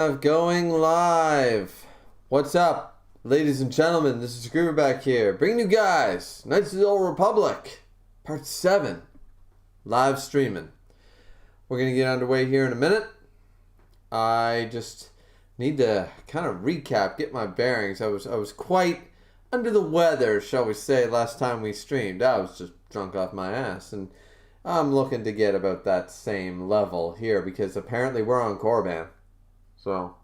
Going live. What's up, ladies and gentlemen? This is Korriban here, bringing you guys Knights of the Old Republic, Part 7, live streaming. We're gonna get underway here in a minute. I just need to kind of recap, get my bearings. I was quite under the weather, shall we say, last time we streamed. I was just drunk off my ass, and I'm looking to get about that same level here because apparently we're on Korriban. So,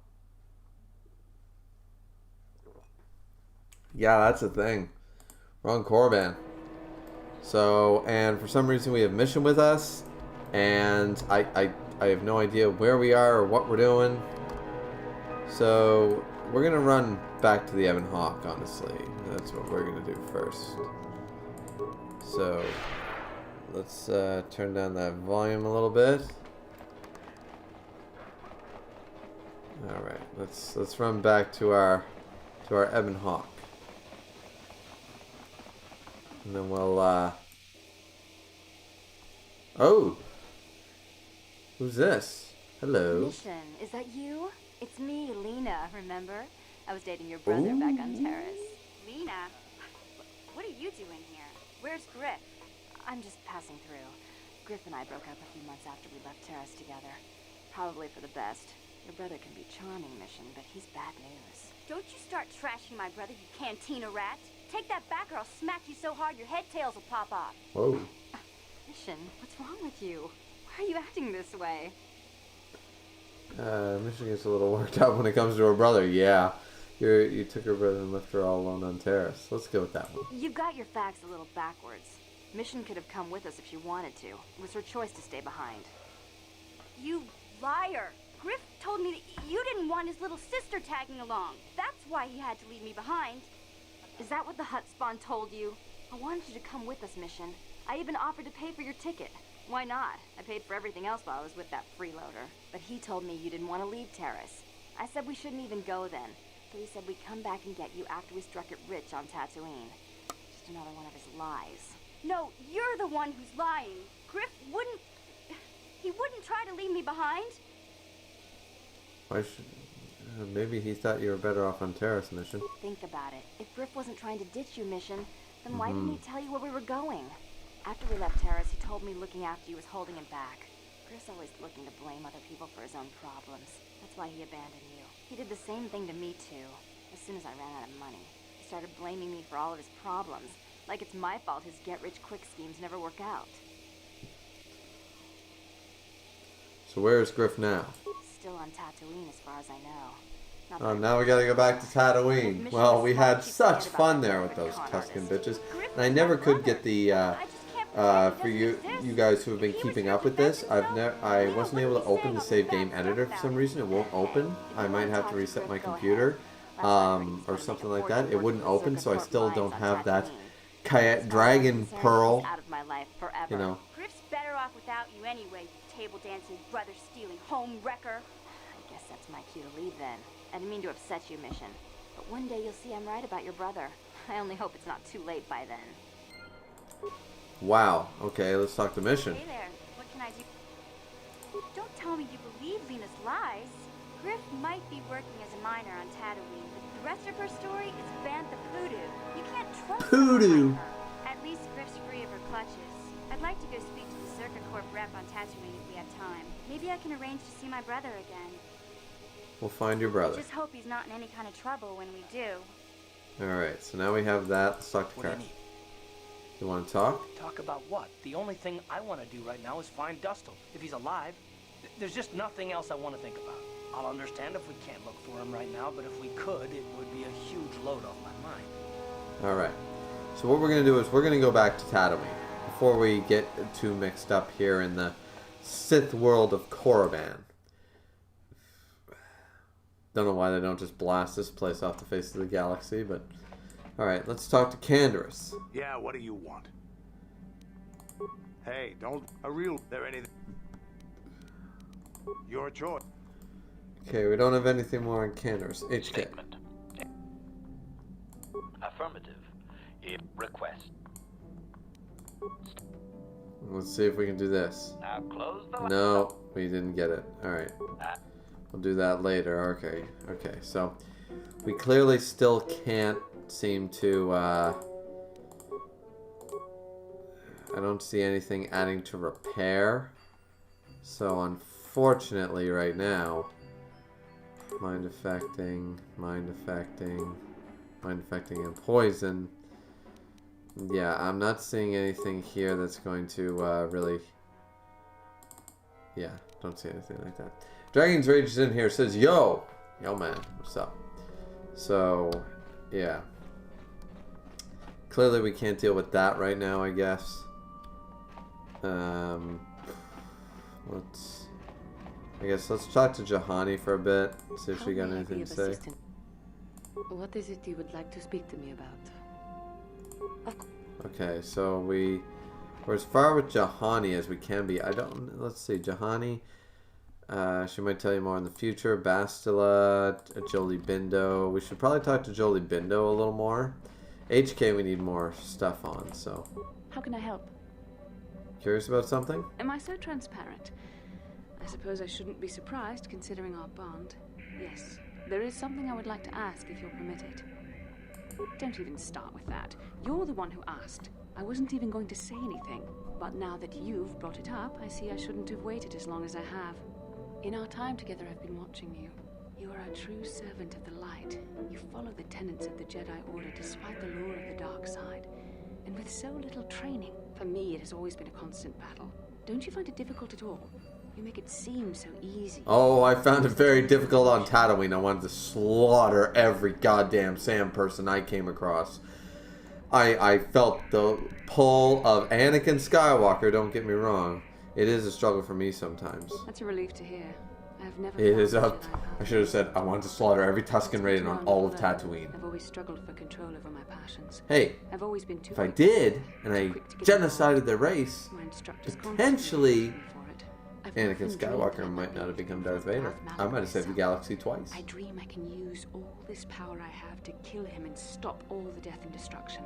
yeah, that's the thing. We're on Korriban. So, and for some reason we have Mission with us, and I have no idea where we are or what we're doing. So, we're going to run back to the Ebon Hawk, honestly. That's what we're going to do first. So, let's turn down that volume a little bit. All right, let's run back to our Ebon Hawk, and then we'll oh, who's this? Hello. Mission, is that you? It's me, Lena. Remember? I was dating your brother back on Terrace. Lena, what are you doing here? Where's Griff? I'm just passing through. Griff and I broke up a few months after we left Terrace together. Probably for the best. Your brother can be charming, Mission, but he's bad news. Don't you start trashing my brother, you cantina rat. Take that back or I'll smack you so hard your head tails will pop off. Whoa. Mission, what's wrong with you? Why are you acting this way? Mission gets a little worked up when it comes to her brother. Yeah, you took her brother and left her all alone on Terrace. Let's go with that one. You got your facts a little backwards. Mission could have come with us if she wanted to. It was her choice to stay behind. You liar! Griff told me that you didn't want his little sister tagging along. That's why he had to leave me behind. Is that what the hut spawn told you? I wanted you to come with us, Mission. I even offered to pay for your ticket. Why not? I paid for everything else while I was with that freeloader. But he told me you didn't want to leave Terrace. I said we shouldn't even go then. So he said we'd come back and get you after we struck it rich on Tatooine. Just another one of his lies. No, you're the one who's lying. Griff wouldn't... He wouldn't try to leave me behind. Why should... maybe he thought you were better off on Terrace, Mission. Think about it. If Griff wasn't trying to ditch you, Mission, then why didn't he tell you where we were going? After we left Terrace, he told me looking after you was holding him back. Griff's always looking to blame other people for his own problems. That's why he abandoned you. He did the same thing to me, too. As soon as I ran out of money, he started blaming me for all of his problems. Like it's my fault his get-rich-quick schemes never work out. So where is Griff now? Still on Tatooine, as far as I know. Oh, now we gotta go back to Tatooine. Well, we had such fun there with those Tusken bitches. And I never could get the, for you guys who have been keeping up with this, I wasn't able to open the save game editor for some reason. It won't open. I might have to reset my computer, or something like that. It wouldn't open, so I still don't have that dragon pearl, you know. Griff's better off without you anyway, you table-dancing, brother-stealing home wrecker. I guess that's my cue to leave then. I didn't mean to upset you, Mission. But one day you'll see I'm right about your brother. I only hope it's not too late by then. Wow. Okay, let's talk to Mission. Hey there, what can I do? Don't tell me you believe Lena's lies. Griff might be working as a miner on Tatooine, but the rest of her story is Bantha Poodoo. You can't trust Poodoo. her. At least Griff's free of her clutches. I'd like to go speak to the Circuit Corp rep on Tatooine if we have time. Maybe I can arrange to see my brother again. We'll find your brother. Just hope he's not in any kind of trouble when we do. Alright, so now we have that. Let's talk to Kurt. You want to talk? Talk about what? The only thing I want to do right now is find Dustle. If he's alive, there's just nothing else I want to think about. I'll understand if we can't look for him right now, but if we could, it would be a huge load off my mind. Alright. So what we're going to do is we're going to go back to Tatooine before we get too mixed up here in the Sith world of Korriban. Don't know why they don't just blast this place off the face of the galaxy, but... Alright, let's talk to Kainzorus. Yeah, what do you want? Hey, don't... There anything... Your choice. Okay, we don't have anything more on Kainzorus. HK. Statement. Affirmative. Request. Let's see if we can do this. Now close the... No, we didn't get it. Alright. We'll do that later. Okay. Okay. So we clearly still can't seem to. I don't see anything adding to repair. So unfortunately, right now, mind affecting, and poison. Yeah, I'm not seeing anything here that's going to really... Yeah, don't see anything like that. Dragon's Rage is in here, says, Yo! Yo, man, what's up? So, yeah. Clearly we can't deal with that right now, I guess. Let's talk to Jahani for a bit, see if she got anything to say. What is it you would like to speak to me about? Okay, so we're as far with Jahani as we can be. Let's see, Jahani, she might tell you more in the future. Bastila, Jolie Bindo. We should probably talk to Jolie Bindo a little more. HK we need more stuff on, so. How can I help? Curious about something? Am I so transparent? I suppose I shouldn't be surprised considering our bond. Yes, there is something I would like to ask if you'll permit it. Don't even start with that. You're the one who asked. I wasn't even going to say anything. But now that you've brought it up, I see I shouldn't have waited as long as I have. In our time together, I've been watching you. You are a true servant of the light. You follow the tenets of the Jedi Order despite the lure of the dark side. And with so little training, for me it has always been a constant battle. Don't you find it difficult at all? You make it seem so easy. Oh, I found it very difficult on Tatooine. I wanted to slaughter every goddamn Sam person I came across. I felt the pull of Anakin Skywalker, don't get me wrong. It is a struggle for me sometimes. That's a relief to hear. I've never It is up. I should have said I wanted to slaughter every Tusken Raider on all of Tatooine. I've always struggled for control over my passions. Hey, I've always been too if I did, and I genocided their race, potentially Anakin Skywalker might not have become Darth Vader. I might have saved the galaxy twice. I dream I can use all this power I have to kill him and stop all the death and destruction.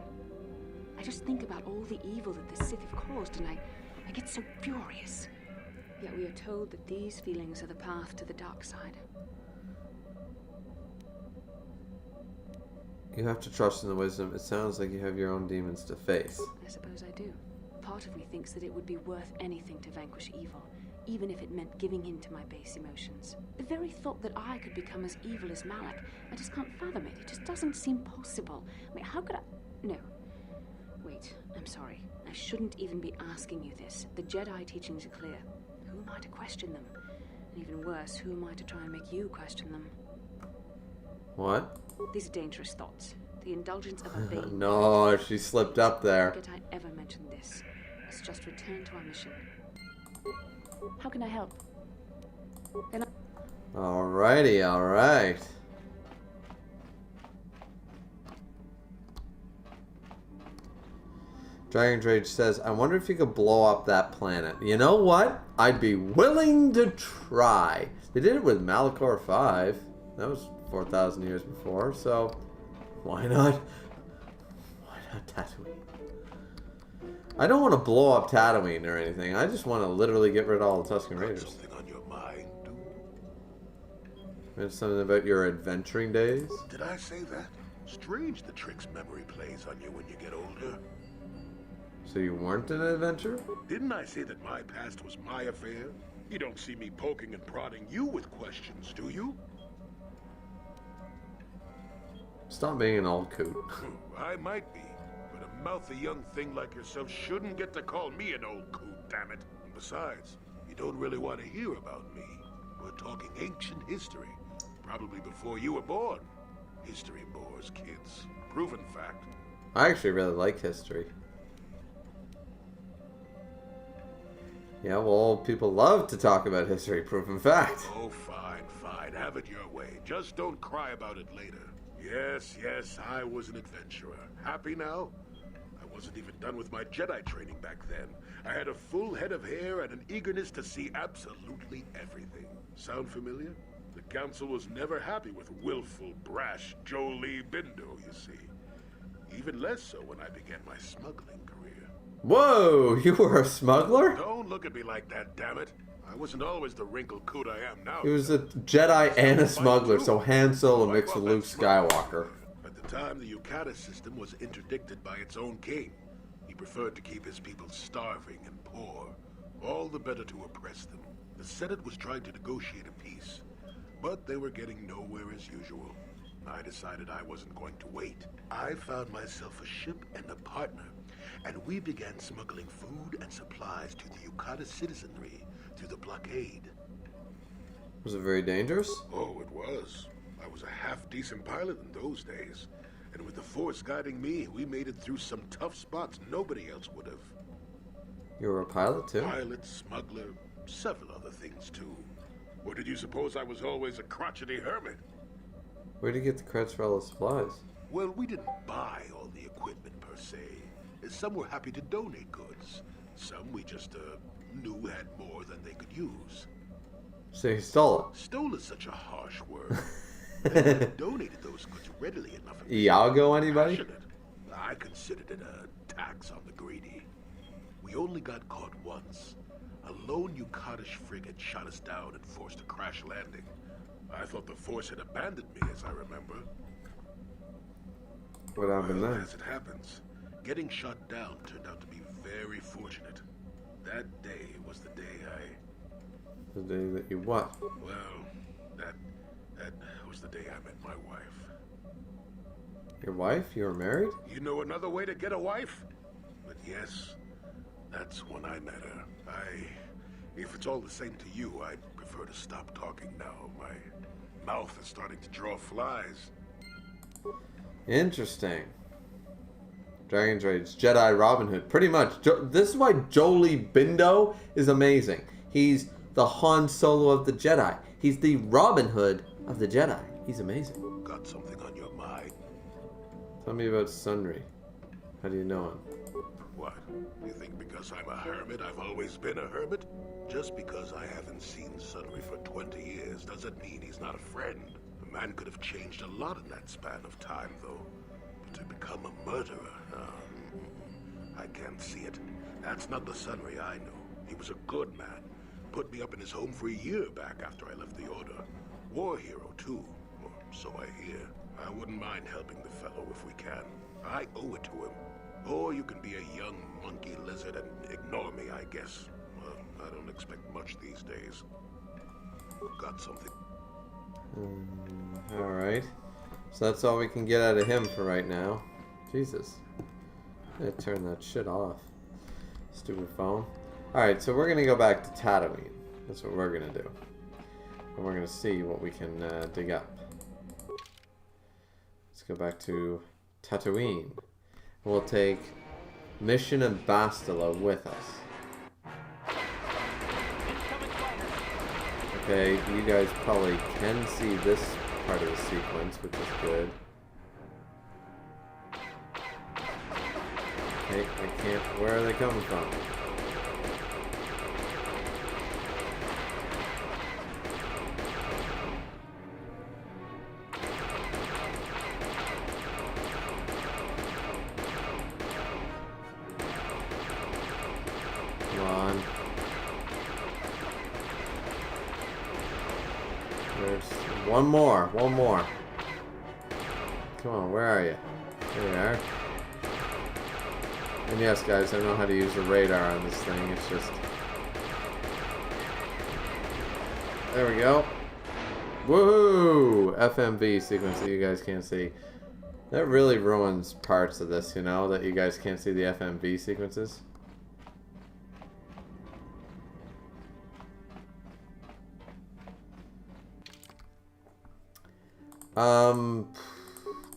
I just think about all the evil that the Sith have caused and I get so furious. Yet we are told that these feelings are the path to the dark side. You have to trust in the wisdom. It sounds like you have your own demons to face. I suppose I do. Part of me thinks that it would be worth anything to vanquish evil, even if it meant giving in to my base emotions. The very thought that I could become as evil as Malak, I just can't fathom it. It just doesn't seem possible. I mean, how could I... No. Wait, I'm sorry. I shouldn't even be asking you this. The Jedi teachings are clear. Who am I to question them? And even worse, who am I to try and make you question them? What? These are dangerous thoughts. The indulgence of a vain... No, she slipped up there. Forget I ever mentioned this. Let's just return to our mission. How can I help? Alrighty, alright. Dragon's Rage says, I wonder if you could blow up that planet. You know what? I'd be willing to try. They did it with Malkior 5. That was 4,000 years before, so why not? Why not Tatooine? I don't want to blow up Tatooine or anything. I just want to literally get rid of all the Tusken Raiders. Something on your mind, dude? There's something about your adventuring days? Did I say that? Strange the tricks memory plays on you when you get older. So you weren't an adventurer? Didn't I say that my past was my affair? You don't see me poking and prodding you with questions, do you? Stop being an old coot. I might be, but a mouthy young thing like yourself shouldn't get to call me an old coot, damn it. And besides, you don't really want to hear about me. We're talking ancient history, probably before you were born. History bores kids. Proven fact. I actually really like history. Yeah, well, old people love to talk about history, proven fact. Oh, fine, fine. Have it your way. Just don't cry about it later. Yes, yes, I was an adventurer. Happy now? I wasn't even done with my Jedi training back then. I had a full head of hair and an eagerness to see absolutely everything. Sound familiar? The Council was never happy with willful, brash Jolie Bindo, you see. Even less so when I began my smuggling career. Whoa, you were a smuggler? Don't look at me like that, damn it. I wasn't always the wrinkled coot I am now. He was a Jedi and a smuggler, so Han Solo mixed with Luke Skywalker. At the time, the Yukata system was interdicted by its own king. He preferred to keep his people starving and poor, all the better to oppress them. The Senate was trying to negotiate a peace, but they were getting nowhere as usual. I decided I wasn't going to wait. I found myself a ship and a partner, and we began smuggling food and supplies to the Yukata citizenry through the blockade. Was it very dangerous? Oh, it was. I was a half-decent pilot in those days, and with the Force guiding me, we made it through some tough spots nobody else would have. You were a pilot, too? Pilot, smuggler, several other things, too. Or did you suppose I was always a crotchety hermit? Where'd you get the credits for all the supplies? Well, we didn't buy all the equipment per se. Some were happy to donate goods. Some we just knew had more than they could use. So you stole it? Stole is such a harsh word. They donated those goods readily enough. Iago, anybody? Passionate. I considered it a tax on the greedy. We only got caught once. A lone Yukatish frigate shot us down and forced a crash landing. I thought the Force had abandoned me, as I remember. What happened then? As it happens, getting shot down turned out to be very fortunate. That day was the day The day that you what? well, that was the day I met my wife. Your wife? You were married? You know another way to get a wife? But yes, that's when I met her. If it's all the same to you, I'd prefer to stop talking now. My mouth is starting to draw flies. Interesting. Dragon's Rage, Jedi Robin Hood. Pretty much. This is why Jolie Bindo is amazing. He's the Han Solo of the Jedi. He's the Robin Hood of the Jedi. He's amazing. Got something on your mind? Tell me about Sundry. How do you know him? What? You think because I'm a hermit, I've always been a hermit? Just because I haven't seen Sundry for 20 years doesn't mean he's not a friend. A man could have changed a lot in that span of time, though. But to become a murderer, I can't see it. That's not the Sundry I know. He was a good man. Put me up in his home for a year back after I left the Order. War hero, too. Or so I hear. I wouldn't mind helping the fellow if we can. I owe it to him. Or you can be a young monkey lizard and ignore me, I guess. Well, I don't expect much these days. Got something. Alright. So that's all we can get out of him for right now. Jesus. I gotta turn that shit off. Stupid phone. Alright, so we're gonna go back to Tatooine. That's what we're gonna do. And we're gonna see what we can dig up. Let's go back to Tatooine. We'll take Mission and Bastila with us. Okay, you guys probably can see this part of the sequence, which is good. Okay, I can't. Where are they coming from? Come on. There's one more. One more. Come on, where are you? There you are. And yes, guys, I know how to use the radar on this thing. It's just... There we go. Woohoo! FMV sequence that you guys can't see. That really ruins parts of this, you know, that you guys can't see the FMV sequences.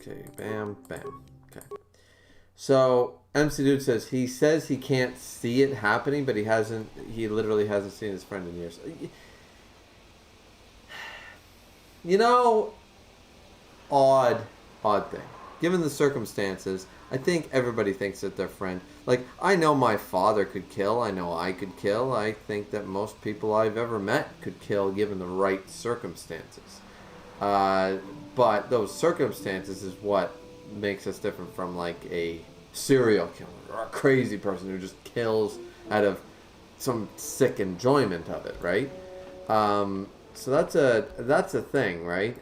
Okay, bam, bam. Okay. So, MC Dude says he can't see it happening, but he literally hasn't seen his friend in years. You know, odd thing. Given the circumstances, I think everybody thinks that their friend... Like, I know my father could kill. I know I could kill. I think that most people I've ever met could kill given the right circumstances. But those circumstances is what makes us different from, like, a serial killer or a crazy person who just kills out of some sick enjoyment of it, right? So that's a thing, right?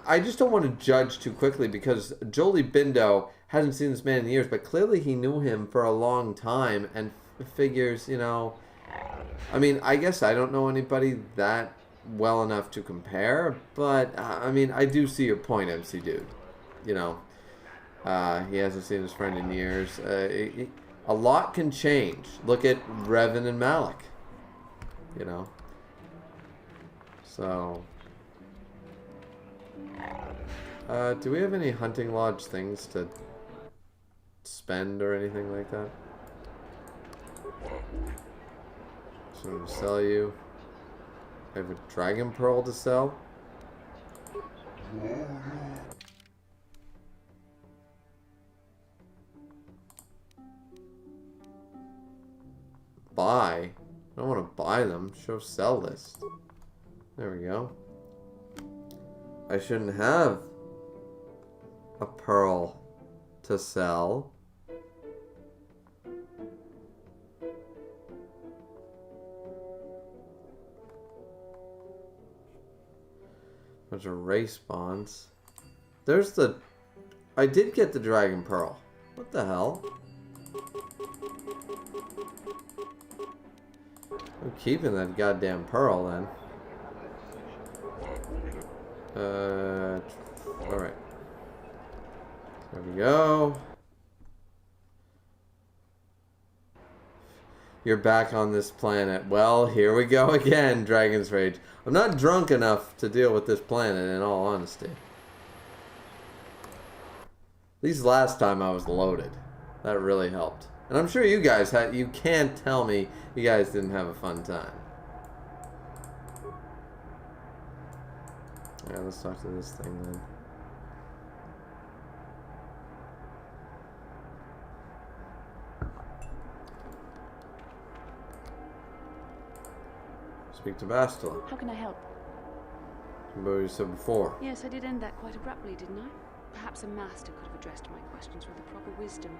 I just don't want to judge too quickly because Jolie Bindo hasn't seen this man in years, but clearly he knew him for a long time and figures, you know, I mean, I guess I don't know anybody that well enough to compare, but I mean, I do see your point, MC Dude. You know, he hasn't seen his friend in years. A lot can change. Look at Revan and Malik. You know, so. Do we have any hunting lodge things to spend or anything like that? So to sell you. I have a dragon pearl to sell. Buy? I don't want to buy them. Show sell list. There we go. I shouldn't have a pearl to sell. Bunch of race bonds. There's the... I did get the dragon pearl. What the hell? I'm keeping that goddamn pearl then. Alright. There we go. You're back on this planet. Well, here we go again, Dragon's Rage. I'm not drunk enough to deal with this planet, in all honesty. At least last time I was loaded. That really helped. And I'm sure you guys had... You can't tell me you guys didn't have a fun time. Yeah, let's talk to this thing then. Speak to Bastila. How can I help? Remember what you said before. Yes, I did end that quite abruptly, didn't I? Perhaps a master could have addressed my questions with the proper wisdom,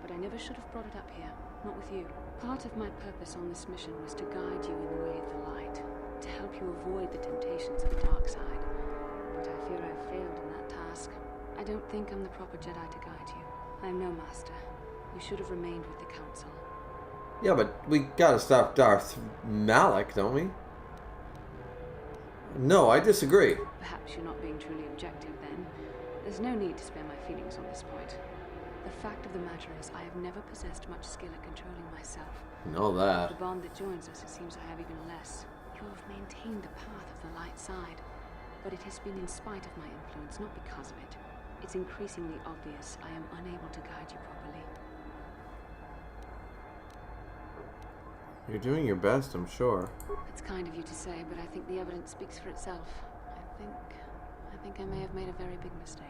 but I never should have brought it up here, not with you. Part of my purpose on this mission was to guide you in the way of the light, to help you avoid the temptations of the dark side. But I fear I've failed in that task. I don't think I'm the proper Jedi to guide you. I am no master. You should have remained with the Council. Yeah, but we gotta stop Darth Malak, don't we? No, I disagree. Perhaps you're not being truly objective then. There's no need to spare my feelings on this point. The fact of the matter is I have never possessed much skill at controlling myself. Know that. The bond that joins us, it seems I have even less. You have maintained the path of the light side, but it has been in spite of my influence, not because of it. It's increasingly obvious I am unable to guide you properly. You're doing your best, I'm sure. It's kind of you to say, but I think the evidence speaks for itself. I think I may have made a very big mistake.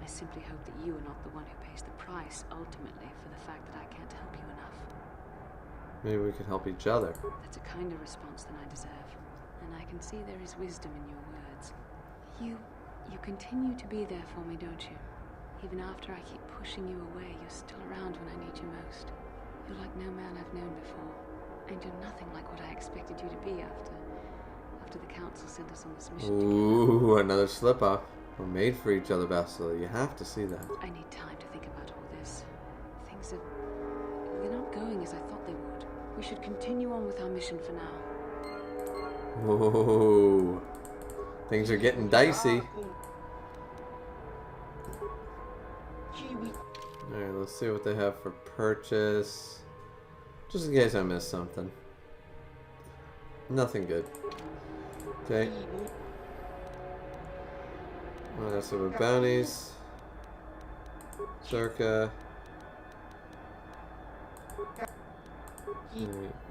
I simply hope that you are not the one who pays the price, ultimately, for the fact that I can't help you enough. Maybe we could help each other. That's a kinder response than I deserve. And I can see there is wisdom in your words. You continue to be there for me, don't you? Even after I keep pushing you away, you're still around when I need you most. You're like no man I've known before. And you're nothing like what I expected you to be after the Council sent us on this mission together. Ooh, another slip-up. We're made for each other, Bastila. You have to see that. I need time to think about all this. They're not going as I thought they would. We should continue on with our mission for now. Ooh. Things are getting dicey. Alright, let's see what they have for purchase. Just in case I missed something. Nothing good. Okay. Oh, that's some bounties. Circa.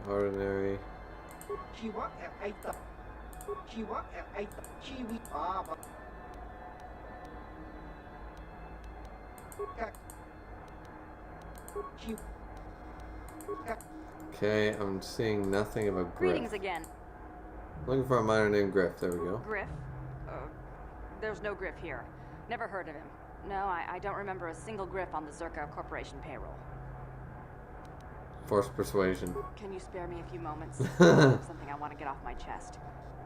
Ordinary. Okay, I'm seeing nothing of a Griff. Greetings again. Looking for a miner named Griff. There we go. Griff? There's no Griff here. Never heard of him. No, I don't remember a single Griff on the Zerka Corporation payroll. Force persuasion. Can you spare me a few moments? Something I want to get off my chest.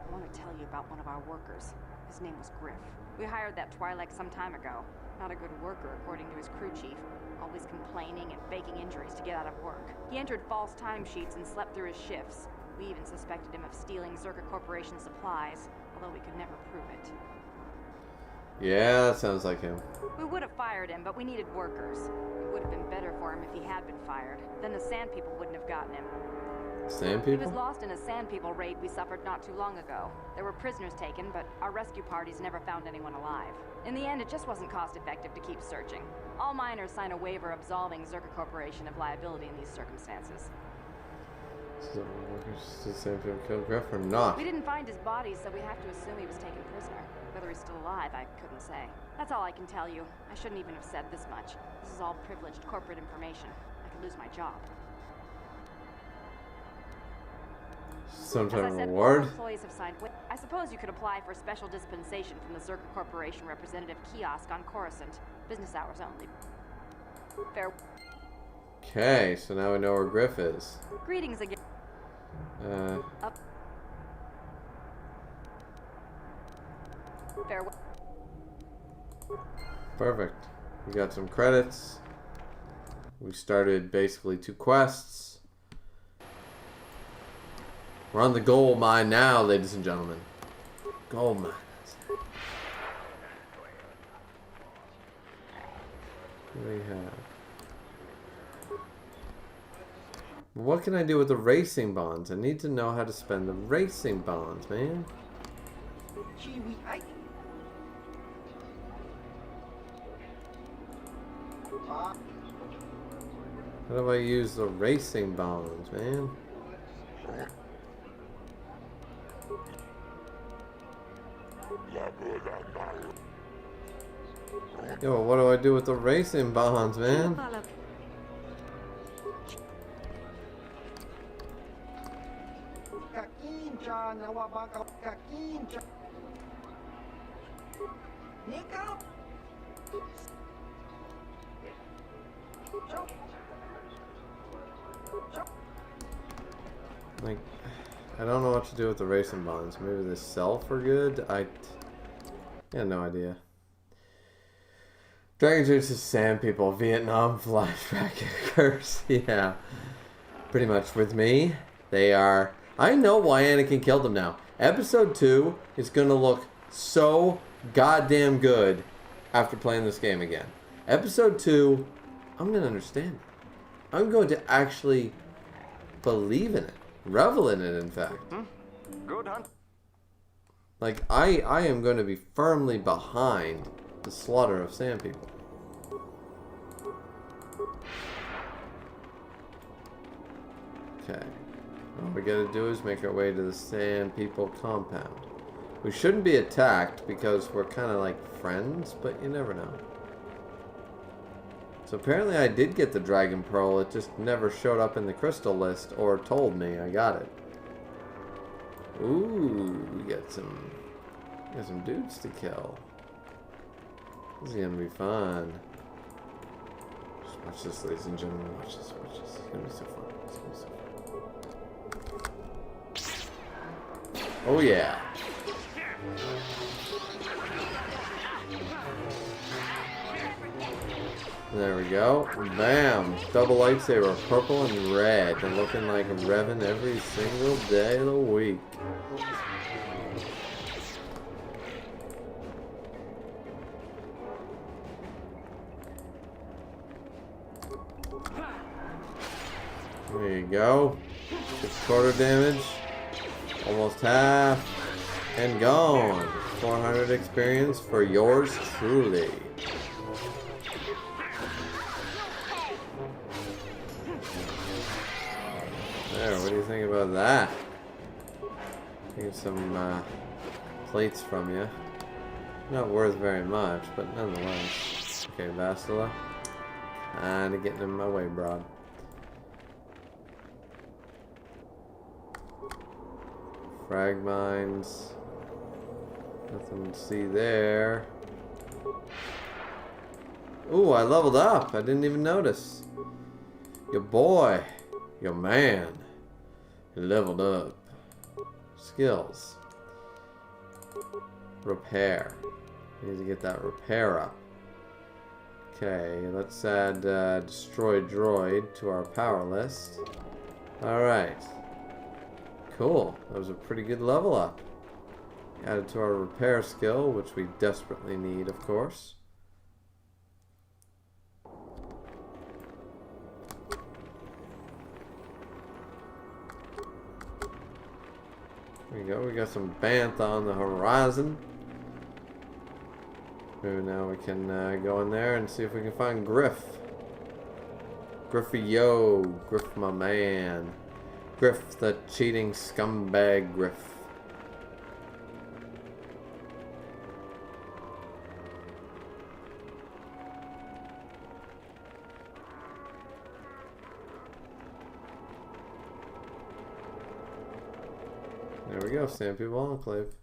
I want to tell you about one of our workers. His name was Griff. We hired that Twi'lek some time ago. Not a good worker, according to his crew chief. Always complaining and faking injuries to get out of work. He entered false timesheets and slept through his shifts. We even suspected him of stealing Zerka Corporation supplies, although we could never prove it. Yeah, that sounds like him. We would have fired him, but we needed workers. It would have been better for him if he had been fired. Then the Sand People wouldn't have gotten him. Sand He People? was lost in a Sand People raid we suffered not too long ago. There were prisoners taken, but our rescue parties never found anyone alive. In the end, it just wasn't cost-effective to keep searching. All miners sign a waiver absolving Zerka Corporation of liability in these circumstances. So, did Sand People kill Griff or not? We didn't find his body, so we have to assume he was taken prisoner. Whether he's still alive, I couldn't say. That's all I can tell you. I shouldn't even have said this much. This is all privileged corporate information. I could lose my job. Some As type I of said, all reward? employees have signed. I suppose you could apply for special dispensation from the Zerka Corporation representative kiosk on Coruscant. Business hours only. Fair. Okay, so now we know where Griff is. Greetings again. Up. Farewell. Perfect. We got some credits. We started basically 2 quests. We're on the gold mine now, ladies and gentlemen. Gold mine. What do we have? What can I do with the racing bonds? I need to know how to spend the racing bonds, man. How do I use the racing bonds, man? Yo, what do I do with the racing bonds, man? Like, I don't know what to do with the racing bonds. Maybe they sell for good? I have no idea. Dragon Juice is Sand People, Vietnam flashback curse. Yeah. Pretty much with me. They are... I know why Anakin killed them now. Episode 2 is going to look so goddamn good after playing this game again. Episode 2, I'm going to understand it. I'm going to actually believe in it. Revel in it, in fact. Good hunt. Like, I am going to be firmly behind the slaughter of Sand People. Okay. All we gotta do is make our way to the Sand People compound. We shouldn't be attacked because we're kind of like friends, but you never know. So apparently I did get the Dragon Pearl, it just never showed up in the crystal list or told me I got it. Ooh, we got some dudes to kill. This is gonna be fun. Just watch this, ladies and gentlemen. Watch this, watch this. It's gonna be so fun. It's gonna be so fun. Oh yeah. There we go. Bam! Double lightsaber, purple and red. And looking like Revan every single day of the week. There you go. 6/4 damage. Almost half. And gone. 400 experience for yours truly. There, what do you think about that? Get some plates from you. Not worth very much, but nonetheless. Okay, Bastila. Kinda getting in my way, broad. Frag mines. Nothing to see there. Ooh, I leveled up. I didn't even notice. Your boy. Yo, man. He leveled up. Skills. Repair. Need to get that repair up. Okay, let's add Destroy Droid to our power list. Alright. Cool. That was a pretty good level up. Added to our repair skill, which we desperately need, of course. There we go. We got some Bantha on the horizon. Maybe now we can go in there and see if we can find Griff. Griffy, yo. Griff, my man. Griff, the cheating scumbag Griff. There we go, Sand People Enclave.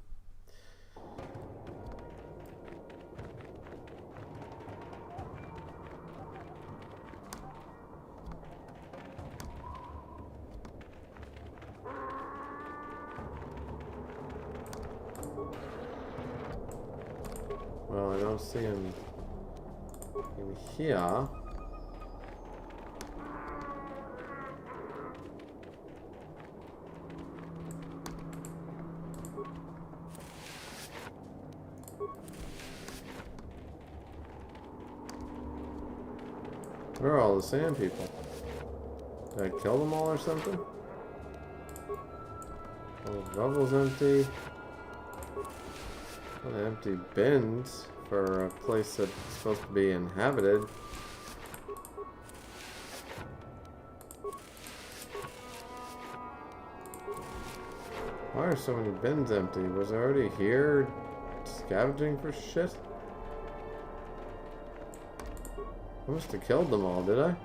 Well, I don't see him in here. Where are all the sand people? Did I kill them all or something? Oh, the level's empty. What empty bins for a place that's supposed to be inhabited. Why are so many bins empty? Was I already here scavenging for shit? I must have killed them all, did I?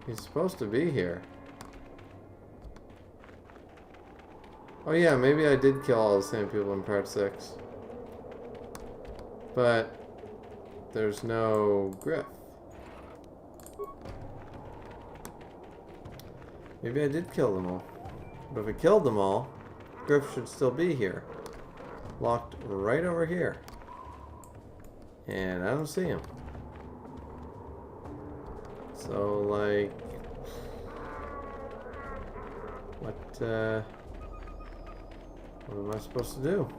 He's supposed to be here. Oh yeah, maybe I did kill all the same people in part 6. But there's no Griff. Maybe I did kill them all. But if I killed them all, Griff should still be here. Locked right over here. And I don't see him. So, like... What am I supposed to do?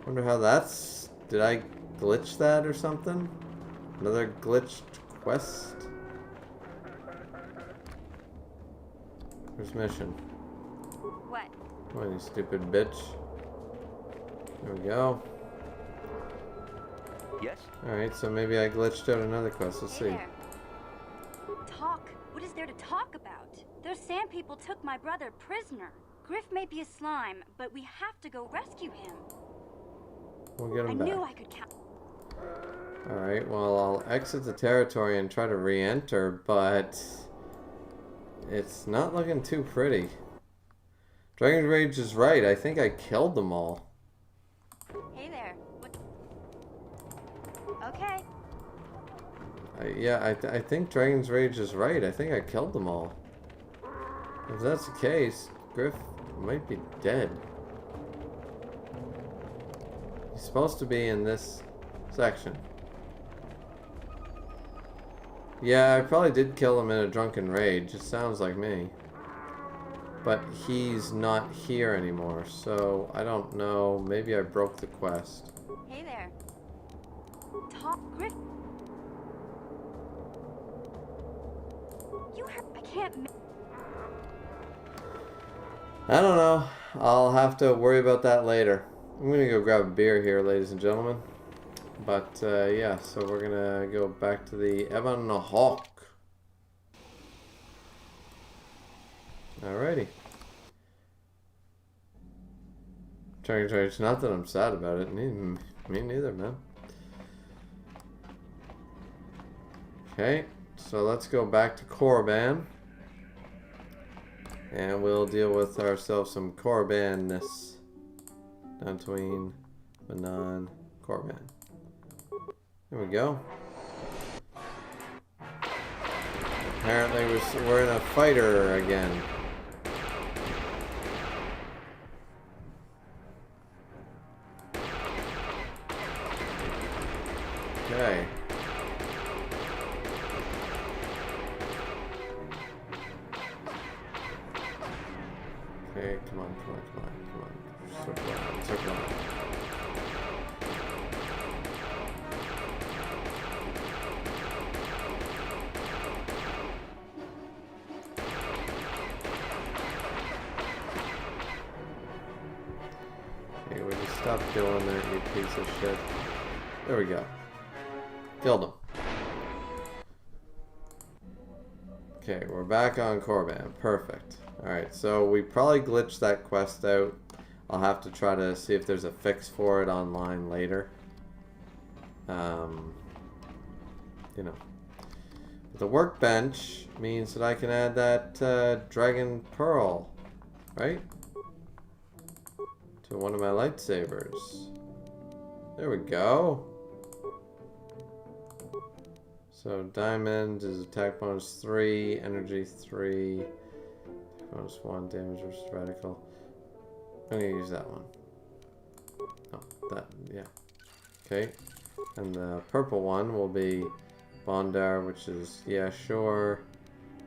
Wonder how that's... Did I glitch that or something? Another glitched quest? Where's mission? What? Come on, you stupid bitch. There we go. Yes? Alright, so maybe I glitched out another quest. Let's see. There. Talk. What is there to talk about? Those sand people took my brother prisoner. Griff may be a slime, but we have to go rescue him. We'll get him back. I knew I could count. Alright, well, I'll exit the territory and try to re-enter, but it's not looking too pretty. Dragon's Rage is right. I think I killed them all. Hey there. What? Okay. Yeah, I think Dragon's Rage is right. I think I killed them all. If that's the case, Griff might be dead. He's supposed to be in this section. Yeah, I probably did kill him in a drunken rage. It sounds like me. But he's not here anymore, so I don't know. Maybe I broke the quest. Hey there. Talk, Griff. You heard? I can't. I don't know. I'll have to worry about that later. I'm gonna go grab a beer here, ladies and gentlemen. But yeah, so we're gonna go back to the Ebon Hawk. Alrighty. It's not that I'm sad about it. Me neither, man. Okay, so let's go back to Korriban. And we'll deal with ourselves some Korriban-ness. Down between Manaan, Korriban. There we go. Apparently we're in a fighter again. Okay. Okay, come on. Circle on. Okay, would you stop doing that, you piece of shit? There we go. Killed him. Okay, we're back on Korriban. Perfect. Alright, so we probably glitched that quest out. I'll have to try to see if there's a fix for it online later. You know. But the workbench means that I can add that dragon pearl, right? To one of my lightsabers. There we go. So diamond is attack bonus 3, energy 3, bonus 1, damage versus radical. I'm gonna use that one. Oh, that, yeah. Okay. And the purple one will be Bondar, which is, yeah, sure.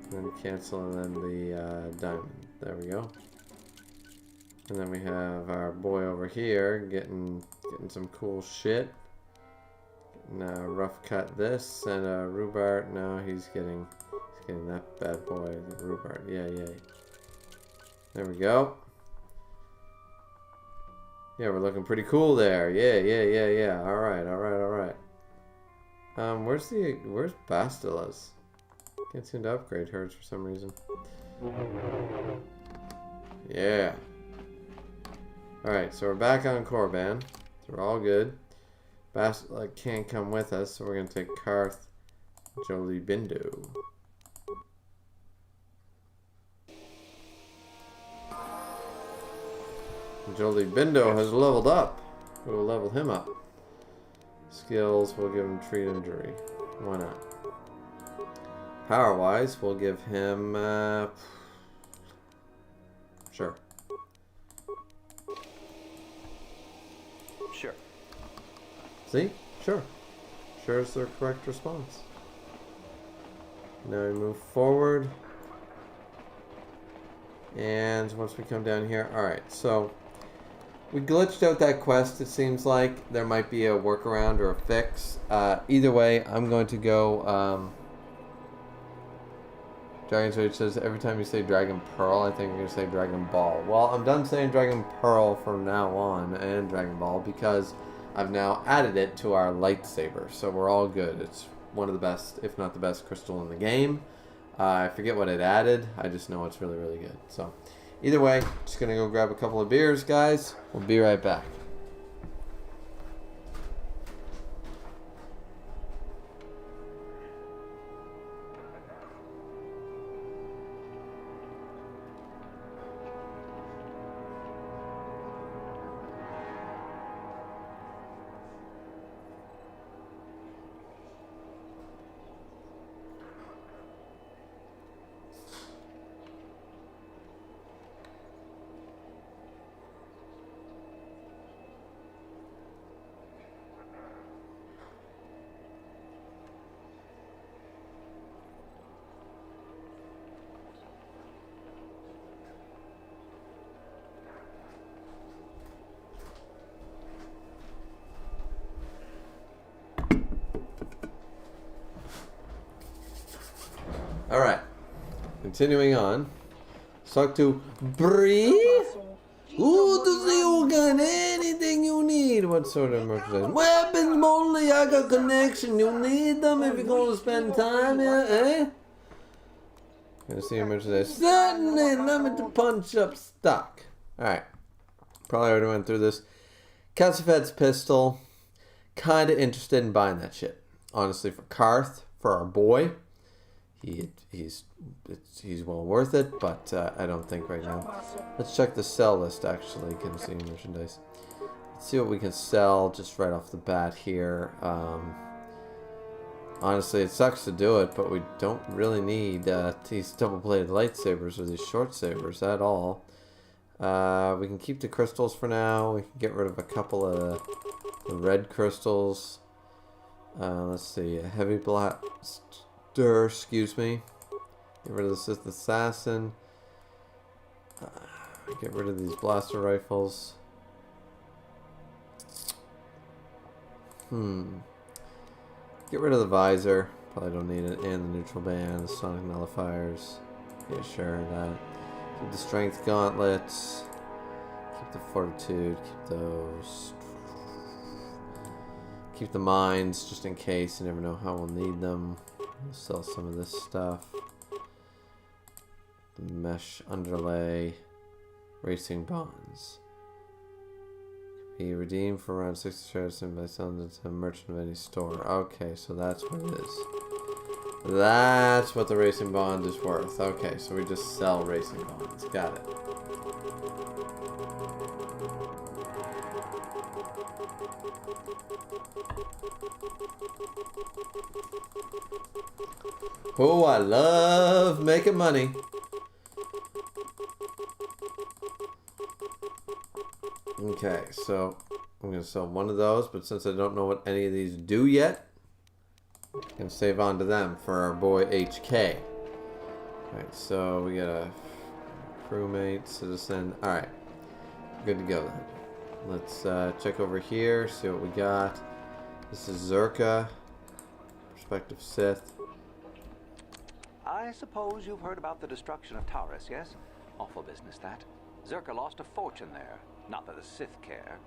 And then cancel, and then the diamond. There we go. And then we have our boy over here getting some cool shit. Now rough cut this, and Rhubarb. No, he's getting that bad boy, the Rhubarb. Yeah. There we go. Yeah, we're looking pretty cool there. Yeah. All right. Where's Bastila's? Can't seem to upgrade hers for some reason. Yeah. All right, so we're back on Korriban. So we're all good. Bastila can't come with us, so we're gonna take Karth, Jolie Bindo. Jolie Bindo has leveled up. We'll level him up. Skills, we'll give him treat injury. Why not? Power-wise, we'll give him... sure. Sure. See? Sure. Sure is the correct response. Now we move forward. And once we come down here... Alright, so... we glitched out that quest. It seems like there might be a workaround or a fix. Either way, I'm going to go... Dragon Switch says every time you say Dragon Pearl, I think you're going to say Dragon Ball. Well, I'm done saying Dragon Pearl from now on, and Dragon Ball, because I've now added it to our lightsaber. So we're all good. It's one of the best, if not the best, crystal in the game. I forget what it added. I just know it's really, really good. So either way, just going to go grab a couple of beers, guys. We'll be right back. Alright, continuing on. Let's talk to Bree. Ooh, to see you got anything you need. What sort of merchandise? Weapons, Molly, I got connection. You need them if you're going to spend time here, eh? Gonna see your merchandise. Certainly, limit to punch up stock. Alright, probably already went through this. Cassifet's pistol. Kinda interested in buying that shit. Honestly, for Karth, for our boy. He's well worth it, but I don't think right now. Let's check the sell list, actually. Can see merchandise. Let's see what we can sell just right off the bat here. Honestly, it sucks to do it, but we don't really need these double-bladed lightsabers or these short sabers at all. We can keep the crystals for now. We can get rid of a couple of the red crystals. Let's see, a heavy blaster, excuse me. Get rid of the Sith Assassin. Get rid of these blaster rifles. Get rid of the visor. Probably don't need it. And the neutral band, the sonic nullifiers. Yeah, sure, that. Keep the strength gauntlets. Keep the fortitude. Keep those. Keep the mines just in case. You never know how we'll need them. We'll sell some of this stuff. The mesh underlay. Racing bonds. Be redeemed for around 60 shares by selling it to a merchant of any store. Okay, so that's what it is. That's what the racing bond is worth. Okay, so we just sell racing bonds. Got it. Oh, I love making money. Okay, so I'm going to sell one of those, but since I don't know what any of these do yet, I'm going to save on to them for our boy HK. Alright, so we got a crewmate, citizen. Alright, good to go then. Let's check over here, see what we got. This is Zerka, prospective Sith. I suppose you've heard about the destruction of Taurus, yes? Awful business, that. Zerka lost a fortune there. Not that the Sith care.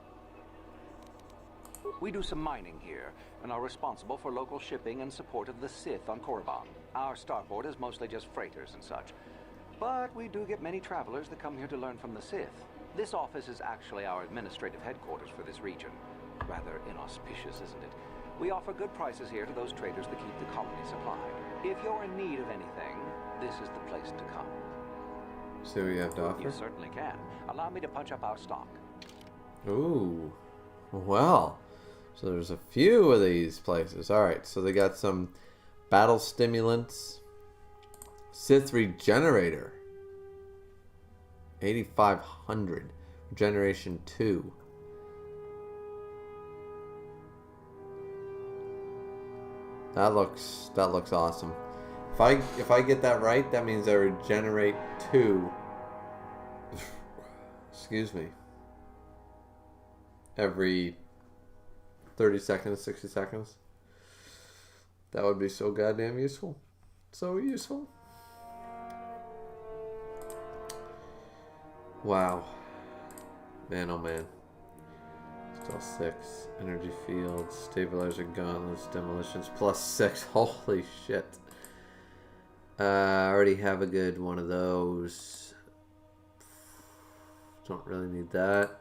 We do some mining here, and are responsible for local shipping and support of the Sith on Korriban. Our starport is mostly just freighters and such. But we do get many travelers that come here to learn from the Sith. This office is actually our administrative headquarters for this region. Rather inauspicious, isn't it? We offer good prices here to those traders that keep the colony supplied. If you're in need of anything, this is the place to come. See what you have to offer? You certainly can. Allow me to punch up our stock. Ooh. Well. So there's a few of these places. Alright, so they got some battle stimulants. Sith regenerator. 8,500. Regeneration 2. That looks awesome. If I get that right, that means I regenerate 2. Excuse me. Every 30 seconds, 60 seconds. That would be so goddamn useful. So useful. Wow. Man, oh man. Still 6. Energy fields, stabilizer gauntlets, demolitions, +6. Holy shit. I already have a good one of those. Don't really need that.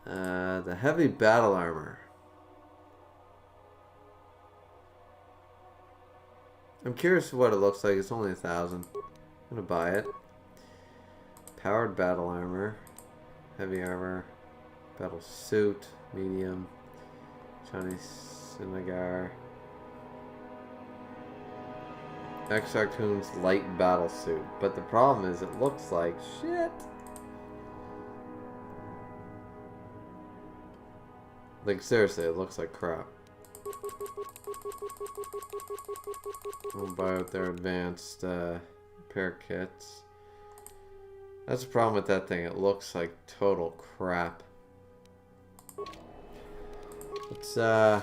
The heavy battle armor. I'm curious what it looks like. It's only 1,000. I'm gonna buy it. Powered battle armor. Heavy armor. Battle suit. Medium. Chinese Sinagar. X-Artoon's light battle suit. But the problem is it looks like shit. Like seriously, it looks like crap. We'll buy out their advanced repair kits. That's the problem with that thing. It looks like total crap. Let's go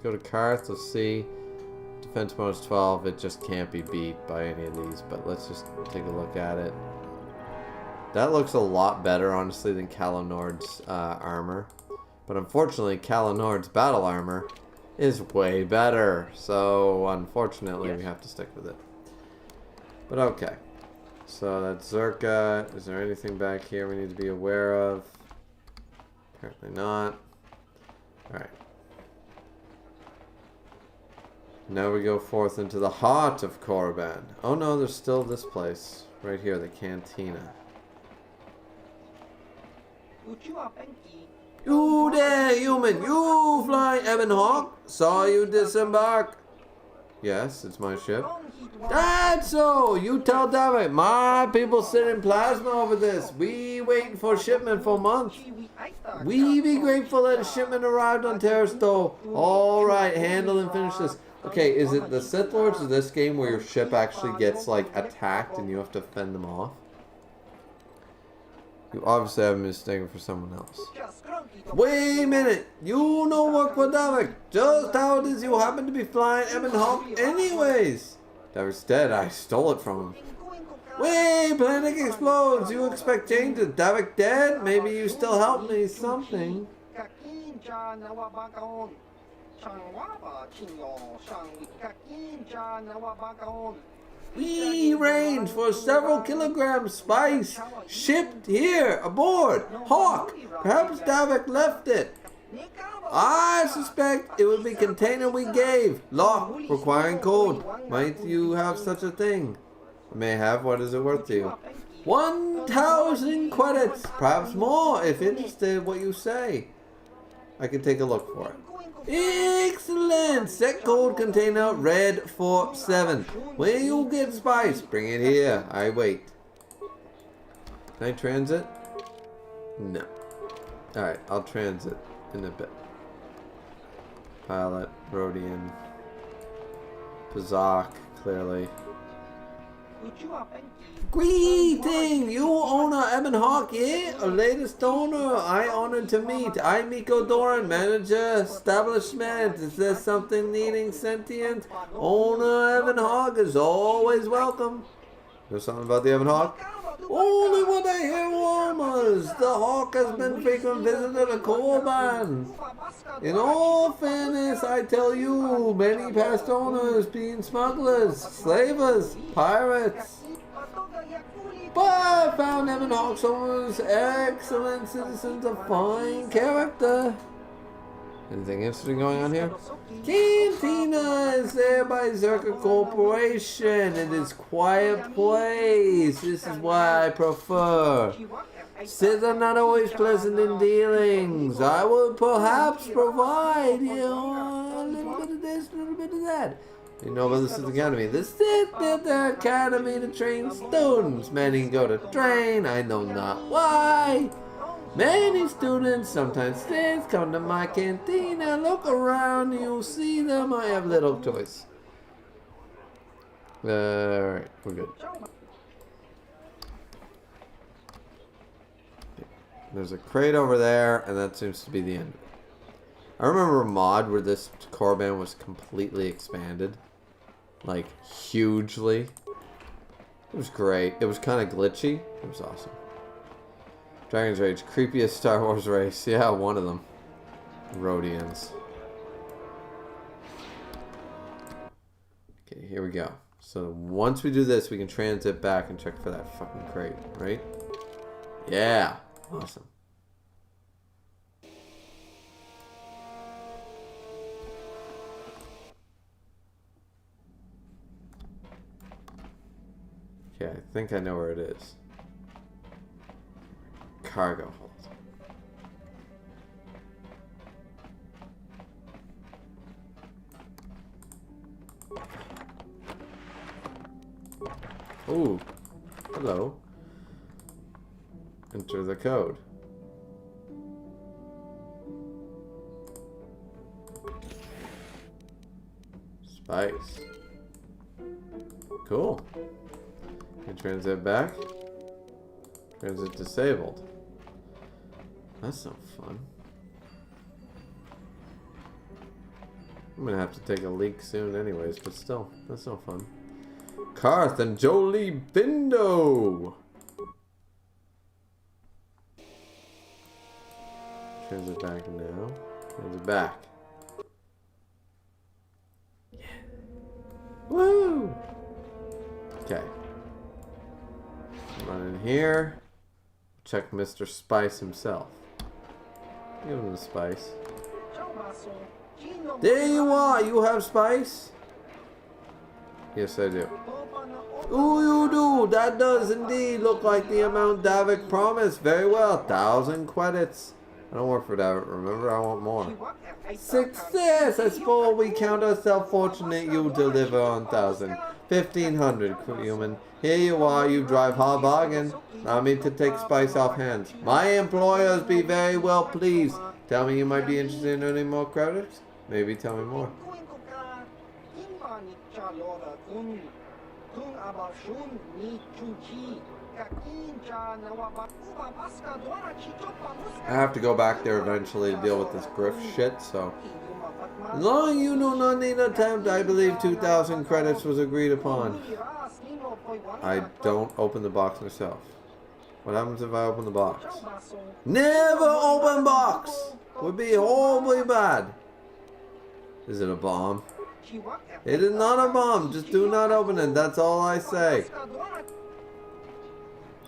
to Karth. Let's see. Defense bonus 12. It just can't be beat by any of these. But let's just take a look at it. That looks a lot better, honestly, than Kalanord's armor. But unfortunately, Kalanord's battle armor is way better. So, unfortunately, we have to stick with it. But okay. So, that's Zerka. Is there anything back here we need to be aware of? Apparently not. Alright. Now we go forth into the heart of Korriban. Oh no, there's still this place. Right here, the cantina. You there, human! You flying Ebon Hawk! Saw you disembark. Yes, it's my ship. That's so! You tell David, my people sit in plasma over this. We waiting for shipment for a month. We be grateful that a shipment arrived on Terrasto. Alright, handle and finish this. Okay, is it the Sith Lords of this game where your ship actually gets, like, attacked and you have to fend them off? You obviously have me mistaken for someone else. Wait a minute! You know what, Quadavik? Just how it is you happen to be flying Ebon Hawk anyways? Davik's dead. I stole it from him. Wait! Planet explodes! You expect changes? Davik dead? Maybe you still help me something. We range for several kilograms spice shipped here aboard Hawk. Perhaps Davik left it. I suspect it would be container we gave. Lock requiring code. Might you have such a thing? May have. What is it worth to you? 1,000 credits. Perhaps more if interested what you say. I can take a look for it. Excellent! Set code container red 47. When you get spice, bring it here. I wait. Can I transit? No. Alright, I'll transit in a bit. Pilot, Rhodian, Pazak, clearly. Greeting! You owner Ebon Hawk, yeah? A latest owner. I honored to meet. I'm Miko Doran, manager, establishment. Is there something needing sentient? Owner Ebon Hawk is always welcome. There's something about the Ebon Hawk? Only what I hear rumors. The Hawk has been frequent visitor to Korriban. In all fairness, I tell you, many past owners being smugglers, slavers, pirates. But I found Ebon Hawk's owners excellent citizens of fine character. Anything interesting going on here? Cantina is there by Zerka Corporation. It is quiet place. This is why I prefer. Sith are not always pleasant in dealings. I would perhaps provide, you know, a little bit of this, a little bit of that. You know about the Sith Academy. The Sith built their academy to train students. Many go to train, I know not why. Many students, sometimes Sith, come to my cantina. Look around, you'll see them. I have little toys. Alright, we're good. There's a crate over there, and that seems to be the end of it. I remember a mod where this Korriban was completely expanded. Like, hugely. It was great. It was kind of glitchy. It was awesome. Dragon's Rage, creepiest Star Wars race. Yeah, one of them. Rhodians. Okay, here we go. So once we do this, we can transit back and check for that fucking crate, right? Yeah. Awesome. Okay, I think I know where it is. Cargo hold. Ooh. Hello. Enter the code. Spice. Cool. Can transit back. Transit disabled. That's no fun. I'm gonna have to take a leak soon anyways, but still, that's no fun. Karth and Jolie Bindo! Transit back now. Transit back. Yeah. Woo! Okay. Run in here. Check Mr. Spice himself. Give him the spice. There you are! You have spice? Yes, I do. Ooh, you do! That does indeed look like the amount Davik promised. Very well. 1,000 credits. don't work for that, remember? I want more. Success! I suppose we count ourselves fortunate you deliver on 1,000. 1,500, human. Here you are, you drive hard bargain. Allow me to take spice off hands. My employers be very well pleased. Tell me you might be interested in earning more credits? Maybe tell me more. I have to go back there eventually to deal with this grift shit, so. As long as you do not need an attempt, I believe 2,000 credits was agreed upon. I don't open the box myself. What happens if I open the box? Never open box! Would be horribly bad. Is it a bomb? It is not a bomb. Just do not open it. That's all I say.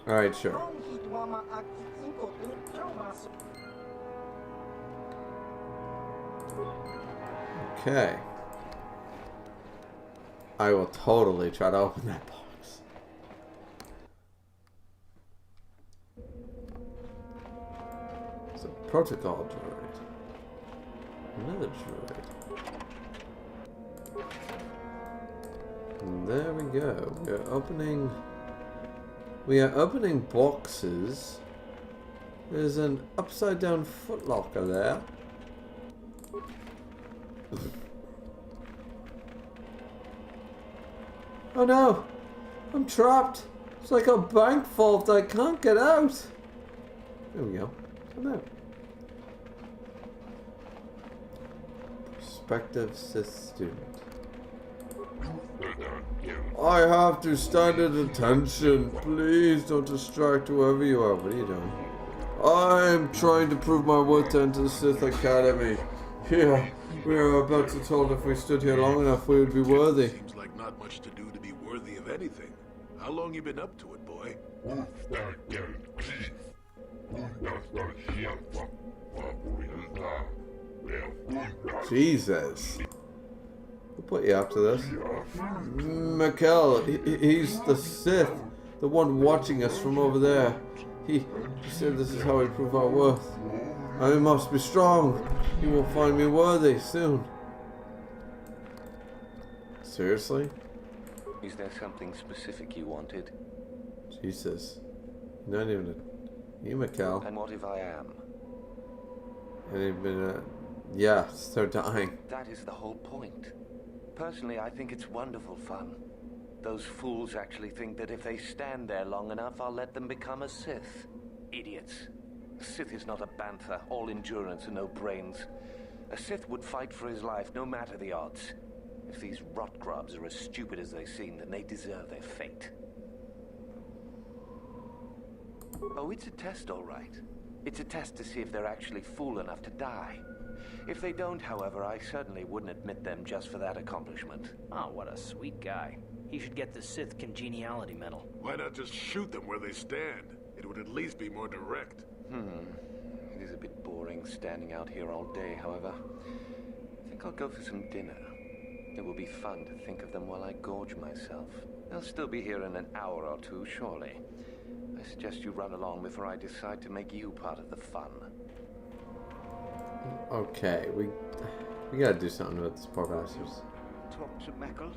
Alright, sure. Okay. I will totally try to open that box. It's a protocol droid. Another droid. And there we go. We are opening boxes. There's an upside down footlocker there. Oh no! I'm trapped! It's like a bank vault, I can't get out! There we go. Come out. Prospective Sith student. I have to stand at attention. Please don't distract whoever you are. What are you doing? I'm trying to prove my worth to enter the Sith Academy. Here, we are about to told if we stood here long enough we would be worthy. Seems like not much to do to be worthy of anything. How long you been up to it, boy? Jesus. We'll put you up to this. Mikkel, he's the Sith. The one watching us from over there. He said this is how we prove our worth. I must be strong. He will find me worthy soon. Seriously? Is there something specific you wanted? Jesus. Not even a... You, Mikkel. And what if I am? And he'd been yeah, they're dying. That is the whole point. Personally, I think it's wonderful fun. Those fools actually think that if they stand there long enough, I'll let them become a Sith. Idiots. A Sith is not a bantha, all endurance and no brains. A Sith would fight for his life, no matter the odds. If these rot grubs are as stupid as they seem, then they deserve their fate. Oh, it's a test, all right. It's a test to see if they're actually fool enough to die. If they don't, however, I certainly wouldn't admit them just for that accomplishment. Oh, what a sweet guy. He should get the Sith Congeniality Medal. Why not just shoot them where they stand? It would at least be more direct. It is a bit boring standing out here all day, however. I think I'll go for some dinner. It will be fun to think of them while I gorge myself. They'll still be here in an hour or two, surely. I suggest you run along before I decide to make you part of the fun. Okay, we gotta do something with these poor bastards. Talk to Meckel.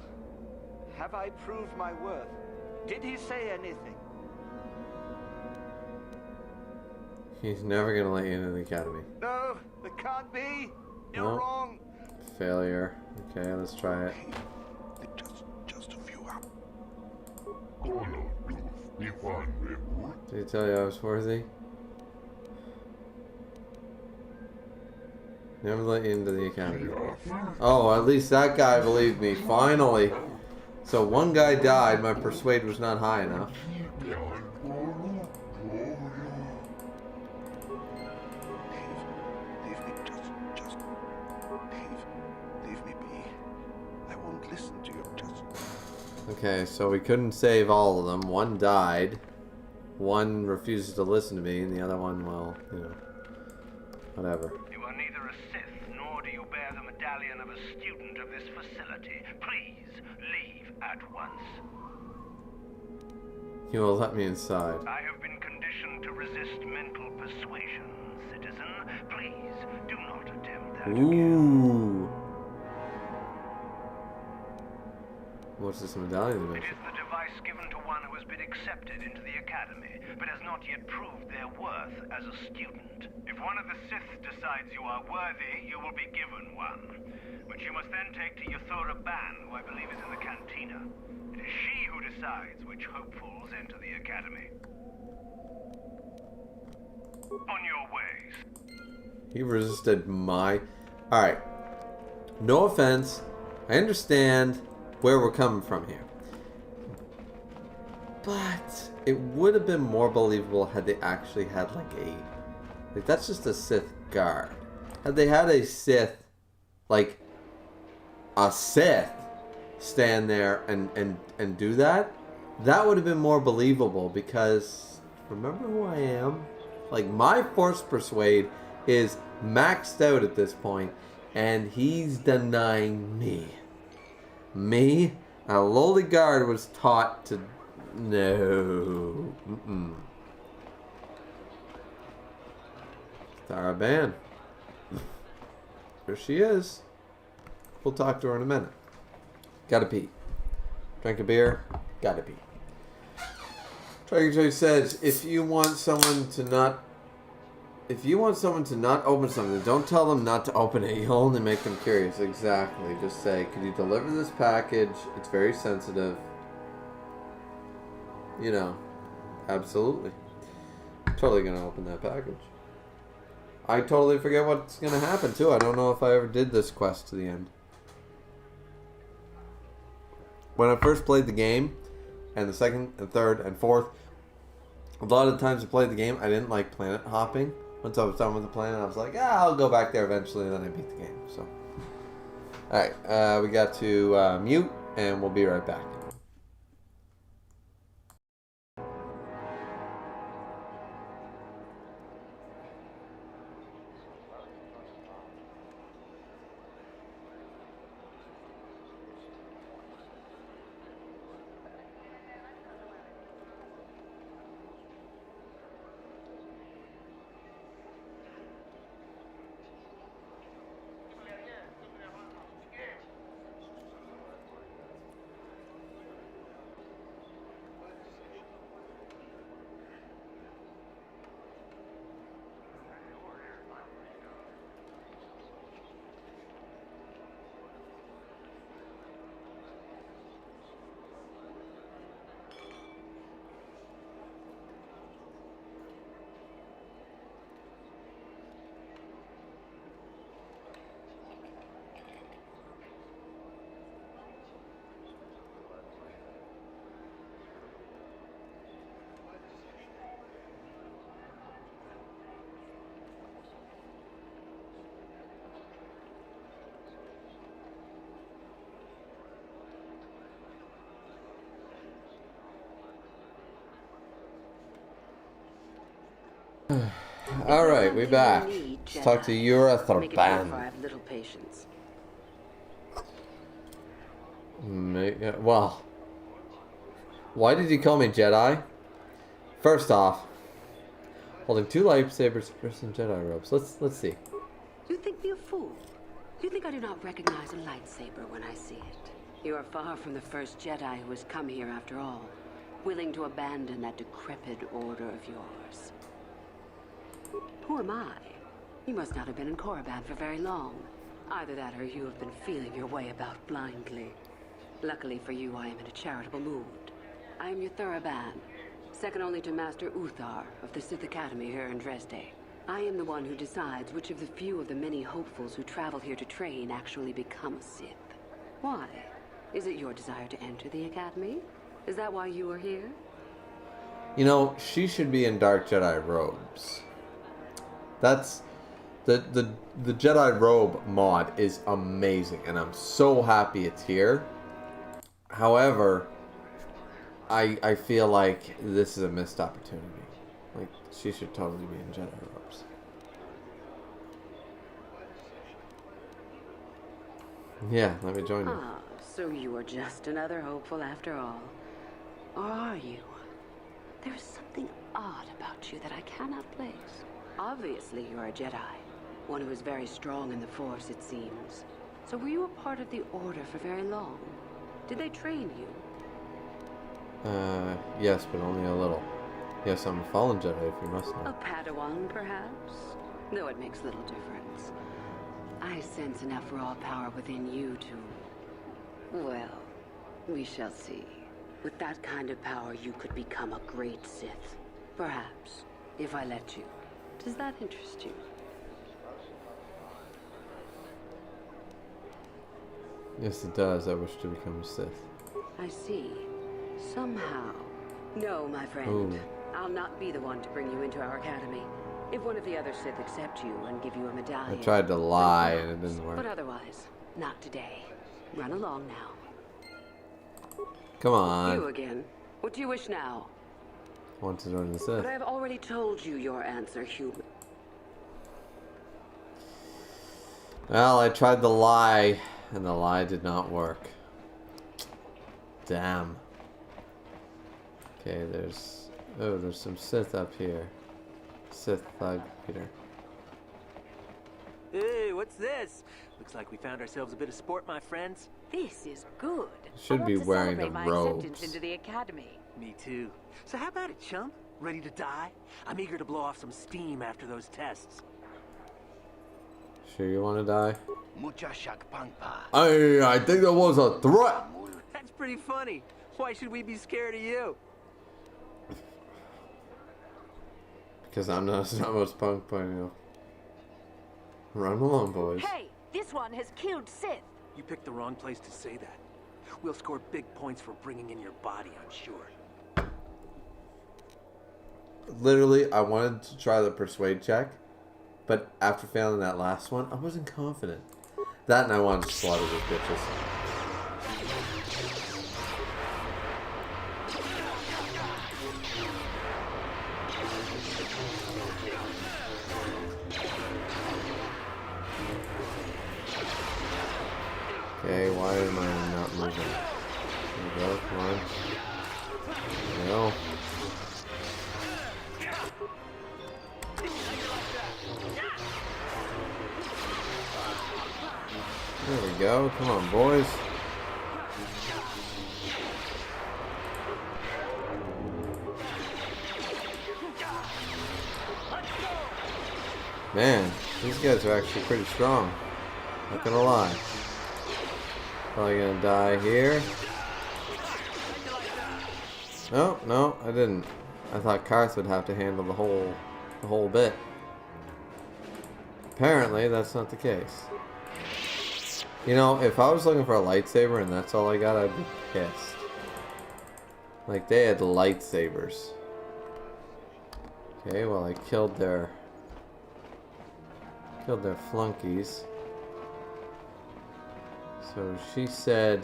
Have I proved my worth? Did he say anything? He's never gonna let you into the academy. No, there can't be. You're No. wrong. Failure. Okay, let's try it. Just a few up. Did he tell you I was worthy? Never let you into the academy. Oh, at least that guy believed me. Finally. So one guy died. My persuade was not high enough. Leave me be. I won't listen to you. Okay, so we couldn't save all of them. One died. One refuses to listen to me, and the other one, well, you know, whatever. You are neither a Sith, nor do you bear the medallion of a student of this facility. Please, leave at once. You will let me inside. I have been conditioned to resist mental persuasions. citizen. Please, do not attempt that. Ooh. What's this medallion It mission? is the device given to one who has been accepted into the academy, but has not yet proved their worth as a student. If one of the Sith decides you are worthy, you will be given one, which you must then take to Korriban, who I believe is in the cantina. It is she who decides which hopefuls enter the academy. On your ways. He resisted my... Alright. No offense. I understand where we're coming from here. But it would have been more believable had they actually had like a... Like, that's just a Sith guard. Had they had a Sith, like, a Sith stand there and do that, that would have been more believable because, remember who I am? Like, my Force Persuade is maxed out at this point, and he's denying me. Me, a lowly guard, was taught to... No. Korriban. There she is. We'll talk to her in a minute. Gotta pee. Drink a beer. Gotta pee. Trager says, if you want someone to not open something, don't tell them not to open it. You'll only make them curious. Exactly. Just say, could you deliver this package? It's very sensitive. You know, absolutely. Totally gonna open that package. I totally forget what's gonna happen too. I don't know if I ever did this quest to the end. When I first played the game, and the second and third and fourth, a lot of the times I played the game, I didn't like planet hopping. Once I was done with the planet, I was like, I'll go back there eventually, and then I beat the game. So, alright, we got to mute, and we'll be right back. Alright, we're back. Let's talk to Korriban. Little patience. Well, why did you call me Jedi? First off, holding two lightsabers, dressed in Jedi robes. Let's see. You think me a fool? You think I do not recognize a lightsaber when I see it? You are far from the first Jedi who has come here after all, willing to abandon that decrepit order of yours. Who am I? You must not have been in Korriban for very long. Either that or you have been feeling your way about blindly. Luckily for you, I am in a charitable mood. I am your Korriban, second only to Master Uthar of the Sith Academy here in Dresde. I am the one who decides which of the few of the many hopefuls who travel here to train actually become a Sith. Why? Is it your desire to enter the Academy? Is that why you are here? You know, she should be in Dark Jedi robes. That's... The Jedi robe mod is amazing, and I'm so happy it's here. However, I feel like this is a missed opportunity. Like, she should totally be in Jedi robes. Yeah, let me join you. Ah, so you are just another hopeful after all. Or are you? There is something odd about you that I cannot place. Obviously, you're a Jedi. One who is very strong in the Force, it seems. So were you a part of the Order for very long? Did they train you? Yes, but only a little. Yes, I'm a fallen Jedi, if you must know. A Padawan, perhaps? Though it makes little difference. I sense enough raw power within you to... Well, we shall see. With that kind of power, you could become a great Sith. Perhaps, if I let you. Does that interest you? Yes, it does. I wish to become a Sith. I see. Somehow. No, my friend. Ooh. I'll not be the one to bring you into our academy. If one of the other Sith accept you and give you a medallion... I tried to lie and it didn't work. But otherwise, not today. Run along now. Come on. You again. What do you wish now? I want to join the Sith. But I have already told you your answer, human. Well, I tried to lie, and the lie did not work. Damn. Okay, there's... Oh, there's some Sith up here. Sith thug leader. Hey, what's this? Looks like we found ourselves a bit of sport, my friends. This is good. Should be wearing the my robes. acceptance into the academy. Me too. So how about it, chump? Ready to die? I'm eager to blow off some steam after those tests. Sure you want to die? I I think that was a threat. That's pretty funny. Why should we be scared of you? Because I'm not most punk point you. Run along, boys. Hey, this one has killed Sith. You picked the wrong place to say that. We'll score big points for bringing in your body, I'm sure. Literally, I wanted to try the persuade check, but after failing that last one, I wasn't confident. That and I wanted to slaughter those bitches. Okay, why am I not moving? There we go, come on. There we go. There we go, come on boys. Man, these guys are actually pretty strong. Not gonna lie. Probably gonna die here. No, no, I didn't. I thought Karth would have to handle the whole bit. Apparently, that's not the case. You know, if I was looking for a lightsaber and that's all I got, I'd be pissed. Like, they had lightsabers. Okay, well, I killed their flunkies. So she said...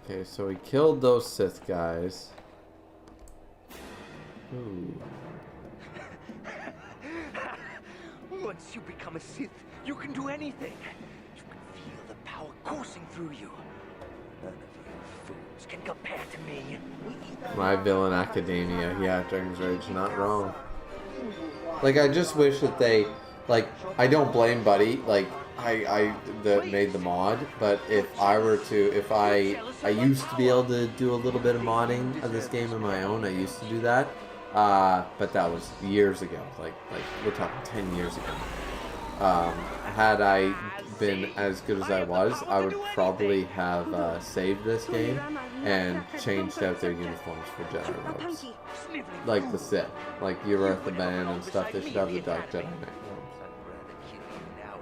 Okay, so we killed those Sith guys. Ooh. Once you become a Sith, you can do anything. You can feel the power coursing through you. None of you fools can compare to me. My villain academia. Yeah, Dragon's Rage, not wrong. Like, I just wish that they... Like, I don't blame Buddy. Like, I made the mod, but if I were to, if I used to be able to do a little bit of modding of this game on my own. I used to do that, but that was years ago. Like we're talking 10 years ago. Had I been as good as I was, I would probably have saved this game and changed out their uniforms for Jedi robes, like the Sith, like Uratha Ban and stuff. They should have the Dark Jedi Knight robes.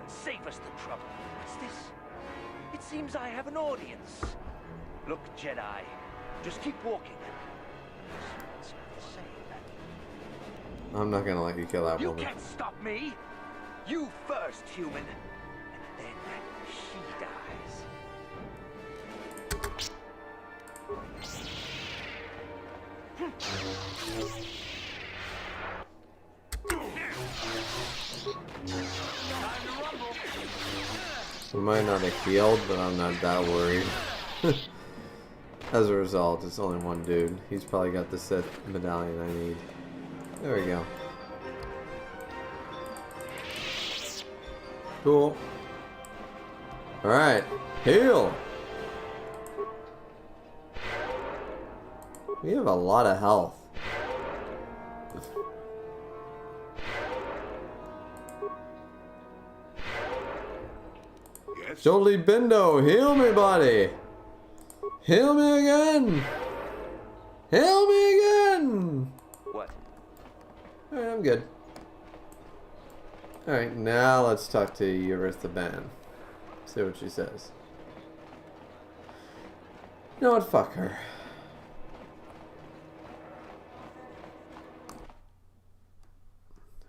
Save us the trouble. What's this? It seems I have an audience. Look, Jedi, just keep walking. I'm not gonna let you kill that woman. You can't stop me. You first, human, and then she dies. We might not have healed, but I'm not that worried. As a result, it's only one dude. He's probably got the Sith medallion I need. There we go. Cool. Alright. Heal! We have a lot of health. Yes? Jolie Bindo, heal me, buddy! Heal me again! Heal me again! What? Alright, I'm good. Alright, now let's talk to Eurythaban. See what she says. You know what? Fuck her.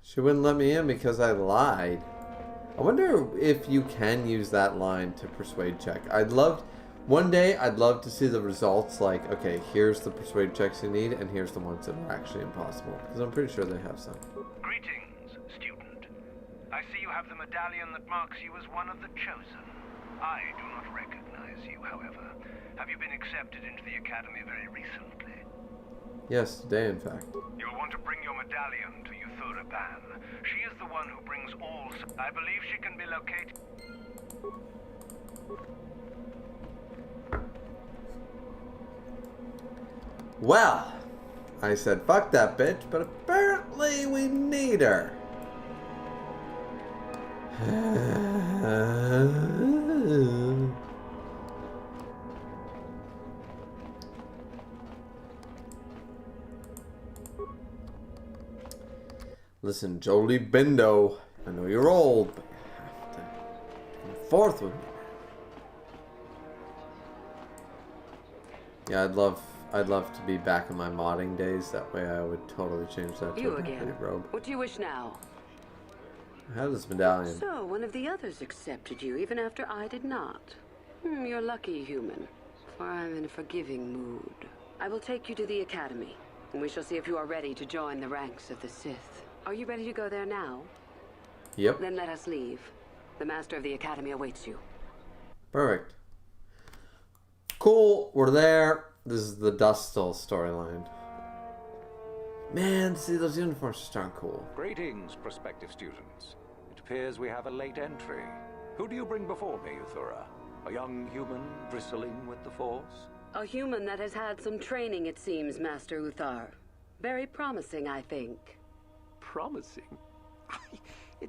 She wouldn't let me in because I lied. I wonder if you can use that line to persuade check. One day I'd love to see the results, like, okay, here's the persuade checks you need, and here's the ones that are actually impossible. Because I'm pretty sure they have some. Greetings, student. I see you have the medallion that marks you as one of the chosen. I do not recognize you, however. Have you been accepted into the Academy very recently? Yes, today in fact. You'll want to bring your medallion to Korriban. She is the one who brings all... I believe she can be located... Well, I said fuck that bitch, but apparently we need her. Listen, Jolie Bindo, I know you're old, but you have to come forth with me. Yeah, I'd love to be back in my modding days. That way I would totally change that to You a again. robe. What do you wish now? I have this medallion. So, one of the others accepted you, even after I did not. You're lucky, human, for I'm in a forgiving mood. I will take you to the Academy, and we shall see if you are ready to join the ranks of the Sith. Are you ready to go there now? Yep. Then let us leave. The Master of the Academy awaits you. Perfect. Cool, we're there. This is the Dustil storyline. Man, see, those uniforms just aren't cool. Greetings, prospective students. It appears we have a late entry. Who do you bring before me, Uthura? A young human bristling with the Force? A human that has had some training, it seems, Master Uthar. Very promising, I think. Promising?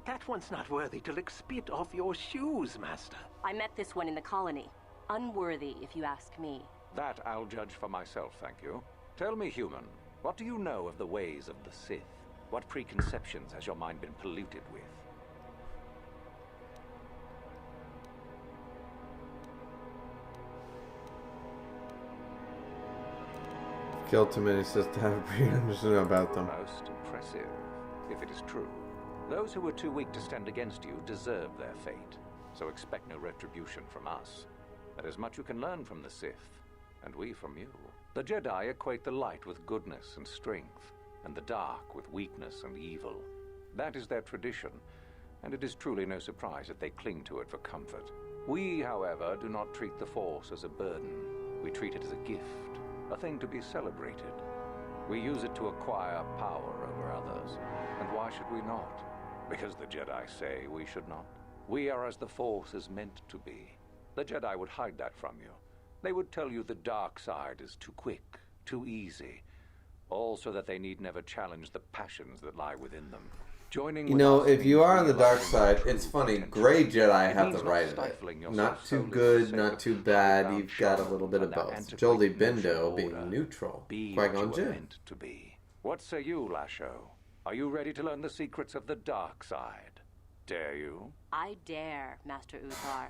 That one's not worthy to lick spit off your shoes, Master. I met this one in the colony. Unworthy, if you ask me. That I'll judge for myself, thank you. Tell me, human, what do you know of the ways of the Sith? What preconceptions has your mind been polluted with? Killed too many Sith to have a pre-understanding about them. Most impressive, if it is true. Those who were too weak to stand against you deserve their fate, so expect no retribution from us. There is much you can learn from the Sith, and we from you. The Jedi equate the light with goodness and strength, and the dark with weakness and evil. That is their tradition, and it is truly no surprise that they cling to it for comfort. We, however, do not treat the Force as a burden. We treat it as a gift, a thing to be celebrated. We use it to acquire power over others. And why should we not? Because the Jedi say we should not. We are as the Force is meant to be. The Jedi would hide that from you. They would tell you the dark side is too quick, too easy, all so that they need never challenge the passions that lie within them. You know, if you are on the dark side, it's funny, Grey Jedi have the right of it. Not too good, not too bad, you've got a little bit of both. Jolie Bindo being neutral. Qui-Gon Jinn. What say you, Lasho? Are you ready to learn the secrets of the dark side? Dare you? I dare, Master Uthar.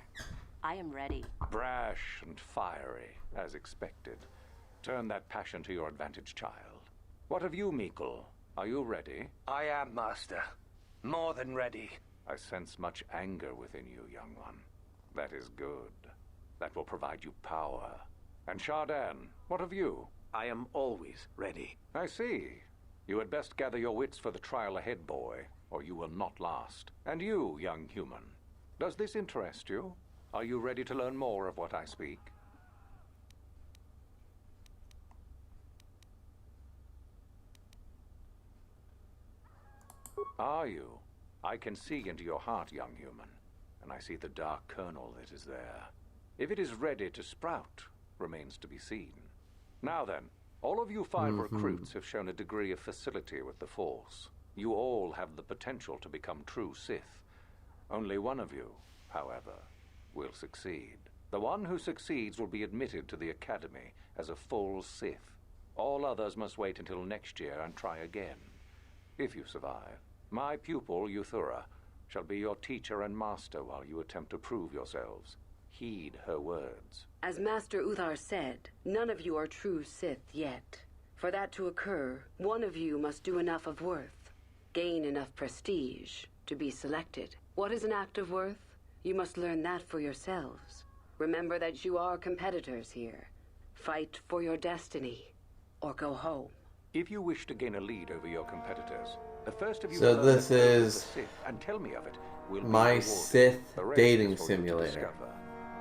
I am ready. Brash and fiery, as expected. Turn that passion to your advantage, child. What of you, Meekle? Are you ready? I am, Master. More than ready. I sense much anger within you, young one. That is good. That will provide you power. And Shardan, what of you? I am always ready. I see. You had best gather your wits for the trial ahead, boy, or you will not last. And you, young human, does this interest you? Are you ready to learn more of what I speak? Are you? I can see into your heart, young human. and I see the dark kernel that is there. If it is ready to sprout, remains to be seen. Now then, all of you 5 recruits have shown a degree of facility with the Force. You all have the potential to become true Sith. Only one of you, however, will succeed. The one who succeeds will be admitted to the Academy as a full Sith. All others must wait until next year and try again. If you survive, my pupil, Euthura, shall be your teacher and master while you attempt to prove yourselves. Heed her words. As Master Uthar said, none of you are true Sith yet. For that to occur, one of you must do enough of worth, gain enough prestige to be selected. What is an act of worth? You must learn that for yourselves. Remember that you are competitors here. Fight for your destiny, or go home. If you wish to gain a lead over your competitors, the first of you So will this learn is the Sith and tell me of it. Will my be Sith the rest dating is for you to simulator. discover.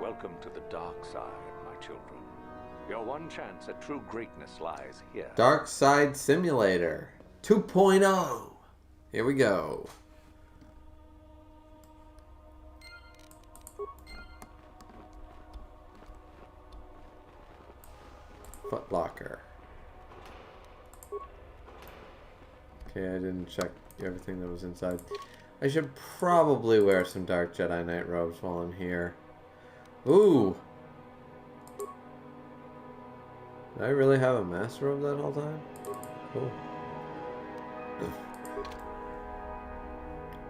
Welcome to the dark side, my children. Your one chance at true greatness lies here. Dark Side Simulator 2.0. Here we go. Footlocker. Okay, I didn't check everything that was inside. I should probably wear some Dark Jedi Knight robes while I'm here. Ooh! Did I really have a master robe that whole time? Cool.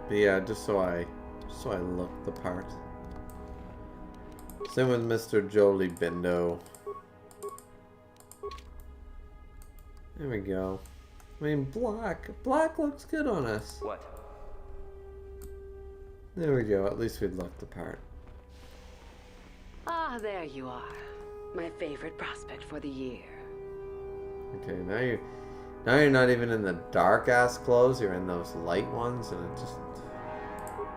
But yeah, just so I look the part. Same with Mr. Jolie Bindo. There we go. I mean, black looks good on us. What? There we go. At least we'd look the part. Ah, there you are. My favorite prospect for the year. Okay, now you're not even in the dark ass clothes. You're in those light ones, and it just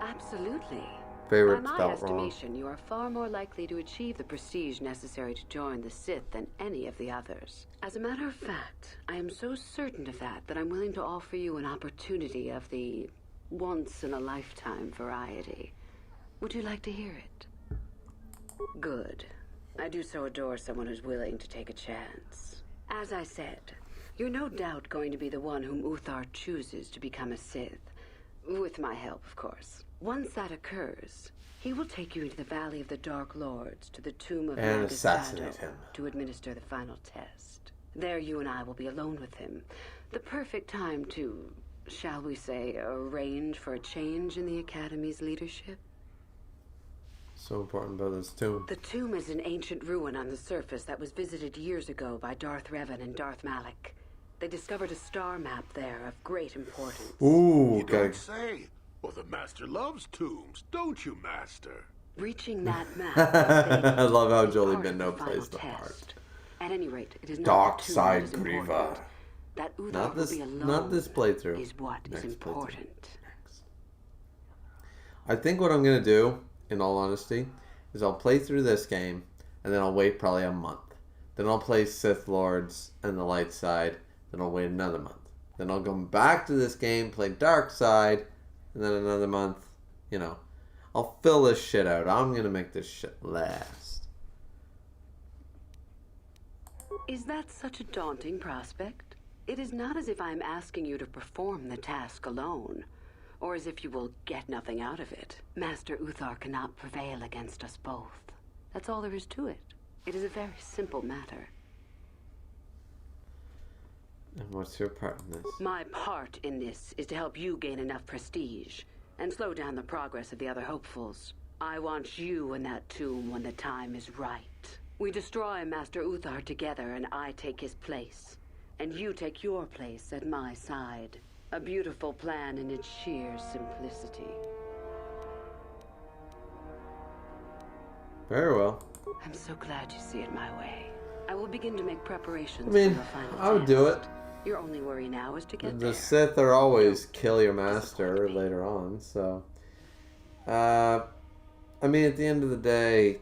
Absolutely. favorite By my felt wrong. estimation, you are far more likely to achieve the prestige necessary to join the Sith than any of the others. As a matter of fact, I am so certain of that I'm willing to offer you an opportunity of the once-in-a-lifetime variety. Would you like to hear it? Good. I do so adore someone who's willing to take a chance. As I said, you're no doubt going to be the one whom Uthar chooses to become a Sith. With my help, of course. Once that occurs, he will take you into the Valley of the Dark Lords to the tomb of And Magus assassinate Shadow him. to administer the final test. There you and I will be alone with him. The perfect time to, shall we say, arrange for a change in the Academy's leadership. So important about this tomb. The tomb is an ancient ruin on the surface that was visited years ago by Darth Revan and Darth Malak. They discovered a star map there of great importance. Ooh, You okay. don't say. Well, the Master loves tombs, don't you, Master? Reaching that map. I love how Jolie part of Bindo the plays the final part. test. At any rate, it is not Dark the tomb Side that is important. Grieva. That Uthar Not will this, be alone not this playthrough. is what Next is playthrough. important. I think what I'm gonna do, in all honesty, is I'll play through this game, and then I'll wait probably a month. Then I'll play Sith Lords and the Light Side. Then I'll wait another month. Then I'll go back to this game, play Dark Side, and then another month. You know, I'll fill this shit out. I'm gonna make this shit last. Is that such a daunting prospect? It is not as if I'm asking you to perform the task alone, or as if you will get nothing out of it. Master Uthar cannot prevail against us both. That's all there is to it. It is a very simple matter. And what's your part in this? My part in this is to help you gain enough prestige and slow down the progress of the other hopefuls. I want you in that tomb when the time is right. We destroy Master Uthar together, and I take his place. And you take your place at my side. A beautiful plan in its sheer simplicity. Very well. I'm so glad you see it my way. I will begin to make preparations I mean, for your final I would do it. test. Your only worry now is to get The there. Sith are always kill your master later on, so... I mean, at the end of the day...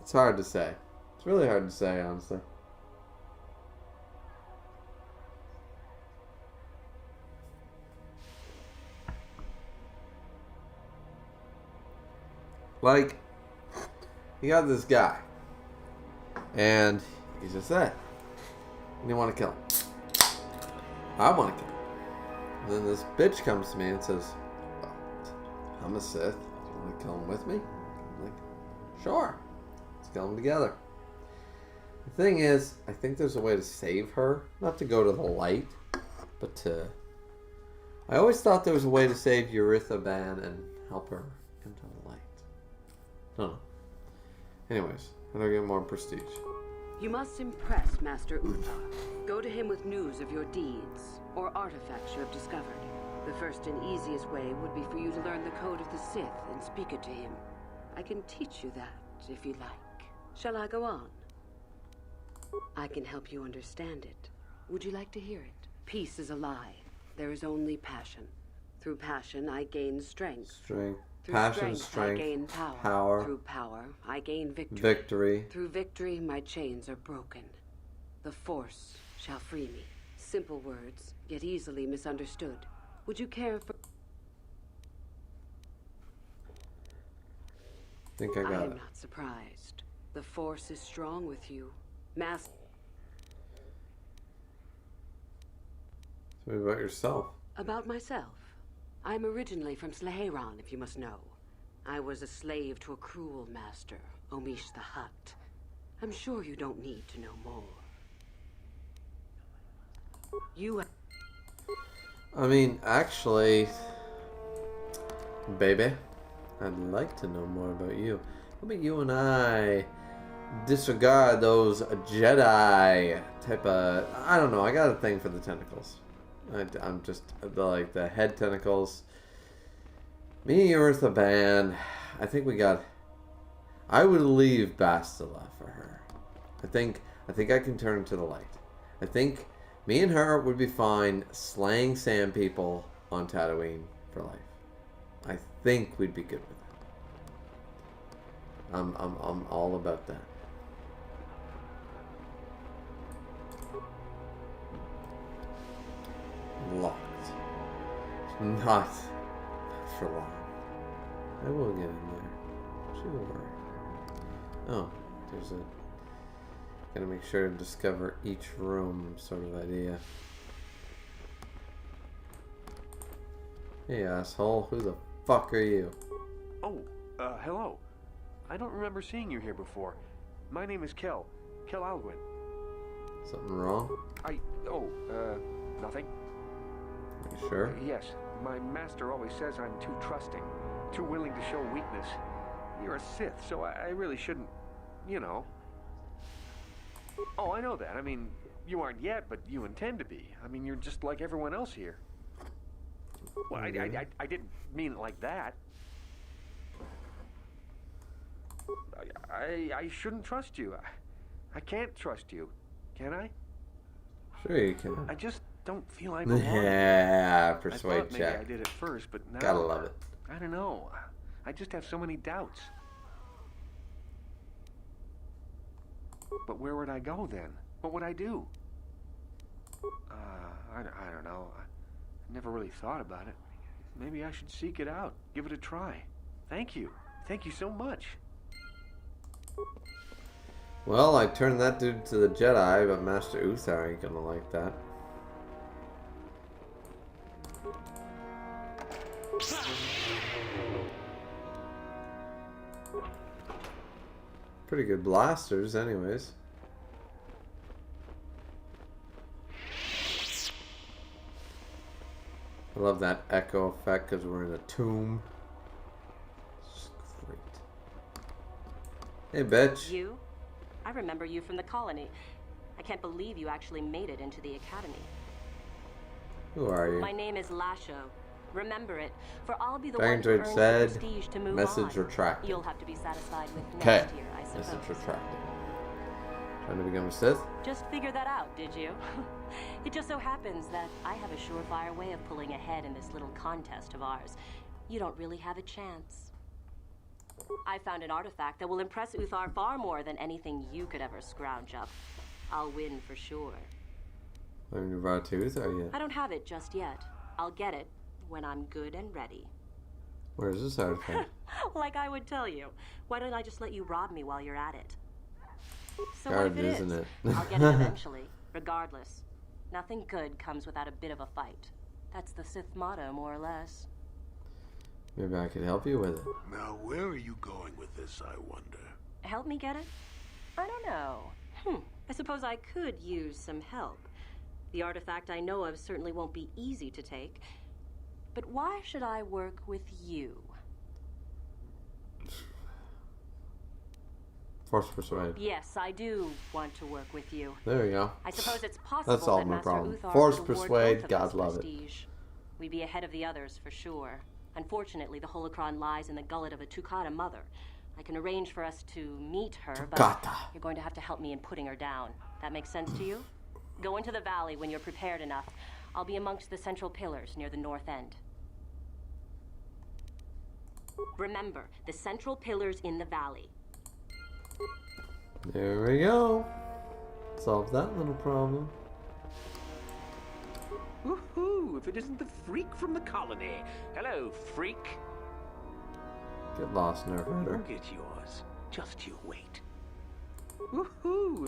It's hard to say. It's really hard to say, honestly. Like, you got this guy, and he's just that. And you want to kill him. I want to kill him. And then this bitch comes to me and says, well, I'm a Sith. You want to kill him with me? I'm like, sure. Let's kill him together. The thing is, I think there's a way to save her. Not to go to the light, but to... I always thought there was a way to save Yurithaban and help her into the light. Don't know. Anyways, how do I get more prestige? You must impress Master Uthar. Go to him with news of your deeds, or artifacts you have discovered. The first and easiest way would be for you to learn the code of the Sith and speak it to him. I can teach you that, if you like. Shall I go on? I can help you understand it. Would you like to hear it? Peace is a lie. There is only passion. Through passion, I gain strength. Strength. Through Passion, strength, strength, I gain power. power. Through power, I gain victory. Victory. Through victory, my chains are broken. The Force shall free me. Simple words, yet easily misunderstood. Would you care for... I think I got am it. not surprised. The Force is strong with you. Tell me about yourself. About myself. I'm originally from Sleheyron, if you must know. I was a slave to a cruel master, Omish the Hutt. I'm sure you don't need to know more. I mean, actually, baby, I'd like to know more about you. How about you and I disregard those Jedi type of... I don't know, I got a thing for the tentacles. I'm just, like, the head tentacles. Me and Yurithaban, I think we got... I would leave Bastila for her. I think I can turn to the light. I think me and her would be fine slaying sand people on Tatooine for life. I think we'd be good with that. I'm all about that. Locked. Not for long. I will get in there. Sure. Oh, there's a... Gotta make sure to discover each room sort of idea. Hey, asshole. Who the fuck are you? Oh, hello. I don't remember seeing you here before. My name is Kel Alwyn. Something wrong? Nothing. Are you sure? Yes. My master always says I'm too trusting, too willing to show weakness. You're a Sith, so I really shouldn't, you know. Oh, I know that. I mean, you aren't yet, but you intend to be. I mean, you're just like everyone else here. Well, I didn't mean it like that. I shouldn't trust you. I can't trust you. Can I? Sure you can. I just don't feel I belong. Yeah, persuade I thought maybe check. I did at first, but now... Gotta love it. I don't know. I just have so many doubts. But where would I go then? What would I do? I don't know. I never really thought about it. Maybe I should seek it out. Give it a try. Thank you. Thank you so much. Well, I turned that dude to the Jedi, but Master Uthar ain't gonna like that. Pretty good blasters, anyways. I love that echo effect because we're in a tomb. It's great. Hey, bitch. You? I remember you from the colony. I can't believe you actually made it into the academy. Who are you? My name is Lasho. Remember it, for I'll be the Dragon one who Droid earns the said, prestige to move message on. retracted. You'll have to be satisfied with Okay. next year, I suppose. Message retracted. Trying to become a Sith? Just figured that out, did you? It just so happens that I have a surefire way of pulling ahead in this little contest of ours. You don't really have a chance. I found an artifact that will impress Uthar far more than anything you could ever scrounge up. I'll win for sure. I haven't brought it to Uthar yet. I don't have it just yet. I'll get it when I'm good and ready. Where's this artifact? Like I would tell you. Why don't I just let you rob me while you're at it? So Guard, what if it isn't is? it? I'll get it eventually, regardless. Nothing good comes without a bit of a fight. That's the Sith motto, more or less. Maybe I could help you with it. Now, where are you going with this, I wonder? Help me get it? I don't know. I suppose I could use some help. The artifact I know of certainly won't be easy to take. But why should I work with you? Force persuade. Yes, I do want to work with you. There we go. I suppose it's possible That's all that my Master problem. Uthar Force would award persuade, both of God us love it. prestige. We'd be ahead of the others for sure. Unfortunately, the holocron lies in the gullet of a Tukata mother. I can arrange for us to meet her, but Tukata. you're going to have to help me in putting her down. That makes sense to you? Go into the valley when you're prepared enough. I'll be amongst the central pillars near the north end. Remember, the central pillars in the valley. There we go. Solve that little problem. Woohoo! If it isn't the freak from the colony. Hello, freak. Get lost, Nerf Rider. Get yours. Just you wait. Woohoo!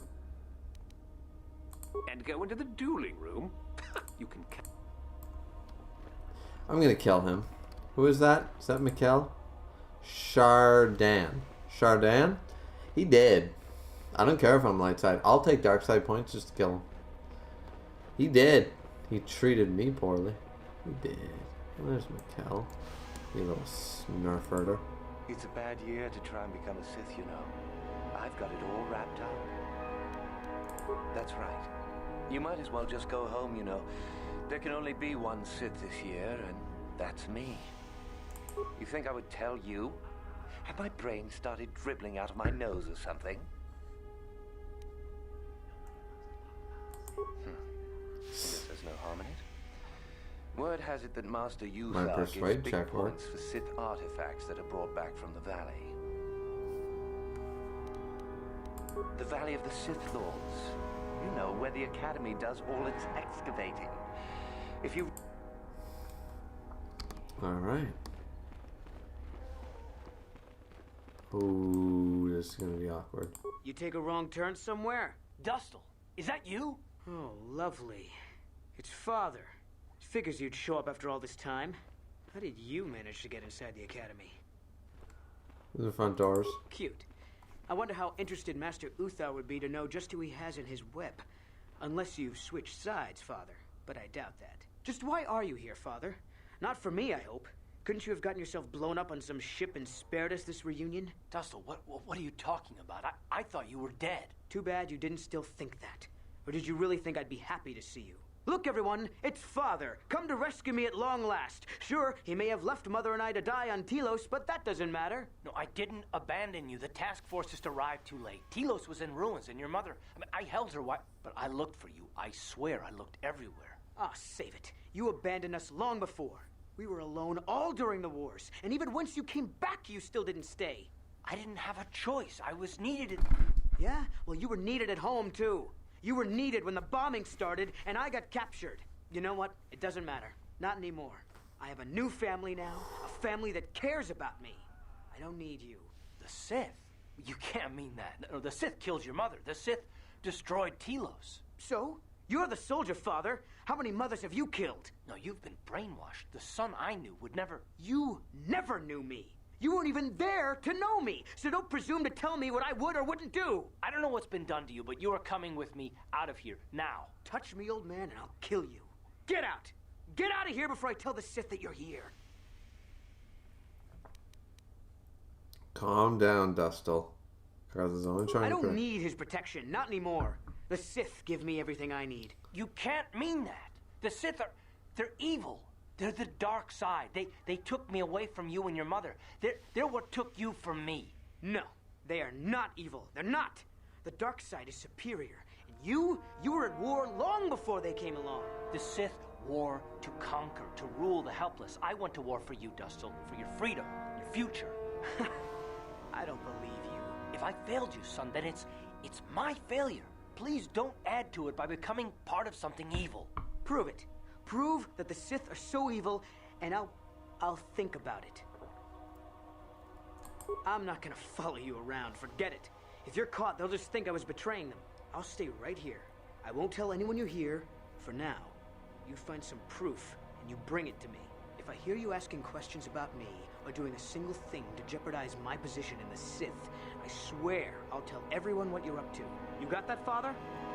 And go into the dueling room. You can. I'm gonna kill him. Who is that? Is that Mikkel? Shardan. Shardan? He did. I don't care if I'm light side. I'll take dark side points just to kill him. He did. He treated me poorly. He did. Well, there's Mikkel. You little snurf herder. It's a bad year to try and become a Sith, you know. I've got it all wrapped up. That's right. You might as well just go home, you know. There can only be one Sith this year, and that's me. You think I would tell you? Have my brain started dribbling out of my nose or something? Guess there's no harm in it. Word has it that Master Uthar gives persuade big check points for Sith artifacts that are brought back from the valley. The Valley of the Sith Lords. You know, where the Academy does all its excavating. If you... Alright. Ooh, this is gonna be awkward. You take a wrong turn somewhere? Dustle, is that you? Oh, lovely. It's Father. Figures you'd show up after all this time. How did you manage to get inside the Academy? The front doors. Cute. I wonder how interested Master Uthar would be to know just who he has in his web. Unless you've switched sides, Father. But I doubt that. Just why are you here, Father? Not for me, I hope. Couldn't you have gotten yourself blown up on some ship and spared us this reunion? Dustle, what are you talking about? I thought you were dead. Too bad you didn't still think that. Or did you really think I'd be happy to see you? Look, everyone, it's Father, come to rescue me at long last. Sure, he may have left Mother and I to die on Telos, but that doesn't matter. No, I didn't abandon you. The task force just arrived too late. Telos was in ruins, and your mother... I held her while... But I looked for you. I swear I looked everywhere. Ah, save it. You abandoned us long before. We were alone all during the wars, and even once you came back, you still didn't stay. I didn't have a choice. I was needed. Yeah? Well, you were needed at home, too. You were needed when the bombing started, and I got captured. You know what? It doesn't matter. Not anymore. I have a new family now, a family that cares about me. I don't need you. The Sith? You can't mean that. No, the Sith killed your mother. The Sith destroyed Telos. So? You're the soldier, Father. How many mothers have you killed? No, you've been brainwashed. The son I knew would never... You never knew me. You weren't even there to know me, so don't presume to tell me what I would or wouldn't do. I don't know what's been done to you, but you are coming with me out of here, now. Touch me, old man, and I'll kill you. Get out! Get out of here before I tell the Sith that you're here. Calm down, Dustle. Carlos is only trying I to don't correct. need his protection, not anymore. The Sith give me everything I need. You can't mean that. The Sith are... they're evil. They're the dark side. They took me away from you and your mother. They're what took you from me. No, they are not evil. They're not. The dark side is superior. And you were at war long before they came along. The Sith war to conquer, to rule the helpless. I went to war for you, Dustle, for your freedom, your future. I don't believe you. If I failed you, son, then it's my failure. Please don't add to it by becoming part of something evil. Prove it. Prove that the Sith are so evil, and I'll think about it. I'm not gonna follow you around. Forget it. If you're caught, they'll just think I was betraying them. I'll stay right here. I won't tell anyone you're here. For now, you find some proof and you bring it to me. If I hear you asking questions about me or doing a single thing to jeopardize my position in the Sith, I swear I'll tell everyone what you're up to. You got that, Father?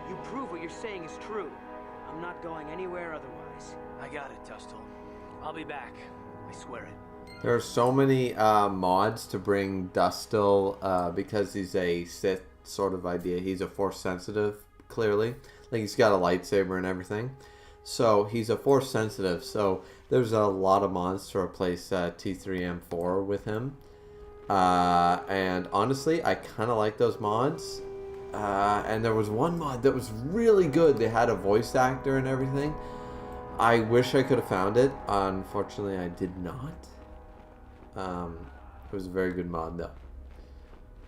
You prove what you're saying is true. I'm not going anywhere otherwise. I got it, Dustil. I'll be back. I swear it. There are so many mods to bring Dustil because he's a Sith sort of idea. He's a Force sensitive, clearly. Like, he's got a lightsaber and everything. So he's a Force sensitive. So there's a lot of mods to replace T3M4 with him. And honestly, I kind of like those mods. And there was one mod that was really good. They had a voice actor and everything. I wish I could have found it. Unfortunately, I did not. It was a very good mod though.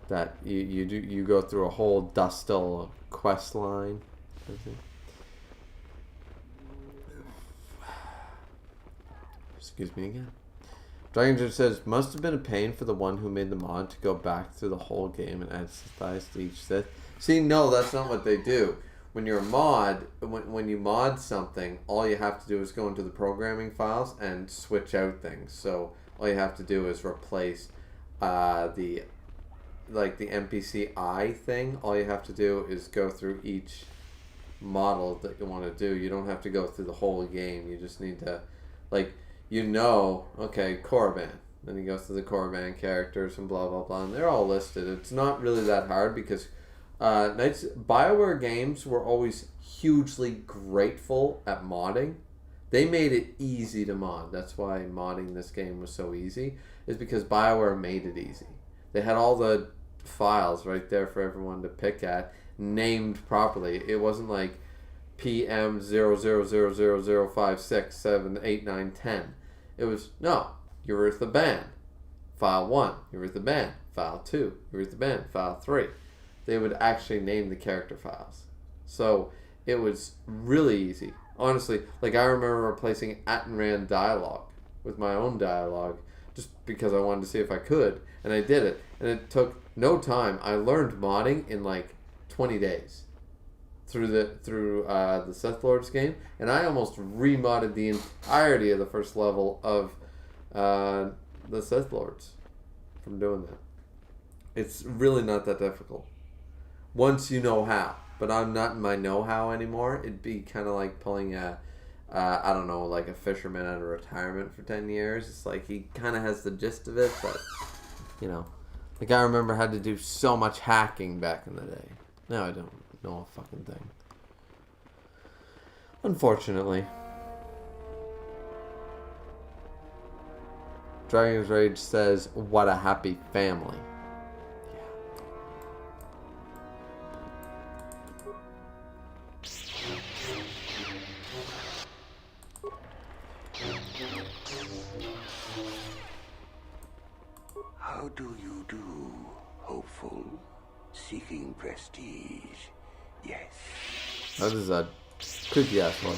That you go through a whole Dustil quest line. Excuse me again. Dragon says, must have been a pain for the one who made the mod to go back through the whole game and add supplies to each Sith. See, no, that's not what they do. When you're a mod, when you mod something, all you have to do is go into the programming files and switch out things. So all you have to do is replace the NPC thing. All you have to do is go through each model that you want to do. You don't have to go through the whole game. You just need to, like, okay, Korriban. Then you go through the Korriban characters and blah, blah, blah. And they're all listed. It's not really that hard because BioWare games were always hugely grateful at modding. They made it easy to mod. That's why modding this game was so easy, is because BioWare made it easy. They had all the files right there for everyone to pick at, named properly. It wasn't like PM 00000567891 It was, no, Uritha Band, file 1, Uritha Band, file 2, Uritha Band, file 3. They would actually name the character files. So it was really easy. Honestly, like, I remember replacing Attenran dialogue with my own dialogue just because I wanted to see if I could, and I did it. And it took no time. I learned modding in like 20 days through the Sith Lords game, and I almost remodded the entirety of the first level of the Sith Lords from doing that. It's really not that difficult once you know how. But I'm not in my know-how anymore. It'd be kind of like pulling I don't know, like a fisherman out of retirement for 10 years. It's like he kind of has the gist of it, but, you know. Like, I remember I had to do so much hacking back in the day. Now I don't know a fucking thing. Unfortunately. Dragon's Rage says, what a happy family. How do you do, hopeful? Seeking prestige, yes. That is a creepy ass one.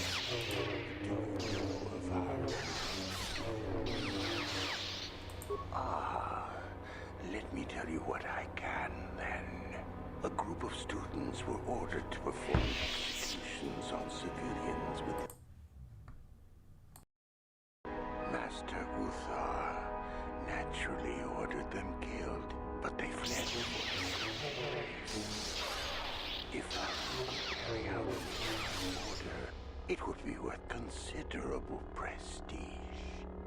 Let me tell you what I can then. A group of students were ordered to perform executions on civilians with Master Uthar naturally ordered them killed, but they fled. If I could carry out the order, it would be worth considerable prestige.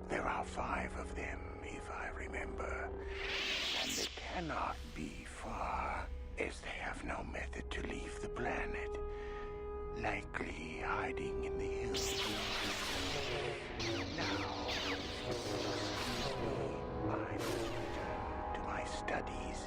There are 5 of them, if I remember, and they cannot be far, as they have no method to leave the planet, likely hiding in the hills. Now, I must return to my studies.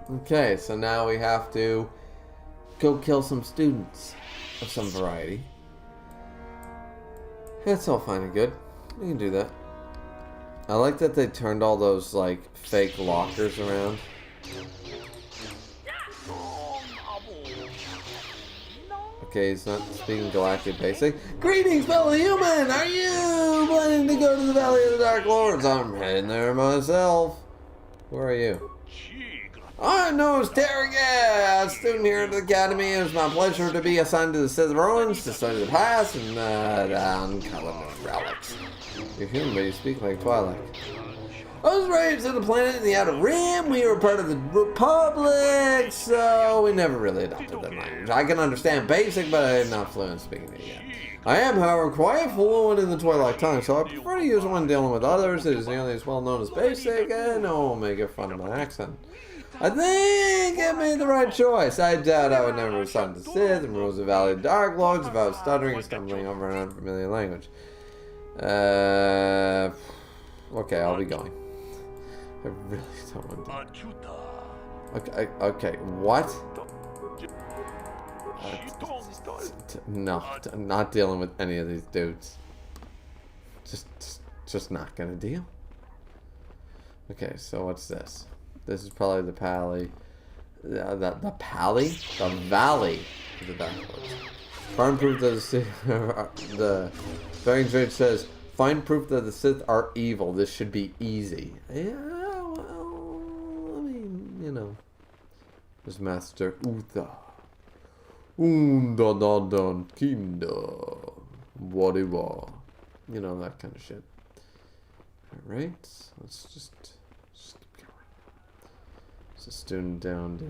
Okay, so now we have to go kill some students of some variety. That's all fine and good. We can do that. I like that they turned all those, like, fake lockers around. Okay, he's not speaking Galactic Basic. Greetings, fellow human! Are you planning to go to the Valley of the Dark Lords? I'm heading there myself. Who are you? I'm known Terragat, student here at the Academy. It is my pleasure to be assigned to the Sith ruins to study the past and uncover the relics. You're human, but you speak like Twilight. I was raised on a planet in the Outer Rim. We were part of the Republic, so we never really adopted that language. I can understand basic, but I'm not fluent in speaking it yet. I am, however, quite fluent in the Twilight tongue, so I prefer to use it when dealing with others. It is nearly as well known as basic, and no one may get fun of my accent. I think I made the right choice. I doubt I would never assign to Sith and rules the Valley of Dark Lords if I was stuttering and stumbling over an unfamiliar language. Okay, I'll be going. I really don't want to. Okay, what? No, I'm not dealing with any of these dudes. Just not gonna deal. Okay, so what's this? This is probably the Pally. The Pally? The Valley of the Dark Lords. Find proof that the Bearing Trade says, find proof that the Sith are evil. This should be easy. Yeah, well, I mean, you know. There's Master Utha. Undadadon Kinda. Whatever. You know, that kind of shit. Alright, let's just keep going. There's a student down to...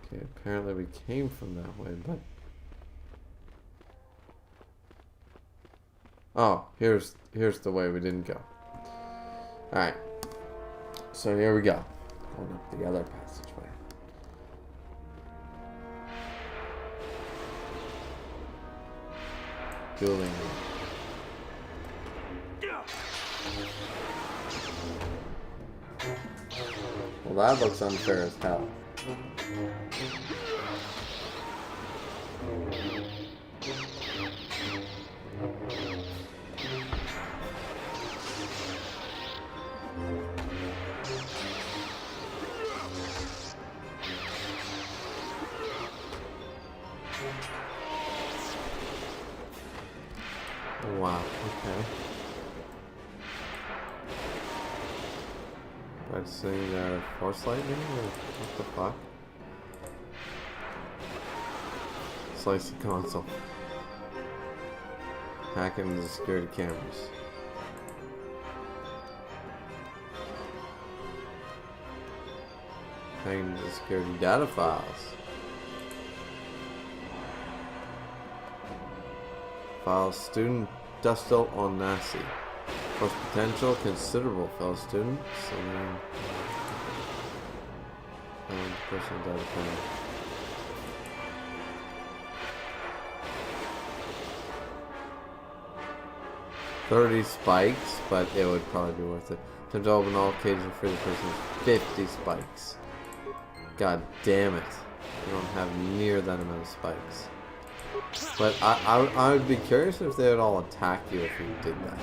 Okay, apparently we came from that way, but... Oh, here's the way we didn't go. Alright. So here we go. Going up the other passageway. Dueling. Well, that looks unfair as hell. Wow, okay. I'd say force lightning or what the fuck? Slice the console. Hack into the security cameras. Hack into the security data files. File student Dustil on Nasi. Plus potential considerable, fellow student. Personal data plan. $30 spikes, but it would probably be worth it. Time to open all cages and free the person. 50 spikes. God damn it. We don't have near that amount of spikes. But I would be curious if they would all attack you if you did that.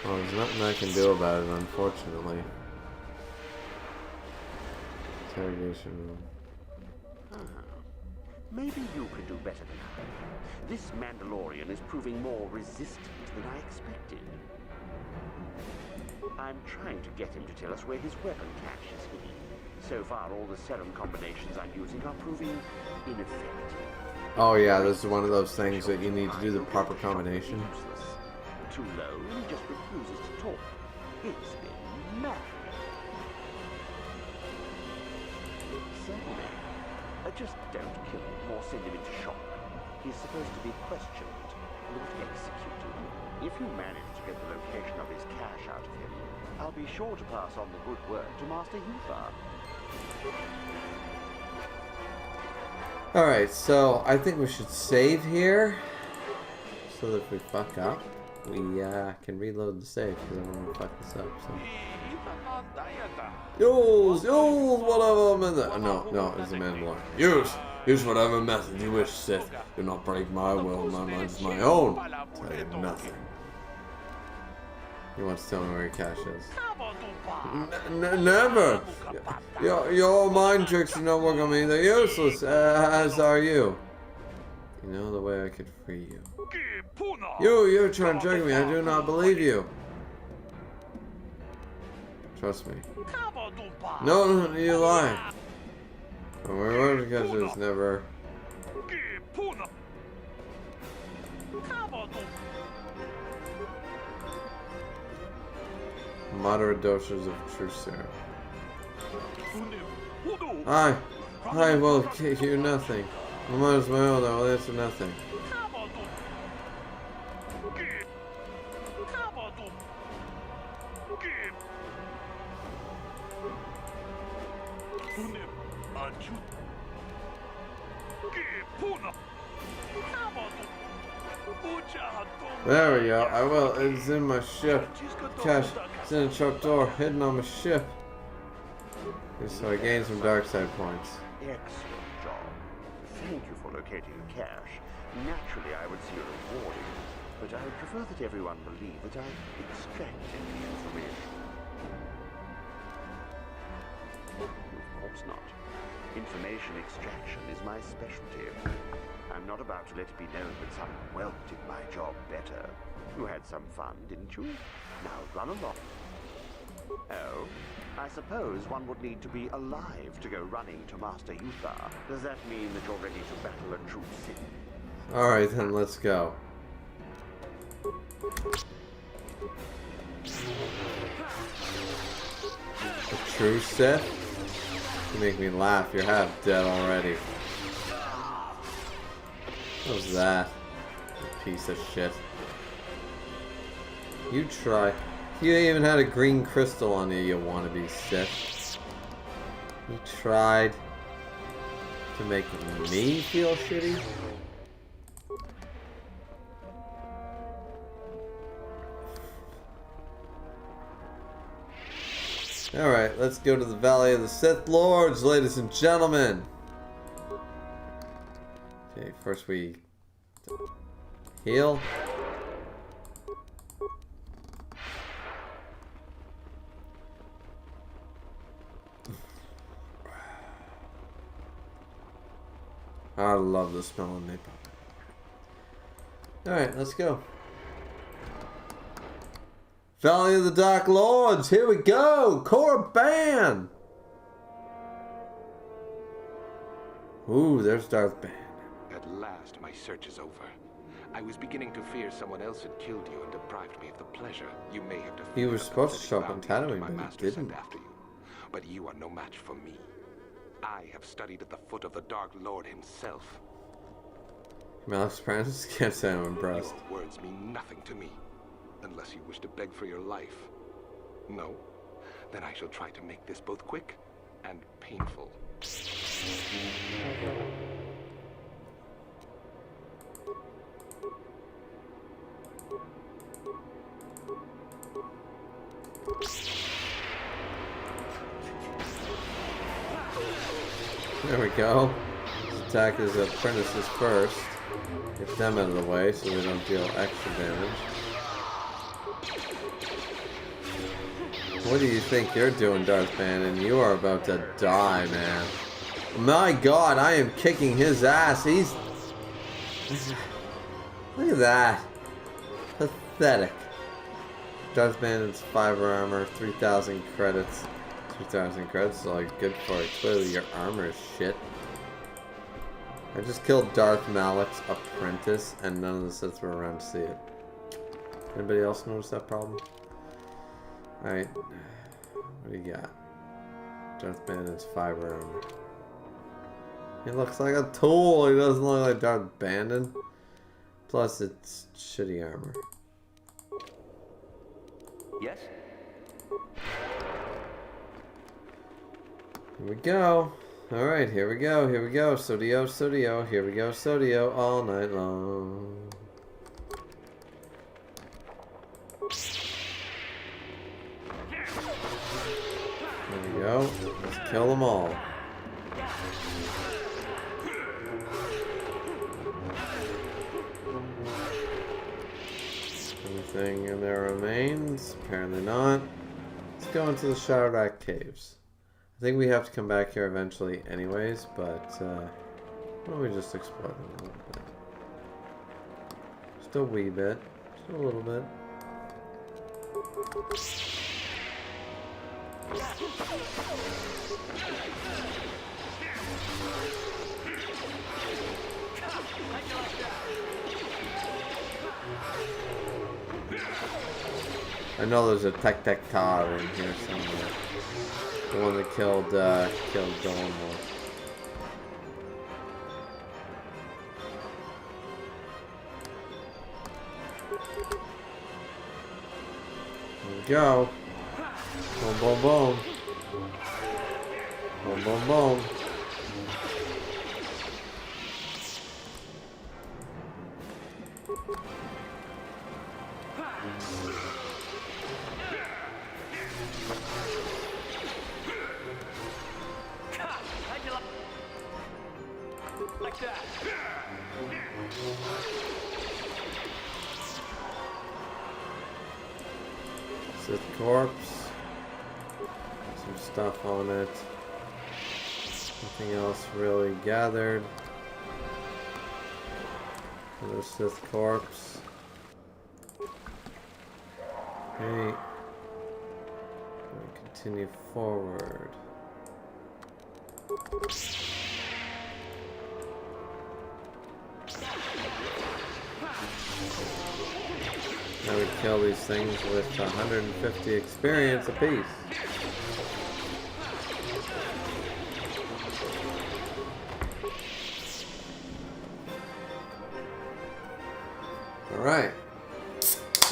Well, there's nothing I can do about it, unfortunately. Interrogation room. Maybe you could do better than I. This Mandalorian is proving more resistant than I expected. I'm trying to get him to tell us where his weapon cache is hidden. So far, all the serum combinations I'm using are proving ineffective. Oh yeah, this is one of those things that you need to do the proper combination. Too low, he just refuses to talk. It's been mad. Certainly. Just don't kill him or send him into shock. He's supposed to be questioned, not executed. If you manage to get the location of his cache out of him, I'll be sure to pass on the good word to Master Utha. Alright, so I think we should save here so that if we fuck up, we can reload the save because I don't want to fuck this up. So. Use whatever method. No, it's a Mandalore. Use whatever method you wish, Sith. Do not break my will. My mind is my own. Tell you nothing. He wants to tell me where your cash is. Never. Your mind tricks do not work on me. They're useless, as are you. You know the way I could free you. You're trying to trick me. I do not believe you. Trust me. No, you lie. My word catch is never. Moderate doses of true serum. I will give you nothing. My mind is my own, I will answer nothing. There we go. I will. It's in my ship. Cash. It's in a truck door, hidden on my ship. So I gained some dark side points. Excellent job. Thank you for locating the cache. Naturally, I would see you rewarded, but I would prefer that everyone believe that I extracted the information. Of course not. Information extraction is my specialty. I'm not about to let it be known that someone well did my job better. You had some fun, didn't you? Now run along. Oh, I suppose one would need to be alive to go running to Master Uther. Does that mean that you're ready to battle a true Sith? Alright then, let's go. A true Sith? You make me laugh, you're half dead already. What was that? You piece of shit. You try. You even had a green crystal on you, you wannabe Sith. You tried to make me feel shitty? Alright, let's go to the Valley of the Sith Lords, ladies and gentlemen. Okay, first we heal. I love the smell of napalm. Alright, let's go. Valley of the Dark Lords, here we go! Korriban! Ooh, there's Darth Bane. At last, my search is over. I was beginning to fear someone else had killed you and deprived me of the pleasure you may have defeated. You were supposed to show up on Tatooine, but you didn't. After you. But you are no match for me. I have studied at the foot of the Dark Lord himself. Malak's parents can't say I'm impressed. Your words mean nothing to me, unless you wish to beg for your life. No? Then I shall try to make this both quick and painful. There we go. Let's attack his apprentices first. Get them out of the way so they don't deal extra damage. What do you think you're doing, Darth Manaan? You are about to die, man. My god, I am kicking his ass. He's... Look at that. Pathetic. Darth Manaan's 5 armor, 3,000 credits. 2,000 credits is all good for it. Clearly your armor is shit. I just killed Darth Malak's apprentice and none of the Sith were around to see it. Anybody else notice that problem? Alright. What do you got? Darth Manaan's 5 armor. He looks like a tool. He doesn't look like Darth Manaan. Plus it's shitty armor. Yes? Here we go. Alright, here we go, here we go. Sodio, here we go, Sodio, all night long. go. Let's kill them all. Anything in there remains? Apparently not. Let's go into the Shyrack caves. I think we have to come back here eventually anyways, but why don't we just explore them a little bit? Just a wee bit. Just a little bit. I know there's a Tar in here somewhere. The one that killed Dolmore. There we go. Boom, boom, boom. Boom, boom, boom. Like that. Sith corpse. Some stuff on it. Nothing else really gathered. Another Sith corpse. Okay. Continue forward. Now we kill these things with 150 experience apiece. Alright.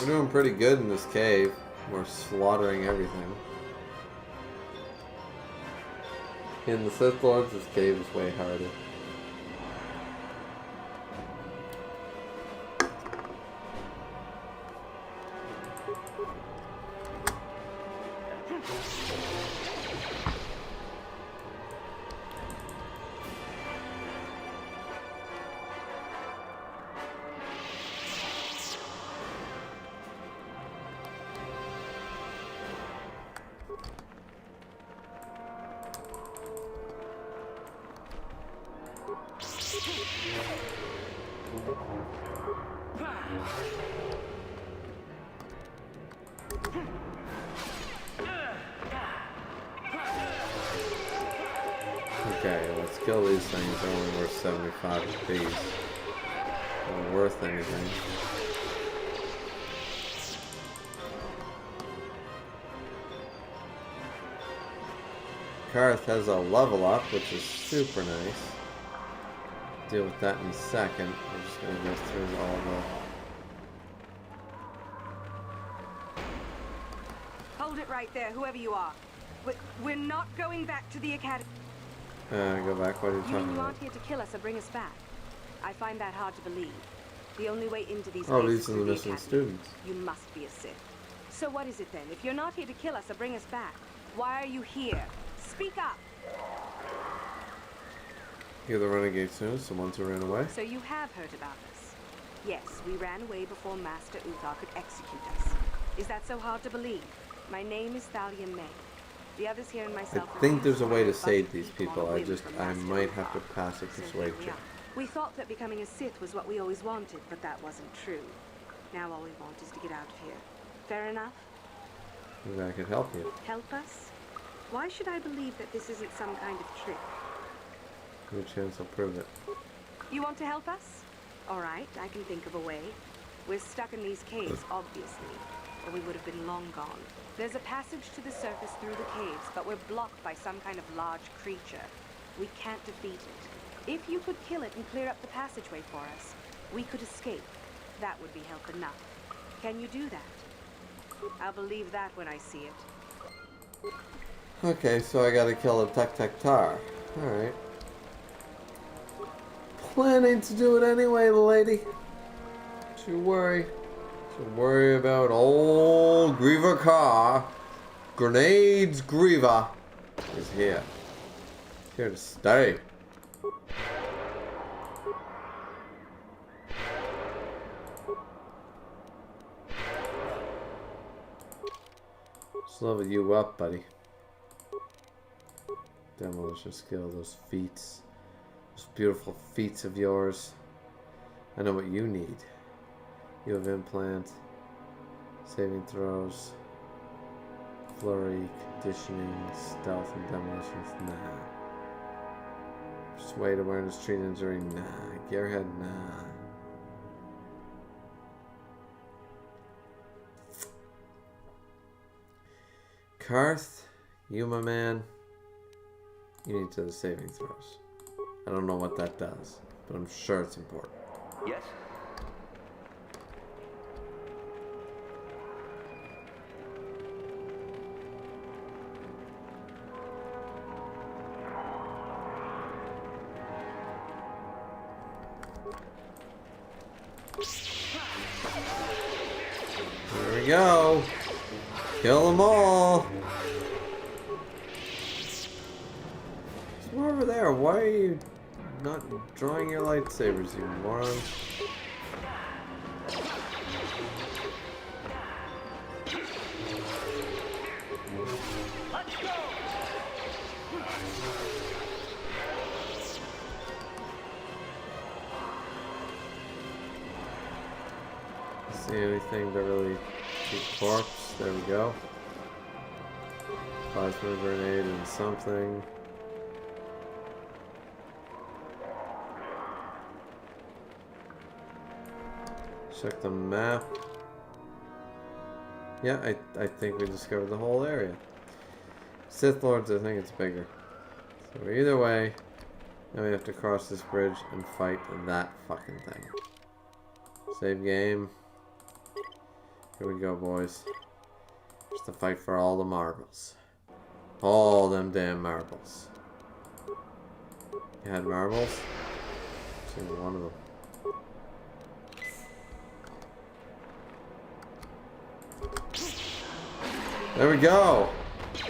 We're doing pretty good in this cave. We're slaughtering everything. In the Sith Lords, this cave is way harder. Okay, let's kill these things. They're only worth 75 apiece. Not worth anything. Karth has a level up, which is super nice. Deal with that in a second. We're just gonna go through all the... Hold it right there, whoever you are. We're not going back to the academy. Go back. What are you You talking mean you about? aren't here to kill us or bring us back? I find that hard to believe. The only way into these Oh, places these are the through missing academy. students. You must be a Sith. So what is it then? If you're not here to kill us or bring us back, why are you here? Speak up! You're the renegade students, the ones who ran away? So you have heard about us? Yes, we ran away before Master Uthar could execute us. Is that so hard to believe? My name is Thalia May. The others here and myself... I think there's a way to save these people. I might have to pass a persuade check. We thought that becoming a Sith was what we always wanted, but that wasn't true. Now all we want is to get out of here. Fair enough? Maybe I could help you. Help us? Why should I believe that this isn't some kind of trick? Good chance I'll prove it. You want to help us? All right, I can think of a way. We're stuck in these caves, obviously, or we would have been long gone. There's a passage to the surface through the caves, but we're blocked by some kind of large creature. We can't defeat it. If you could kill it and clear up the passageway for us, we could escape. That would be help enough. Can you do that? I'll believe that when I see it. Okay, so I gotta kill a Tar. Alright. Planning to do it anyway, lady. Don't you worry. Don't worry about old Griever Carr. Grenades Griever. is here. Here to stay. Let's level you up, buddy. Demolition skill, those feats. Those beautiful feats of yours. I know what you need. You have implant, saving throws, flurry, conditioning, stealth, and demolitions. Nah. Persuade, awareness, treat injury. Nah. Gearhead. Nah. Karth, you, my man, you need to the saving throws. I don't know what that does, but I'm sure it's important. Yes. There we go. Kill them all. There's more over there. Why are you not drawing your lightsabers, you morons? See anything that really keep corpse? There we go. Plasma grenade and something. Check the map. Yeah, I think we discovered the whole area. Sith Lords, I think it's bigger. So either way, now we have to cross this bridge and fight that fucking thing. Save game. Here we go, boys. Just to fight for all the marbles. All them damn marbles. You had marbles? Seen one of them. There we go!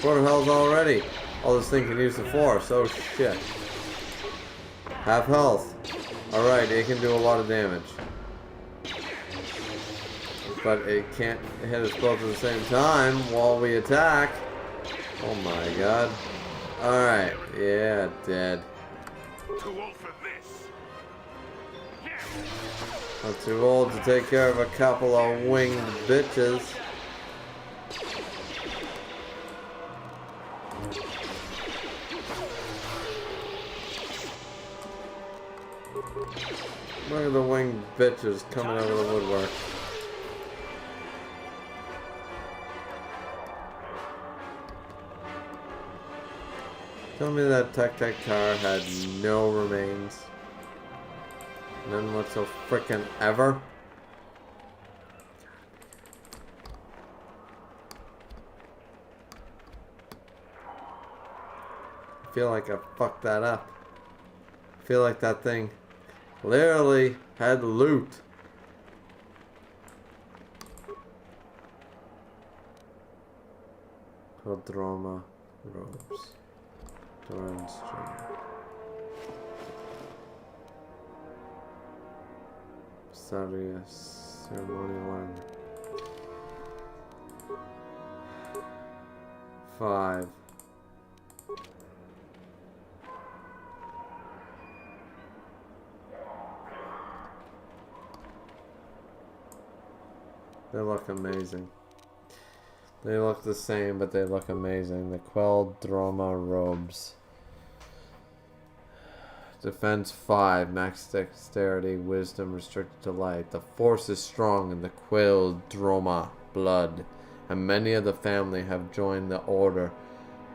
Quarter health already. Oh, this thing can use the Force. Oh shit. Half health. Alright, it can do a lot of damage. But it can't hit us both at the same time while we attack. Oh my god. Alright, yeah, dead. Too old for this. Not too old to take care of a couple of winged bitches. Look at the winged bitches coming out of the woodwork. Tell me that Tech car had no remains. None whatsoever frickin' ever. I feel like I fucked that up. I feel like that thing clearly had loot. Prodroma robes. Torrent string. Sarius ceremonial armor. 5. They look amazing. They look the same, but they look amazing. The Quelled Droma robes. Defense 5, max dexterity, wisdom restricted to light. The force is strong in the Quelled Droma blood, and many of the family have joined the order.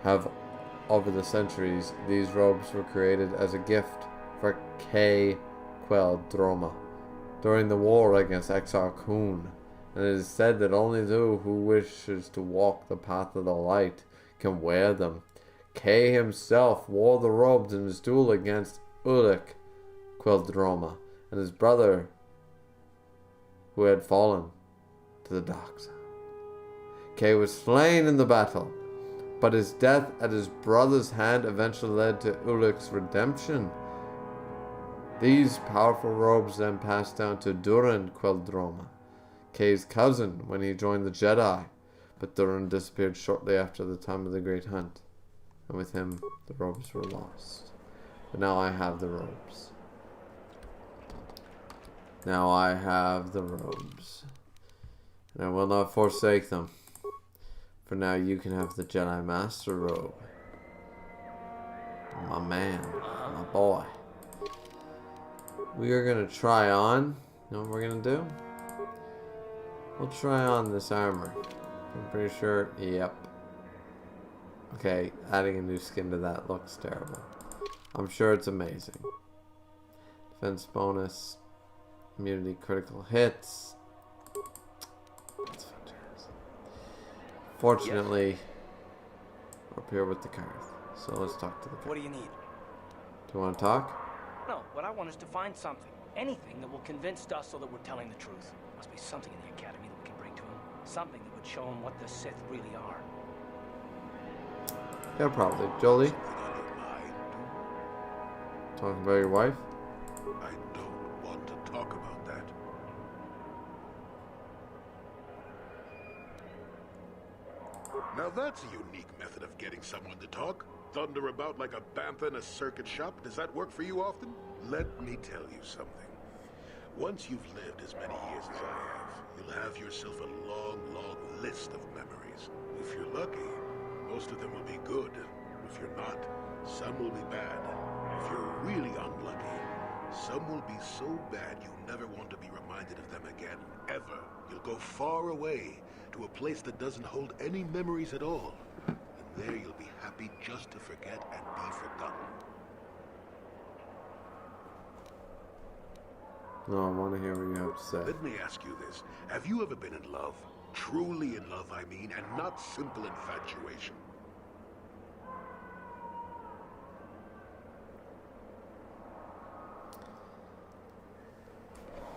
Over the centuries, these robes were created as a gift for K. Quelled Droma during the war against Exar Kun. And it is said that only those who wishes to walk the path of the light can wear them. Kay himself wore the robes in his duel against Ulrich Queldroma and his brother, who had fallen to the dark side. Kay was slain in the battle, but his death at his brother's hand eventually led to Ulick's redemption. These powerful robes then passed down to Durin Queldroma, Kay's cousin, when he joined the Jedi, but Durin disappeared shortly after the time of the Great Hunt, and with him the robes were lost. But now I have the robes. Now I have the robes, and I will not forsake them. For now you can have the Jedi Master robe. My man, my boy. We are going to try on, you know what we're going to do? We'll try on this armor. I'm pretty sure, yep. Okay, adding a new skin to that looks terrible. I'm sure it's amazing. Defense bonus, immunity critical hits. That's fantastic. Fortunately, we're up here with the card. So let's talk to the card. What do you need? Do you want to talk? No, what I want is to find something. Anything that will convince Dustle that we're telling the truth. Must be something in the Academy that we can bring to him. Something that would show him what the Sith really are. Yeah, probably. Jolie? Talking about your wife? I don't want to talk about that. Now that's a unique method of getting someone to talk. Thunder about like a bantha in a circuit shop. Does that work for you often? Let me tell you something. Once you've lived as many years as I have, you'll have yourself a long, long list of memories. If you're lucky, most of them will be good. If you're not, some will be bad. If you're really unlucky, some will be so bad you never want to be reminded of them again, ever. You'll go far away to a place that doesn't hold any memories at all. And there you'll be happy just to forget and be forgotten. No, I want to hear what you have to say. Let me ask you this. Have you ever been in love? Truly in love, I mean, and not simple infatuation.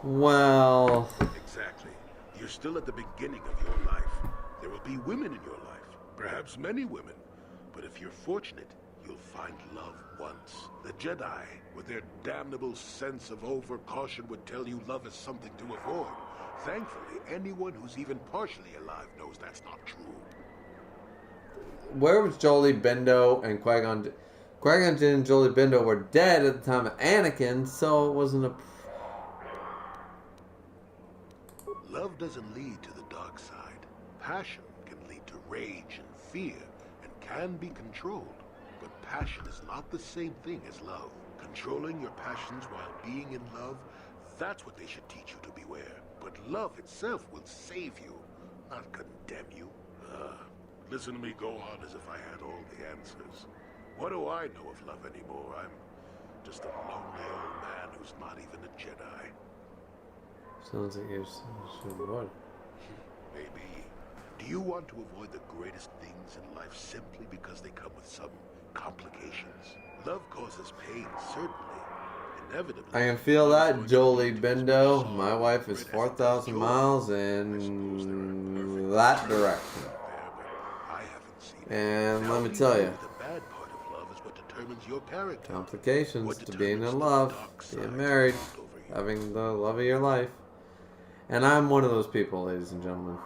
Well... Exactly. You're still at the beginning of your life. There will be women in your life. Perhaps many women. But if you're fortunate, you'll find love once. The Jedi, with their damnable sense of over-caution, would tell you love is something to avoid. Thankfully, anyone who's even partially alive knows that's not true. Where was Jolie Bindo and Qui-Gon? Qui-Gon Jinn and Jolie Bindo were dead at the time of Anakin, so it wasn't a... Love doesn't lead to the dark side. Passion can lead to rage and fear, and can be controlled. But passion is not the same thing as love. Controlling your passions while being in love, that's what they should teach you to beware. But love itself will save you, not condemn you. Listen to me go on as if I had all the answers. What do I know of love anymore? I'm just a lonely old man who's not even a Jedi. Sounds like you should avoid. Maybe. Do you want to avoid the greatest things in life simply because they come with some complications? Love causes pain, certainly. Inevitably. I can feel that, Jolie Bindo. My wife is 4,000 miles in that direction. And let me tell you, The bad part of love is what determines your character. complications to being in love, being married, having the love of your life. And I'm one of those people, ladies and gentlemen.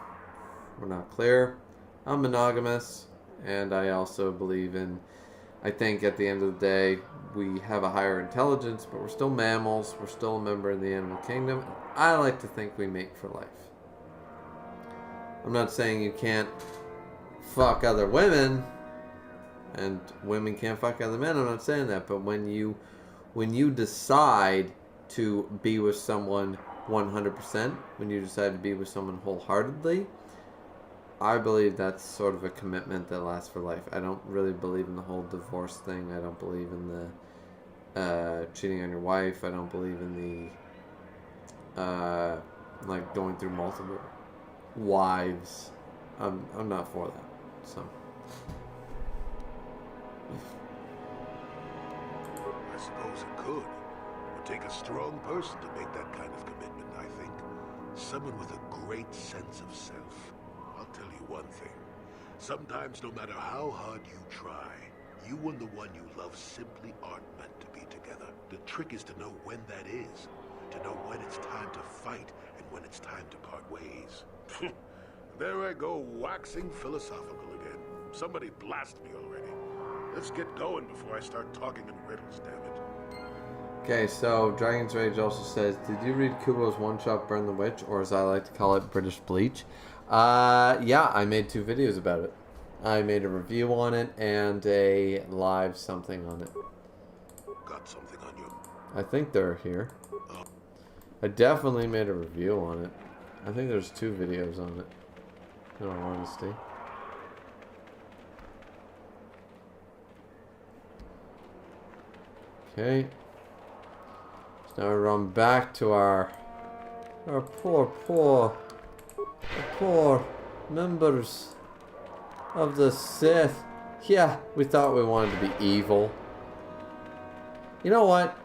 We're not clear. I'm monogamous, and I also believe in, I think at the end of the day, we have a higher intelligence, but we're still mammals. We're still a member of the animal kingdom. I like to think we mate for life. I'm not saying you can't fuck other women, and women can't fuck other men. I'm not saying that, but when you decide to be with someone 100%, when you decide to be with someone wholeheartedly, I believe that's sort of a commitment that lasts for life. I don't really believe in the whole divorce thing. I don't believe in the cheating on your wife. I don't believe in the like going through multiple wives. I'm not for that. So I suppose it could. It would take a strong person to make that kind of commitment, I think. Someone with a great sense of self. I'll tell you one thing. Sometimes, no matter how hard you try, you and the one you love simply aren't meant to be together. The trick is to know when that is. To know when it's time to fight and when it's time to part ways. There I go, waxing philosophical again. Somebody blast me already. Let's get going before I start talking in riddles, damn it. Okay, so Dragon's Rage also says, did you read Kubo's one-shot Burn the Witch, or as I like to call it, British Bleach? Yeah, I made 2 videos about it. I made a review on it and a live something on it. Got something on you? I think they're here. I definitely made a review on it. I think there's 2 videos on it, in all honesty. Okay. So now we run back to our poor members of the Sith. Yeah, we thought we wanted to be evil. You know what?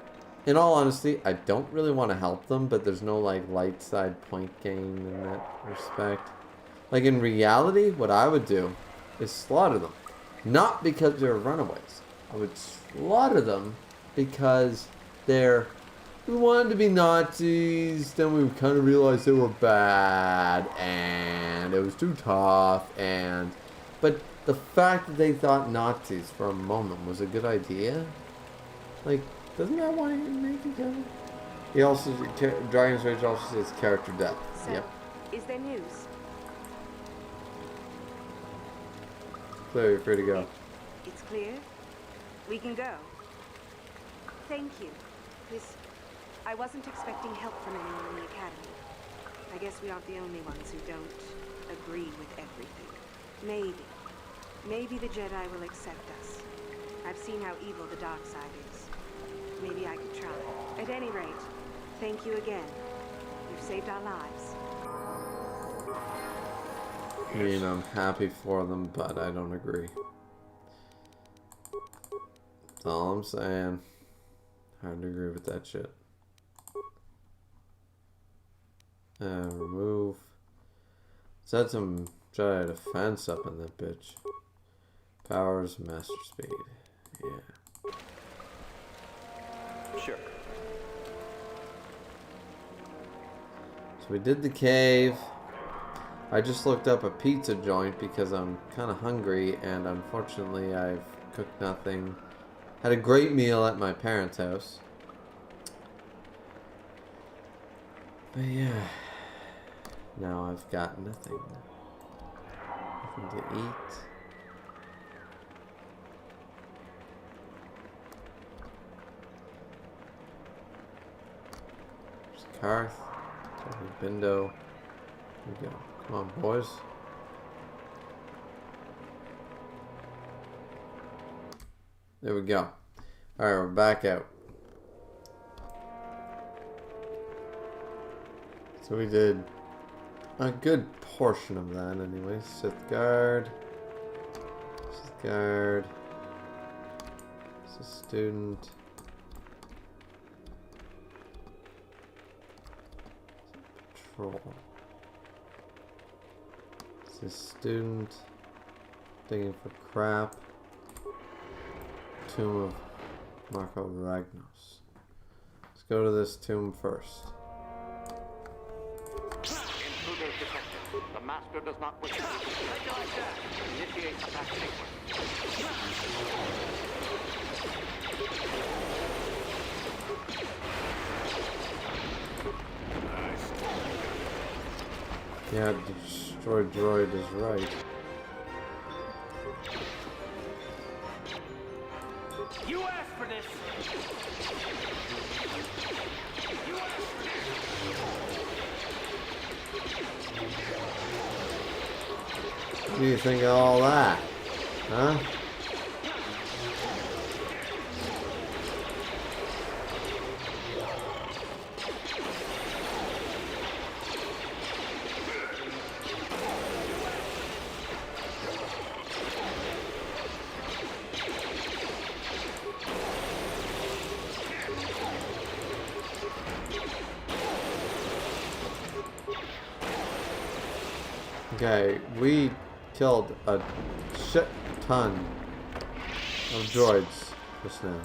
In all honesty, I don't really want to help them, but there's no like light side point gain in that respect. Like in reality, what I would do is slaughter them. Not because they're runaways. I would slaughter them because we wanted to be Nazis, then we kind of realized they were bad, and it was too tough, but the fact that they thought Nazis for a moment was a good idea, like, doesn't that want to make each other? He also, Dragon's Rage also says character death. So, yep. is there news? So you're free to go. It's clear. We can go. Thank you. I wasn't expecting help from anyone in the Academy. I guess we aren't the only ones who don't agree with everything. Maybe the Jedi will accept us. I've seen how evil the dark side is. Maybe I could try. At any rate, thank you again. You've saved our lives. I mean, I'm happy for them, but I don't agree. That's all I'm saying. Hard to agree with that shit. Remove. Let's add some Jedi defense up in that bitch. Powers, master speed. Yeah. Sure. So we did the cave. I just looked up a pizza joint because I'm kind of hungry, and unfortunately I've cooked nothing. Had a great meal at my parents' house. But yeah, now I've got nothing. Nothing to eat. There's Karth. There's Bindo. Here we go. Come on, boys. There we go. Alright, we're back out. So we did a good portion of that anyway. Sith Guard. Sith Guard. Sith Student. Patrol. Sith Student. Digging for crap. Tomb of Marco Ragnos. Let's go to this tomb first. Intruder detected. The master does not wish to be initiate attack sequence. Yeah, destroy droid is right. You asked for this! You asked for this! What do you think of all that? Huh? Okay, we killed a shit ton of droids just now.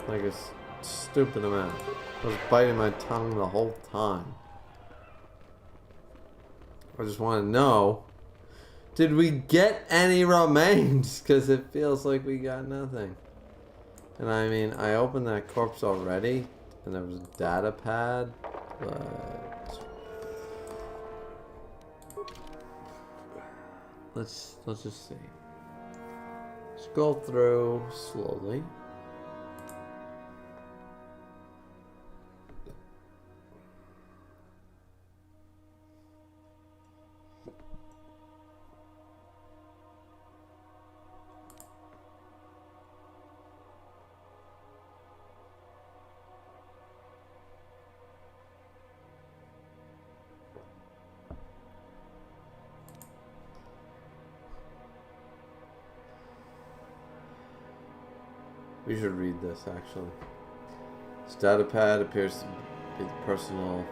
Like a stupid amount. I was biting my tongue the whole time. I just want to know, did we get any remains? Because it feels like we got nothing. And I mean, I opened that corpse already, and there was a data pad, but let's just see. Scroll through slowly. We should read this, actually. This datapad appears to be the personal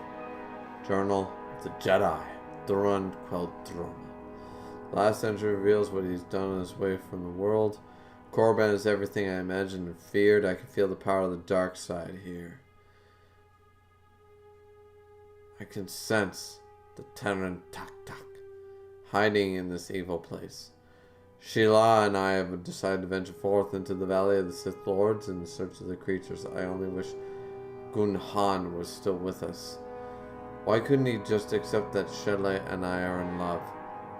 journal of the Jedi, Duran Queldroma. Last entry reveals what he's done on his way from the world. Korriban is everything I imagined and feared. I can feel the power of the dark side here. I can sense the Terran Tak hiding in this evil place. Sheila and I have decided to venture forth into the Valley of the Sith Lords in search of the creatures. I only wish Gunhan was still with us. Why couldn't he just accept that Sheila and I are in love?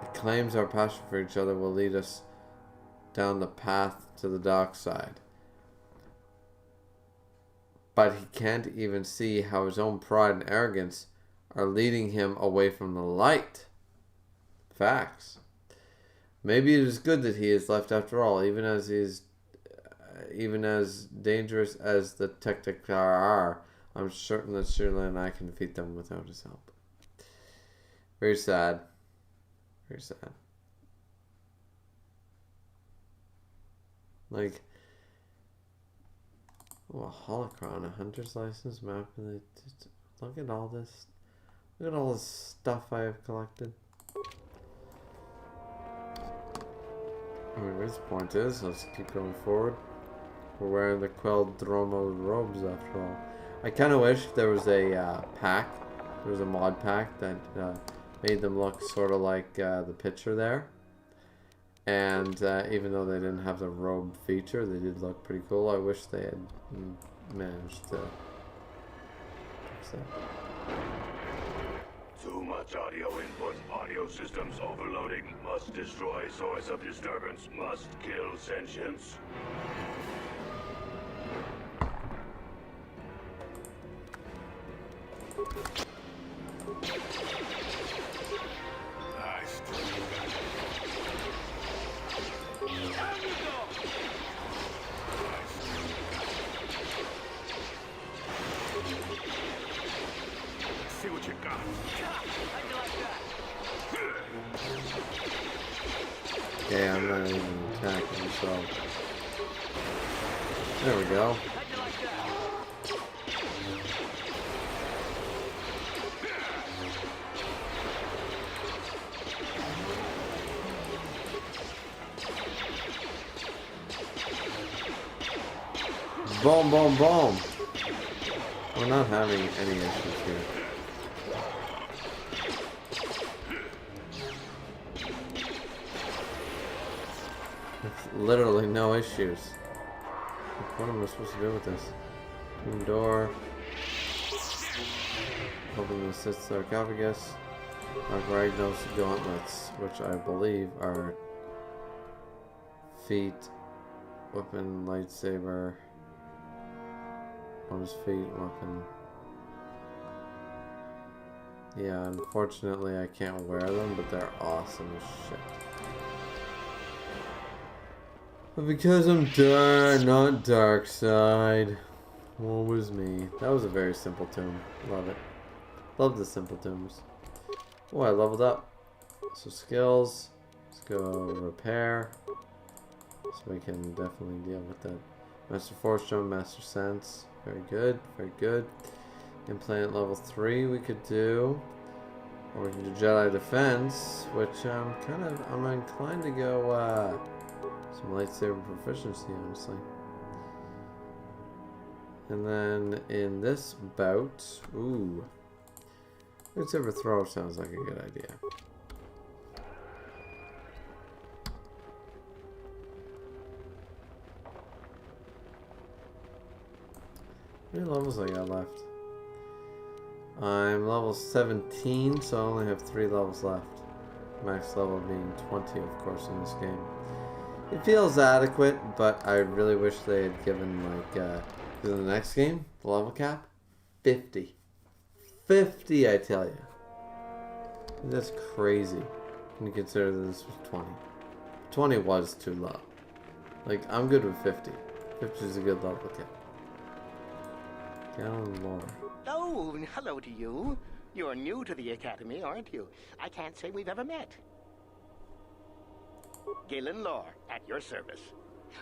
He claims our passion for each other will lead us down the path to the dark side. But he can't even see how his own pride and arrogance are leading him away from the light. Facts. Maybe it is good that he is left after all, even as dangerous as the Tektikar are. I'm certain that Shirley and I can defeat them without his help. Very sad. Very sad. Like, oh, a holocron, a hunter's license map. Look at all this. Look at all this stuff I have collected. Anyways, the point is, let's keep going forward. We're wearing the Queldroma robes after all. I kind of wish there was a pack. There was a mod pack that made them look sort of like the picture there. And even though they didn't have the robe feature, they did look pretty cool. I wish they had managed to fix that. Too much audio input. Audio systems overloading. Must destroy source of disturbance. Must kill sentience. See what you got. Okay, I'm not even attacking, so there we go. Boom, boom, boom. We're not having any issues here. Literally no issues. What am I supposed to do with this? Tomb door. Open the Sith sarcophagus. Ragnos gauntlets, which I believe are feet, weapon, lightsaber. On his feet, weapon. Yeah, unfortunately I can't wear them, but they're awesome as shit. But because I'm not dark side. Woe was me. That was a very simple tomb. Love it. Love the simple tombs. Oh, I leveled up. So skills. Let's go repair. So we can definitely deal with that. Master Force Jump, Master Sense. Very good. Very good. Implant level 3 we could do. Or we can do Jedi Defense, which I'm inclined to go some lightsaber proficiency, honestly. And then in this bout, ooh, lightsaber throw sounds like a good idea. How many levels I got left? I'm level 17, so I only have 3 levels left. Max level being 20, of course, in this game. It feels adequate, but I really wish they had given, like, in the next game, the level cap, 50. 50, I tell you. That's crazy when you consider that this was 20. 20 was too low. Like, I'm good with 50. 50 is a good level cap. Down lower. Oh, hello to you. You're new to the Academy, aren't you? I can't say we've ever met. Galen Lore, at your service.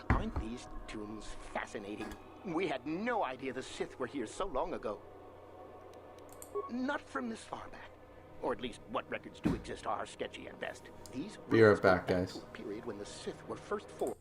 Aren't these tombs fascinating? We had no idea the Sith were here so long ago. Not from this far back. Or at least what records do exist are sketchy at best. These be right back, guys. To a period when the Sith were first formed.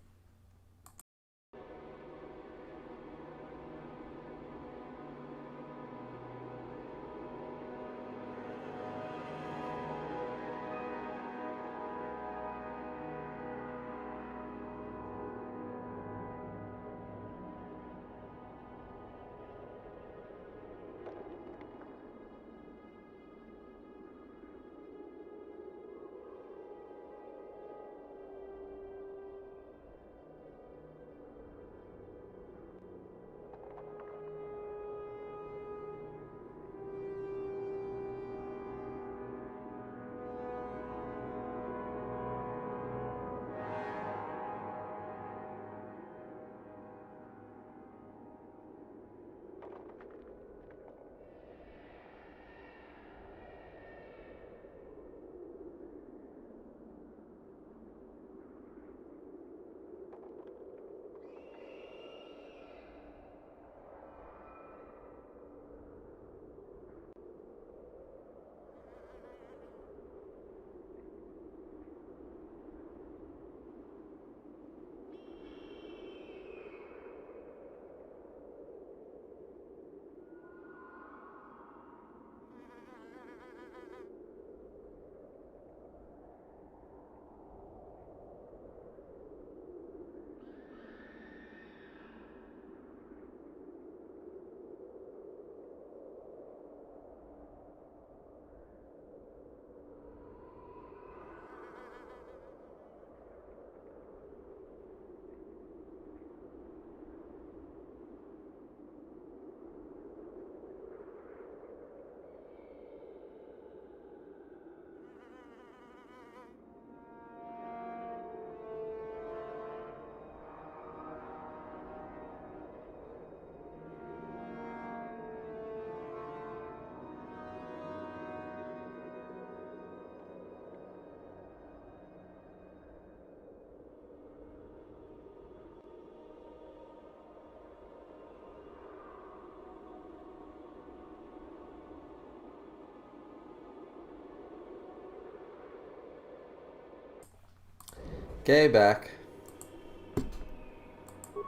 Okay, back.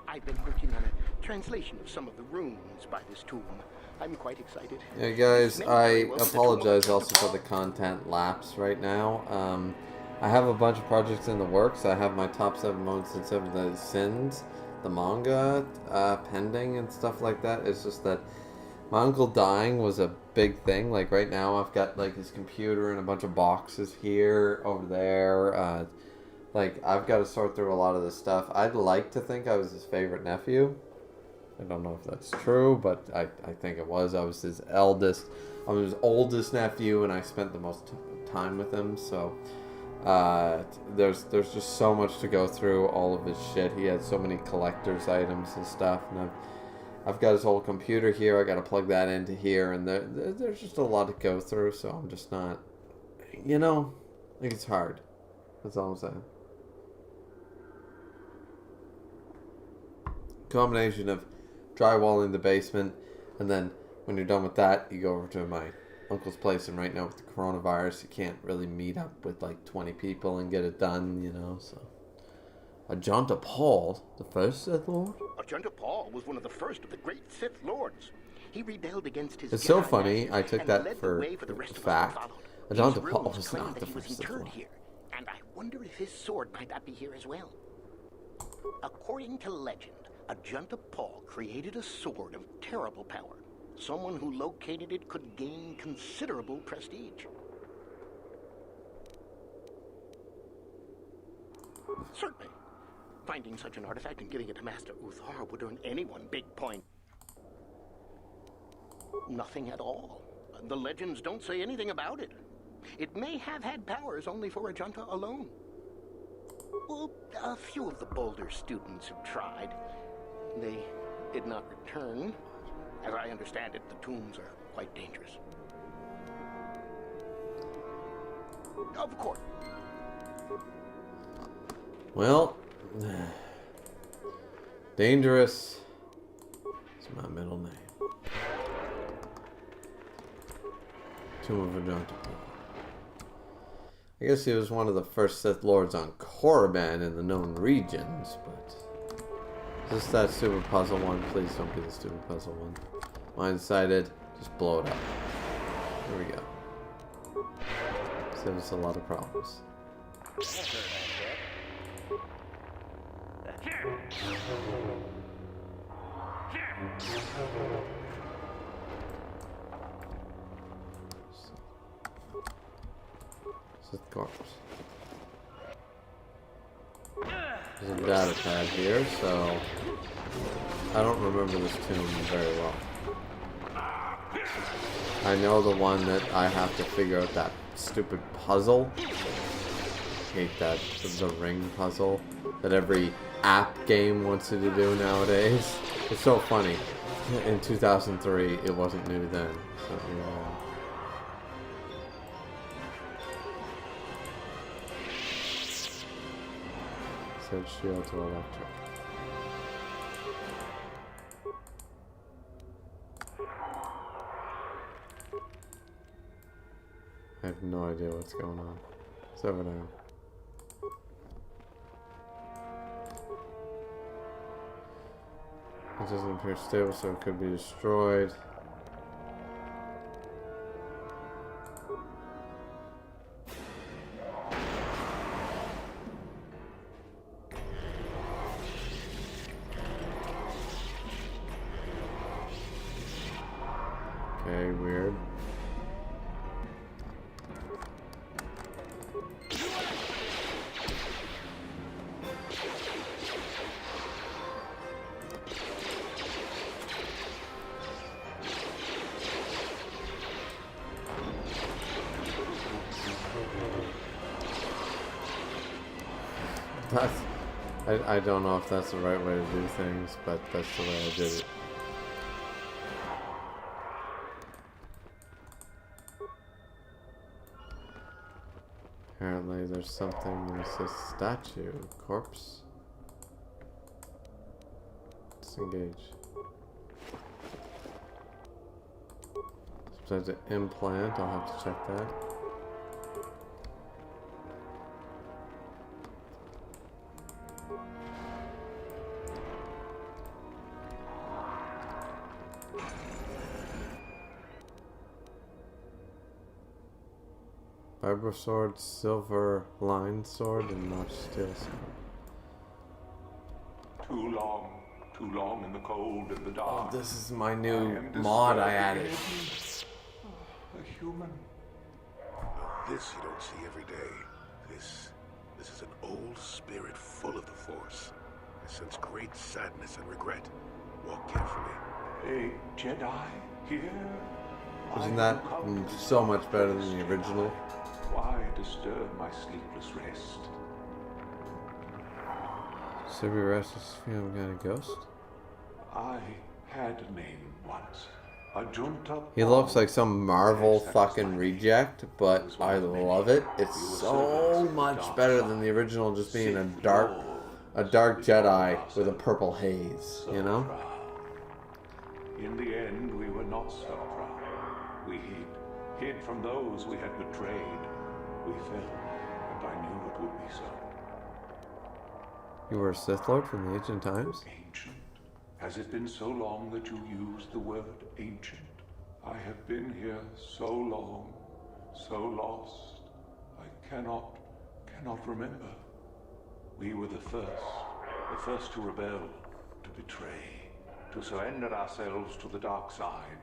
I've been working on a translation of some of the runes by this tomb. I'm quite excited. Yeah, guys, I apologize also for the content lapse right now. I have a bunch of projects in the works. I have my top 7 modes and 7 the sins, the manga pending and stuff like that. It's just that my uncle dying was a big thing. Like right now I've got like his computer and a bunch of boxes here, over there. Like I've got to sort through a lot of this stuff. I'd like to think I was his favorite nephew. I don't know if that's true, but I think it was. I was his eldest. I was his oldest nephew, and I spent the most time with him. So there's just so much to go through. All of his shit. He had so many collector's items and stuff, and I've got his whole computer here. I got to plug that into here, and there's just a lot to go through. So I'm just not, you know, I think it's hard. That's all I'm saying. Combination of drywalling the basement, and then when you're done with that, you go over to my uncle's place, and right now with the coronavirus, you can't really meet up with like 20 people and get it done, you know, so. Ajanta Paul, the first Sith Lord? Ajanta Paul was one of the first of the great Sith Lords. He rebelled against his It's so Jedi funny, masters I took and that led for the way for the rest of us to fact. follow. Ajanta These Paul runes was claim not that the he was first Sith interred Lord. here, and I wonder if his sword might not be here as well. According to legend, Ajanta Paul created a sword of terrible power. Someone who located it could gain considerable prestige. Certainly. Finding such an artifact and giving it to Master Uthar would earn anyone big point. Nothing at all. The legends don't say anything about it. It may have had powers only for Ajanta alone. Well, a few of the bolder students have tried. They did not return. As I understand it, the tombs are quite dangerous. Of course. Well, dangerous is my middle name. Tomb of Ajanta Paul. I guess he was one of the first Sith Lords on Korriban in the known regions, but... Is this that stupid puzzle one? Please don't be the stupid puzzle one. Mind-sighted, just blow it up. Here we go. Saves us a lot of problems. Sith corpse. There's a data pad here, so I don't remember this tomb very well. I know the one that I have to figure out that stupid puzzle. I hate that, the ring puzzle that every app game wants you to do nowadays. It's so funny. In 2003, it wasn't new then. So, yeah. Said shield to electric. I have no idea what's going on. It's over there. It doesn't appear stable, so it could be destroyed. Okay, weird. I don't know if that's the right way to do things, but that's the way I did it. Apparently there's something in this statue. Corpse. Disengage. Sometimes an implant, I'll have to check that. Vibro sword, silver line sword, and not steel sword. Too long in the cold and the dark. Oh, this is my new mod I added. A human. This you don't see every day. This is an old spirit full of the Force. I sense great sadness and regret. Walk carefully. A Jedi here? Isn't that so much better than the original? Why disturb my sleepless rest? So we restless feeling kind of ghost? I had a name once. Ajanta. He looks like some Marvel fucking reject, but I love it. It's so much better than the original just being a dark Jedi with a purple haze, you know? In the end, we were not so proud. We hid hid from those we had betrayed. We fell, and I knew it would be so. You were a Sith Lord from the ancient times? Ancient? Has it been so long that you used the word ancient? I have been here so long, so lost. I cannot remember. We were the first to rebel, to betray, to surrender ourselves to the dark side.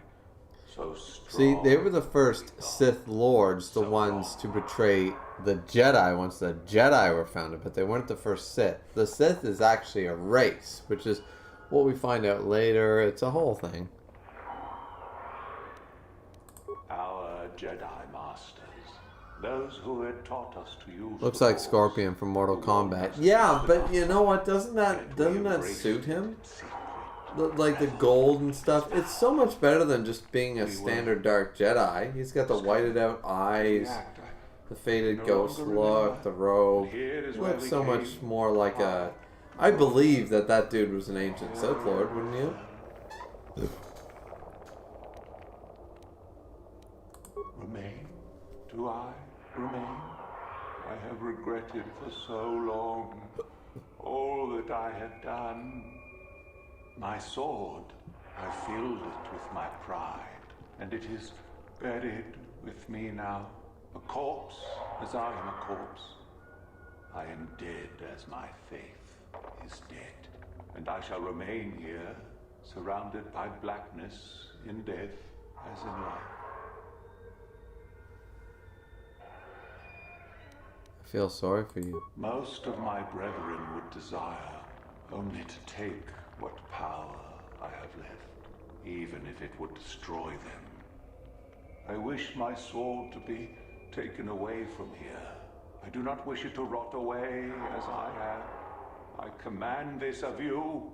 So strong. See, they were the first Sith Lords, the ones to betray the Jedi once the Jedi were founded, but they weren't the first Sith. The Sith is actually a race, which is what we find out later. It's a whole thing. Our Jedi Masters, those who had taught us to use. Looks like Scorpion from Mortal Kombat. Yeah, but you know what? Doesn't that suit him? Like the gold and stuff. It's so much better than just being a standard Dark Jedi. He's got the whited out eyes, the faded ghost look, the robe. He looks so much more like a... I believe that dude was an ancient Sith Lord, wouldn't you? Remain? Do I remain? I have regretted for so long all that I had done. My sword, I filled it with my pride, and it is buried with me now, a corpse as I am a corpse. I am dead as my faith is dead, and I shall remain here, surrounded by blackness in death as in life. I feel sorry for you. Most of my brethren would desire only to take what power I have left, even if it would destroy them. I wish my sword to be taken away from here. I do not wish it to rot away as I have. I command this of you.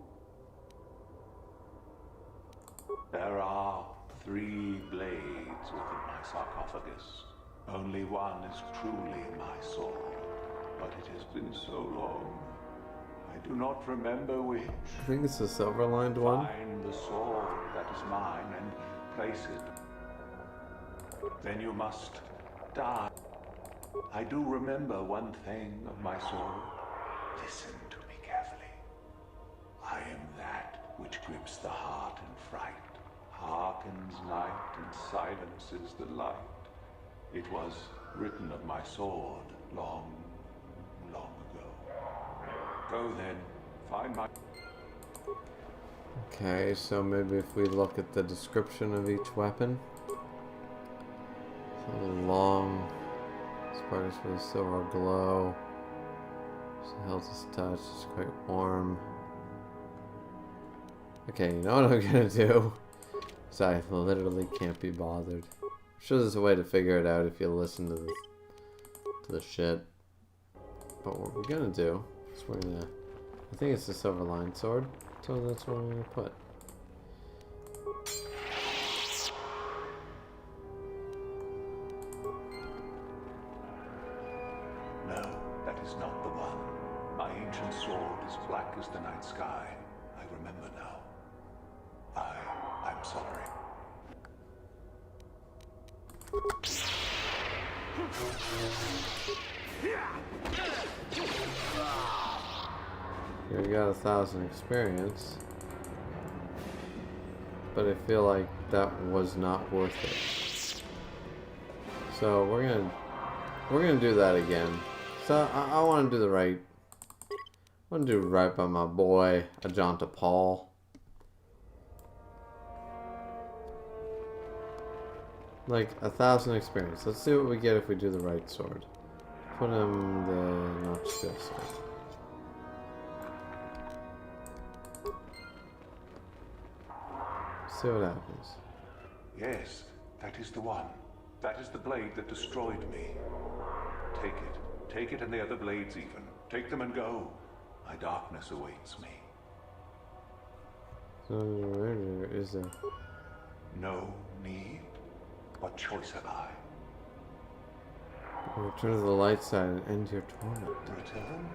There are 3 blades within my sarcophagus. Only one is truly my sword, but it has been so long. I do not remember which. I think it's a silver-lined one. Find the sword that is mine and place it. Then you must die. I do remember one thing of my sword. Listen to me carefully. I am that which grips the heart in fright, hearkens night and silences the light. It was written of my sword long, long ago. Go then, find my... Okay, so maybe if we look at the description of each weapon. So the long sparks with a silver glow. So held his touch, it's quite warm. Okay, you know what I'm gonna do? So I literally can't be bothered. I'm sure there's a way to figure it out if you listen to the shit. But what we're gonna do is we're gonna... I think it's a silver line sword, so that's what I'm gonna put. No, that is not the one. My ancient sword is black as the night sky. I remember now. I'm sorry. Here we got 1,000 experience, but I feel like that was not worth it. So we're gonna do that again. So I want to do the right. I want to do right by my boy Ajanta Paul. Like 1,000 experience. Let's see what we get if we do the right sword. Put him the notch this way. See what happens. Yes, that is the one. That is the blade that destroyed me. Take it. Take it and the other blades even. Take them and go. My darkness awaits me. So where is there? No need. What choice have I? Return to the light side and end your torment. Return?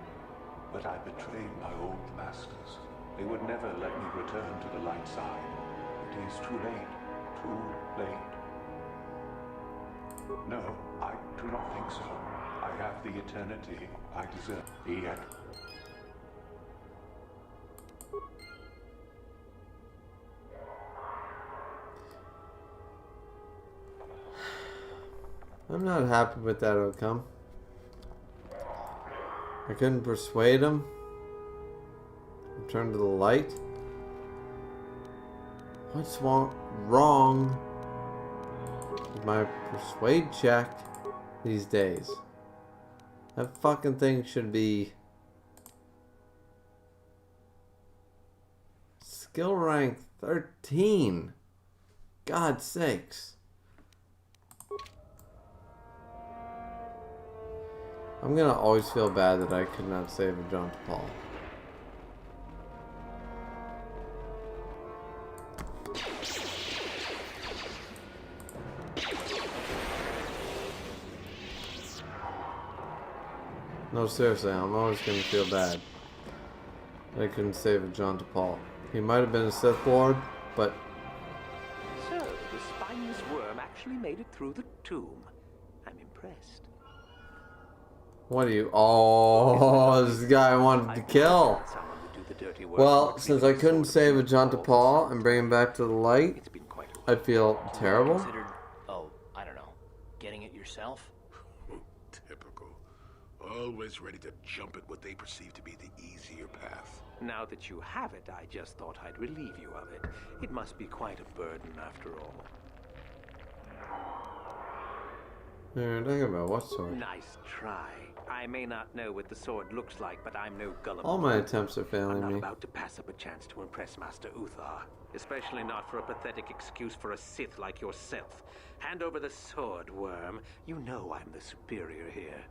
But I betrayed my old masters. They would never let me return to the light side. It is too late. Too late. No, I do not think so. I have the eternity I deserve. Yet. I'm not happy with that outcome. I couldn't persuade him. Return to the light. What's wrong with my persuade check these days? That fucking thing should be skill rank 13. God's sakes. I'm gonna always feel bad that I could not save a John Paul. No, seriously, I'm always gonna feel bad that I couldn't save a John Paul. He might have been a Sith Lord, but... So, the spineless worm actually made it through the tomb. I'm impressed. What are you? Oh, this guy I wanted to kill. Well, since I couldn't save a John Paul and bring him back to the light, I feel terrible. Considered, I don't know, getting it yourself? Typical. Always ready to jump at what they perceive to be the easier path. Now that you have it, I just thought I'd relieve you of it. It must be quite a burden after all. You're talking about what sword? Nice try. I may not know what the sword looks like, but I'm no gullible. All my attempts are failing I'm not me. about to pass up a chance to impress Master Uthar. Especially not for a pathetic excuse for a Sith like yourself. Hand over the sword, worm. You know I'm the superior here.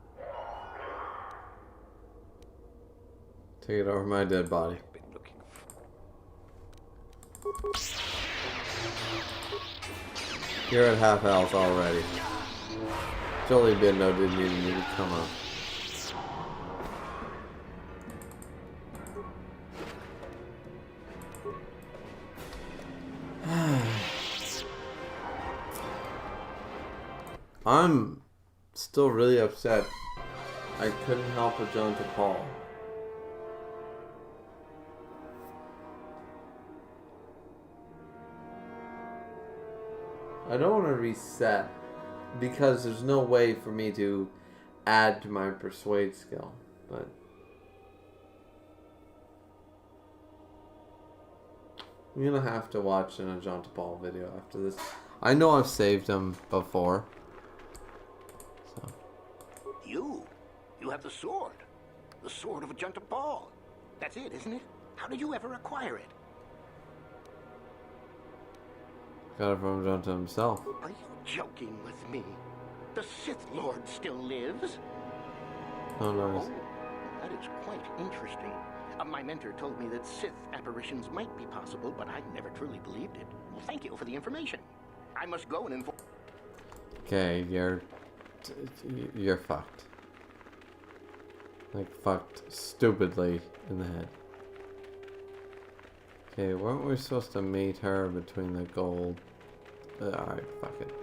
Take it over my dead body. You're at half health already. Jolly Bindo didn't even need to come up. I'm still really upset. I couldn't help but John Paul. I don't want to reset because there's no way for me to add to my persuade skill, but I'm gonna have to watch an John Paul video after this. I know I've saved him before. So. You have the sword. The sword of Ajunta Paul. That's it, isn't it? How did you ever acquire it? Got it from John himself. Are you joking with me? The Sith Lord still lives? Oh, nice. Oh, that is quite interesting. My mentor told me that Sith apparitions might be possible, but I never truly believed it. Well, thank you for the information. I must go and inform... Okay, you're fucked. Like, fucked stupidly in the head. Okay, weren't we supposed to meet her between the gold? Alright, fuck it.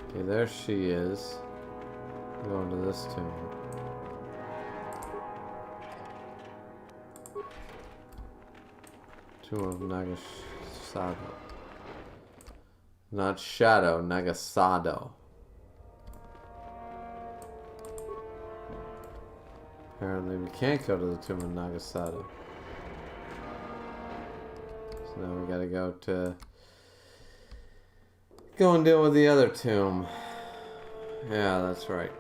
Okay, there she is. I'm going to this tomb. Tomb of Nagasado. Not Shadow, Nagasado. Apparently we can't go to the Tomb of Nagasado. So now we gotta go and deal with the other tomb. Yeah, that's right.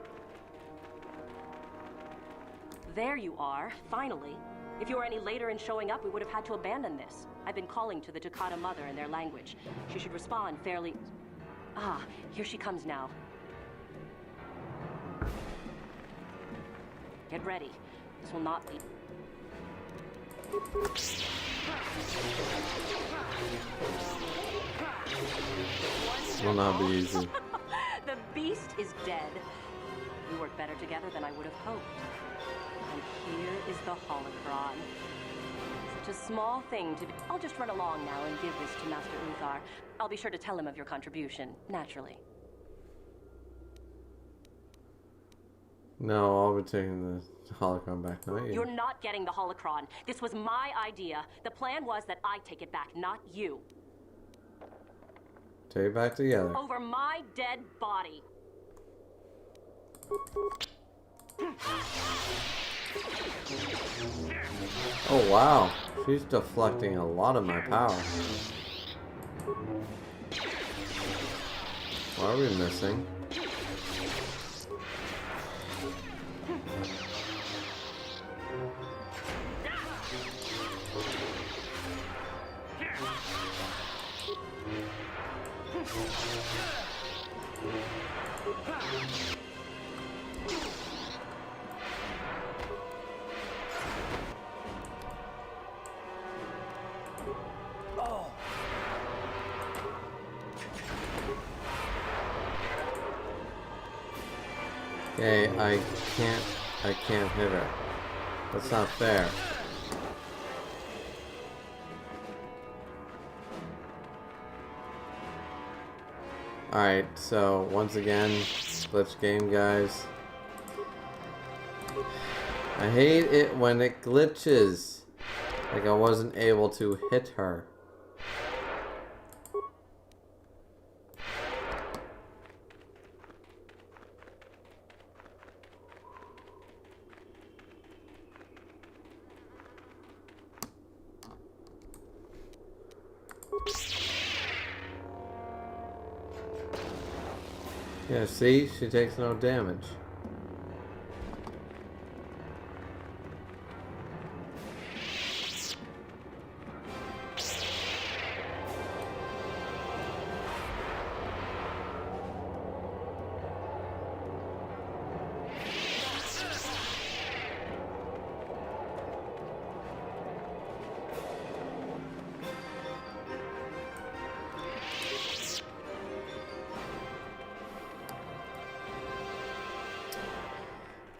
There you are, finally. If you were any later in showing up, we would have had to abandon this. I've been calling to the Takata mother in their language. She should respond fairly... Ah, here she comes now. Get ready. This will not be... Will not be easy. The beast is dead. We work better together than I would have hoped. And here is the holocron. Such a small thing to be. I'll just run along now and give this to Master Uthar. I'll be sure to tell him of your contribution, naturally. No, I'll be taking the holocron back, not you. You're not getting the holocron. This was my idea. The plan was that I take it back, not you. Take it back together. Over my dead body. Oh wow, she's deflecting a lot of my power. What are we missing? Okay, I can't hit her. That's not fair. Alright, so once again, glitch game, guys. I hate it when it glitches. Like I wasn't able to hit her. Yeah, see? She takes no damage.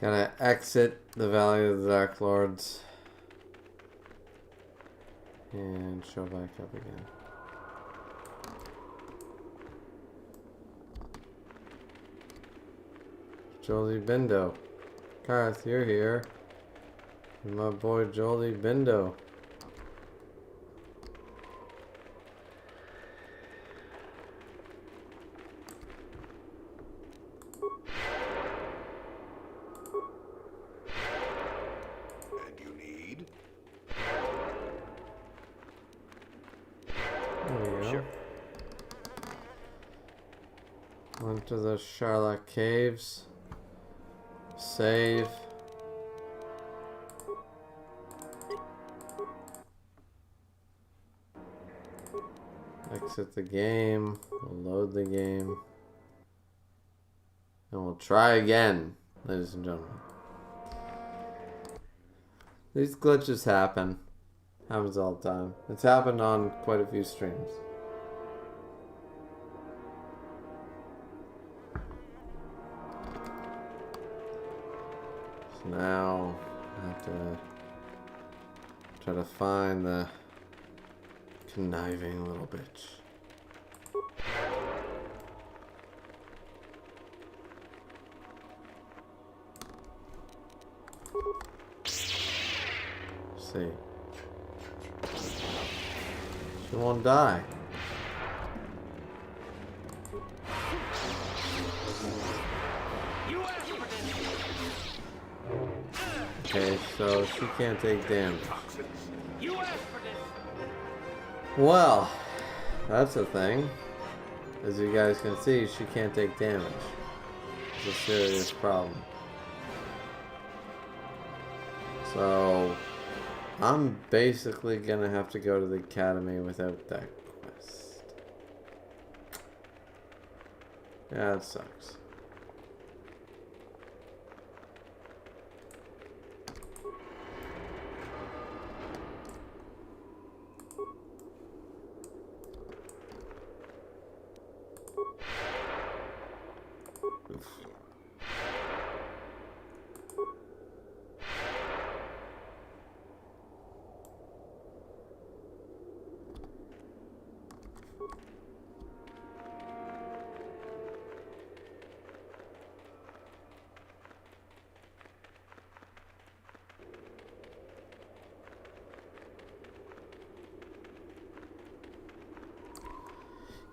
Gotta exit the Valley of the Dark Lords and show back up again. Jolie Bindo. Karth, you're here. And my boy Jolie Bindo. To the Shyrack caves. Save. Exit the game. We'll load the game. And we'll try again, ladies and gentlemen. These glitches happen. Happens all the time. It's happened on quite a few streams. Now I have to try to find the conniving little bitch. Let's see. She won't die. Okay, so she can't take damage. Well, that's a thing. As you guys can see, she can't take damage. It's a serious problem. So, I'm basically gonna have to go to the academy without that quest. Yeah, it sucks.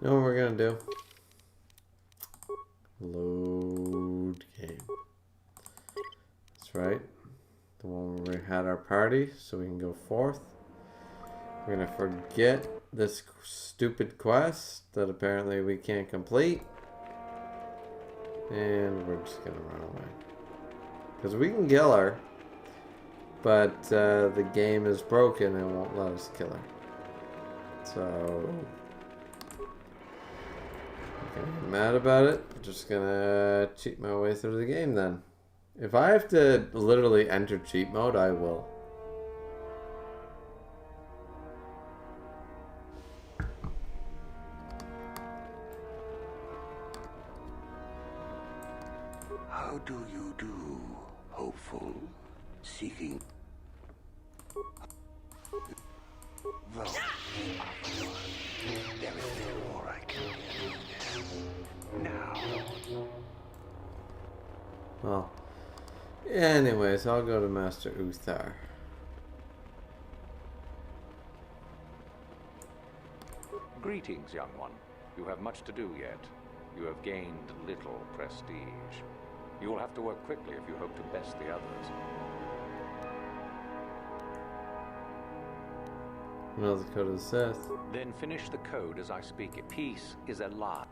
You know what we're gonna do? Load game. That's right. The one where we had our party, so we can go forth. We're gonna forget this stupid quest that apparently we can't complete. And we're just gonna run away. Because we can kill her. But the game is broken and won't let us kill her. So... I'm mad about it. I'm just gonna cheat my way through the game then. If I have to literally enter cheat mode, I will. How do you do, hopeful, seeking? Though, there is little more I can do now. Well, anyways, I'll go to Master Uthar. Greetings, young one. You have much to do yet. You have gained little prestige. You will have to work quickly if you hope to best the others. Another code of the Sith. Then finish the code as I speak it. Peace is a lie.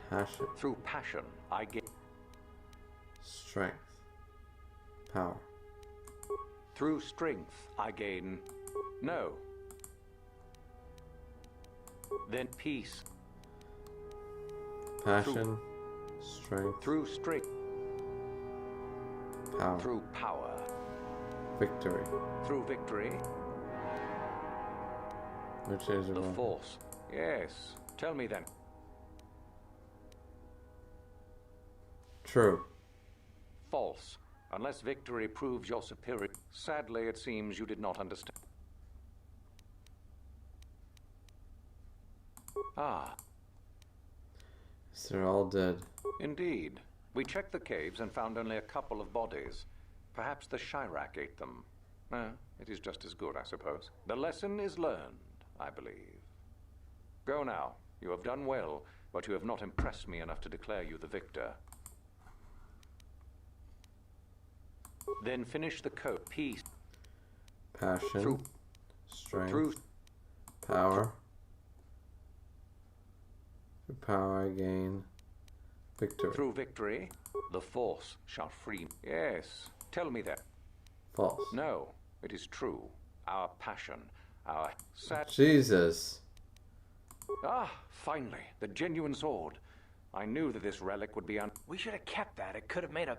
Passion. Through passion, I gain Strength. Power. Through strength, I gain... No. Then peace. Passion. Strength. Through strength. Power. Through power. Victory. Through victory. Which is The Force. Yes. Tell me then. True. False. Unless victory proves your superior. Sadly, it seems you did not understand. Ah. So they're all dead. Indeed. We checked the caves and found only a couple of bodies. Perhaps the Shyrack ate them. It is just as good, I suppose. The lesson is learned, I believe. Go now. You have done well, but you have not impressed me enough to declare you the victor. Then finish the code. Peace. Passion. Through. Strength. Through. Power. Through power I gain victory. Through victory, the Force shall free me. Yes. Tell me that. False. No, it is true. Our passion, our sad... Jesus. Ah, finally, the genuine sword. I knew that this relic would be We should have kept that. It could have made a...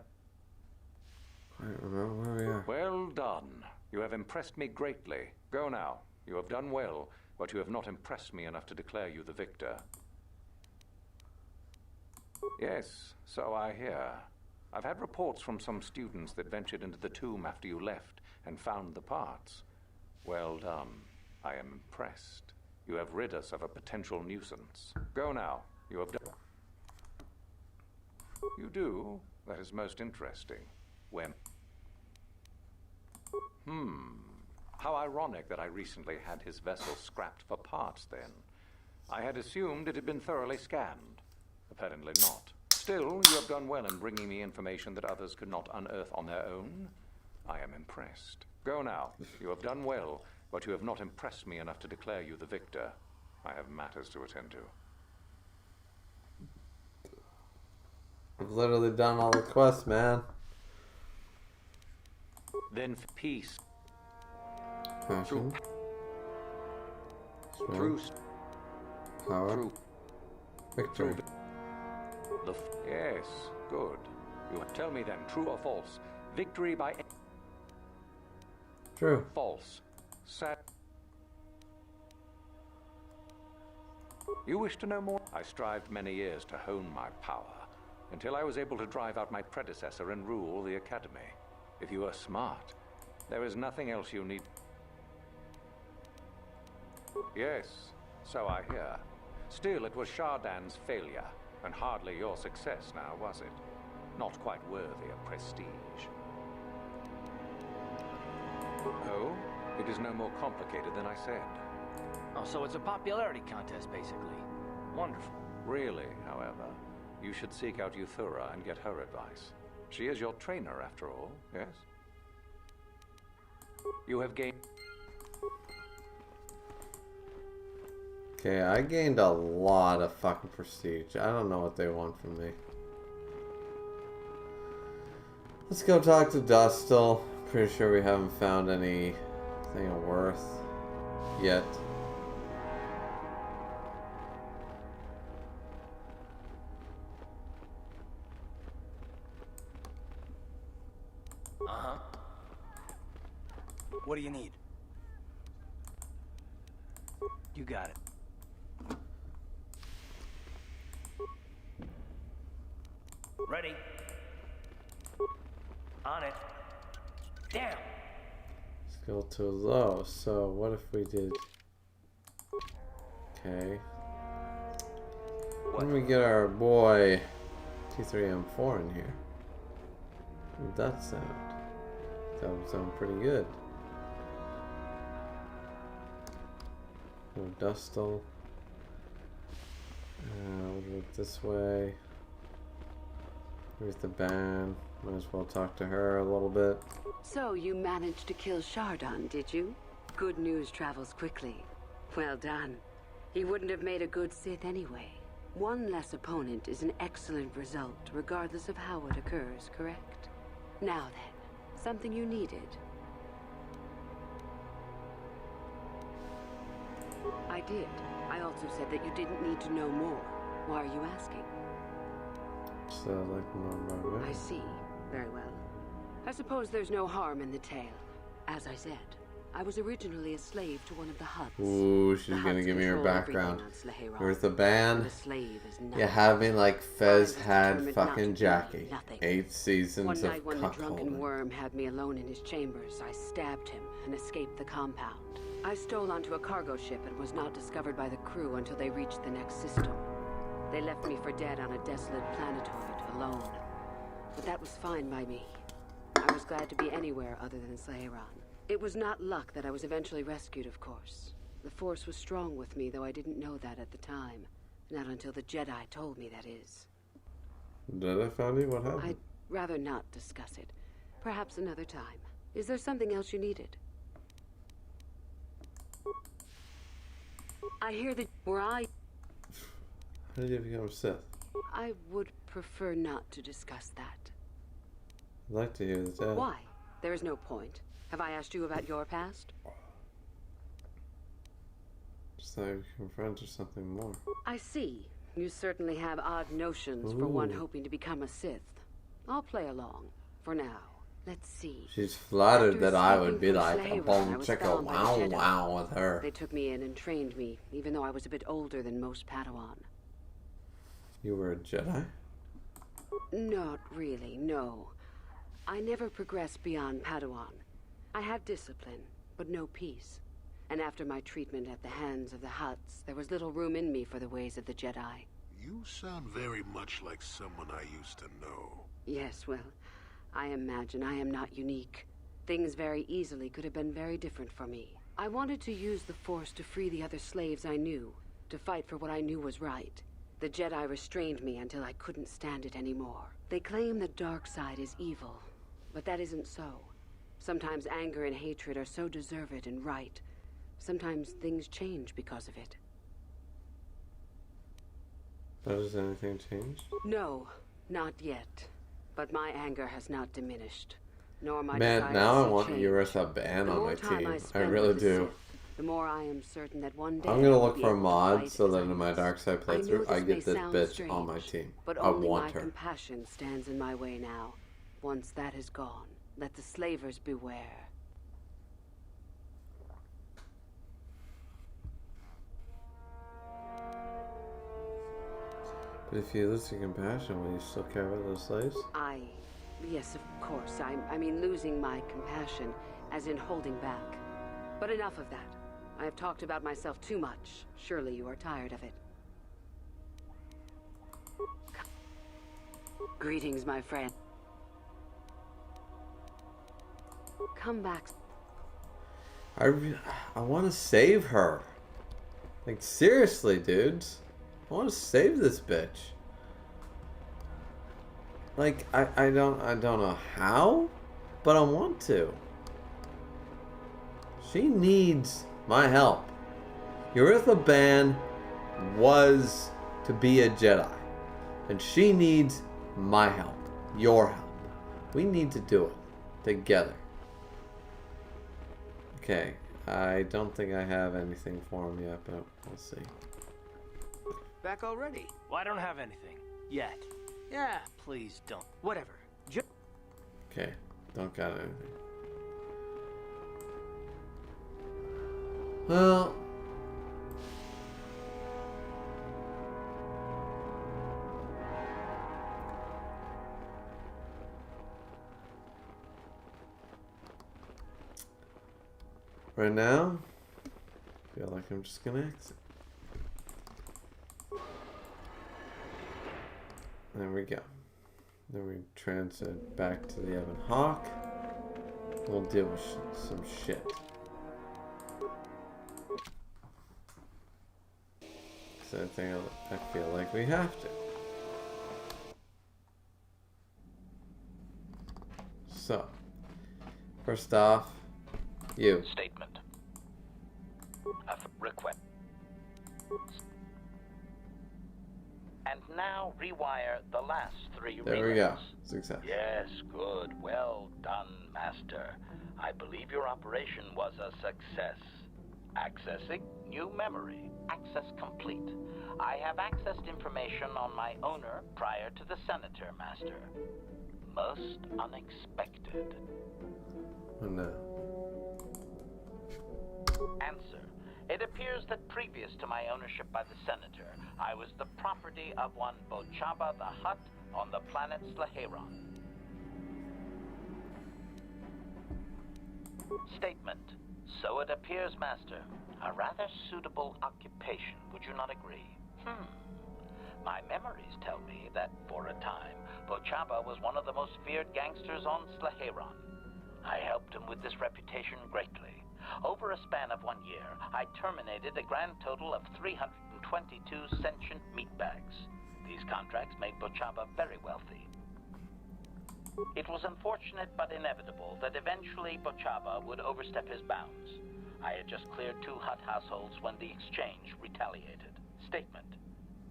I don't remember where we are. Well done. You have impressed me greatly. Go now. You have done well, but you have not impressed me enough to declare you the victor. Yes, so I hear. I've had reports from some students that ventured into the tomb after you left and found the parts. Well done. I am impressed. You have rid us of a potential nuisance. Go now. You have done... You do? That is most interesting. When... How ironic that I recently had his vessel scrapped for parts then. I had assumed it had been thoroughly scanned. Apparently not. Still, you have done well in bringing me information that others could not unearth on their own. I am impressed. Go now. You have done well, but you have not impressed me enough to declare you the victor. I have matters to attend to. I've literally done all the quests, man. Then peace. Passion. Through power. Through victory. Yes, good. You tell me then, true or false? Victory by... True. False. You wish to know more? I strived many years to hone my power, until I was able to drive out my predecessor and rule the Academy. If you are smart, there is nothing else you need. Yes, so I hear. Still, it was Shardan's failure, and hardly your success now, was it? Not quite worthy of prestige. Oh, it is no more complicated than I said. Oh, so it's a popularity contest, basically. Wonderful. Really, however, you should seek out Euthura and get her advice. She is your trainer, after all, yes? You have gained... Okay, I gained a lot of fucking prestige. I don't know what they want from me. Let's go talk to Dustle. Pretty sure we haven't found anything of worth yet. Uh-huh. What do you need? You got it. Ready. On it. Damn. Skill too low. So what if we did? Okay. When we get our boy T3M4 in here, how would that sound? That would sound pretty good. Go Dustle. We'll look this way. Here's the band. Might as well talk to her a little bit. So you managed to kill Shardon, did you? Good news travels quickly. Well done. He wouldn't have made a good Sith anyway. One less opponent is an excellent result, regardless of how it occurs, correct? Now then, something you needed. I did. I also said that you didn't need to know more. Why are you asking? So I'd like to know about it. I see. Very well. I suppose there's no harm in the tale. As I said, I was originally a slave to one of the Hutts. Ooh, she's gonna give me her background. Where's the band? You have me like Fez had fucking Jackie. 8 seasons One of night when the drunken cuckolding. worm had me alone in his chambers, I stabbed him and escaped the compound. I stole onto a cargo ship and was not discovered by the crew until they reached the next system. They left me for dead on a desolate planetoid, alone. But that was fine by me. I was glad to be anywhere other than Shyrack. It was not luck that I was eventually rescued, of course. The Force was strong with me, though I didn't know that at the time. Not until the Jedi told me, that is. Did I find you? What happened? I'd rather not discuss it. Perhaps another time. Is there something else you needed? I hear that How did you become a Sith? I would prefer not to discuss that. I'd like to hear the tale. Why? There is no point. Have I asked you about your past? Just thought you were friends or something more. I see. You certainly have odd notions for one Ooh. hoping to become a Sith. I'll play along. For now. Let's see. She's flattered After that I would be escaping from like a Shyrack, I bone was chicken found by the wow Jedi. wow with her. They took me in and trained me, even though I was a bit older than most Padawan. You were a Jedi? Not really, no. I never progressed beyond Padawan. I had discipline, but no peace. And after my treatment at the hands of the Hutts, there was little room in me for the ways of the Jedi. You sound very much like someone I used to know. Yes, well, I imagine I am not unique. Things very easily could have been very different for me. I wanted to use the Force to free the other slaves I knew, to fight for what I knew was right. The Jedi restrained me until I couldn't stand it anymore. They claim the dark side is evil, but that isn't so. Sometimes anger and hatred are so deserved and right. Sometimes things change because of it. But has anything changed? No, not yet. But my anger has not diminished, nor my Man, desire now to I see want change. Urissa Ban The on more my time team. I spend really with the do. Sith, the more I am certain that one day I'm gonna I will look be for able to mods fight so as that I in my must. dark side I know playthrough I may get this sound bitch strange, on my team. But I only want my her. compassion stands in my way now. Once that is gone, let the slavers beware. But if you lose your compassion, will you still care about those slaves? Yes, of course. I mean losing my compassion, as in holding back. But enough of that. I have talked about myself too much. Surely you are tired of it. Greetings, my friend. Come back. I want to save her. Like, seriously, dudes. I want to save this bitch. Like, I don't know how, but I want to. She needs my help. Uritha Ban was to be a Jedi. And she needs my help. Your help. We need to do it. Together. Okay. I don't think I have anything for him yet, but we'll see. Back already? Well, I don't have anything. Yet. Yeah. Please don't. Whatever. Okay. Don't got anything. Well... right now, I feel like I'm just gonna exit. There we go. Then we transit back to the Evan Hawk. We'll deal with some shit. So I feel like we have to. So, first off, you. Statement. A request. And now rewire the last 3 There we go. Success. Yes, good. Well done, Master. I believe your operation was a success. Accessing new memory. Access complete. I have accessed information on my owner prior to the Senator, Master. Most unexpected. Oh no. Answer. It appears that previous to my ownership by the Senator, I was the property of one Bochaba the Hutt on the planet Slaheron. Statement. So it appears, Master. A rather suitable occupation, would you not agree? My memories tell me that, for a time, Bochaba was one of the most feared gangsters on Slaheron. I helped him with this reputation greatly. Over a span of 1 year, I terminated a grand total of 322 sentient meatbags. These contracts made Bochaba very wealthy. It was unfortunate but inevitable that eventually Bochaba would overstep his bounds. I had just cleared 2 Hutt households when the exchange retaliated. Statement.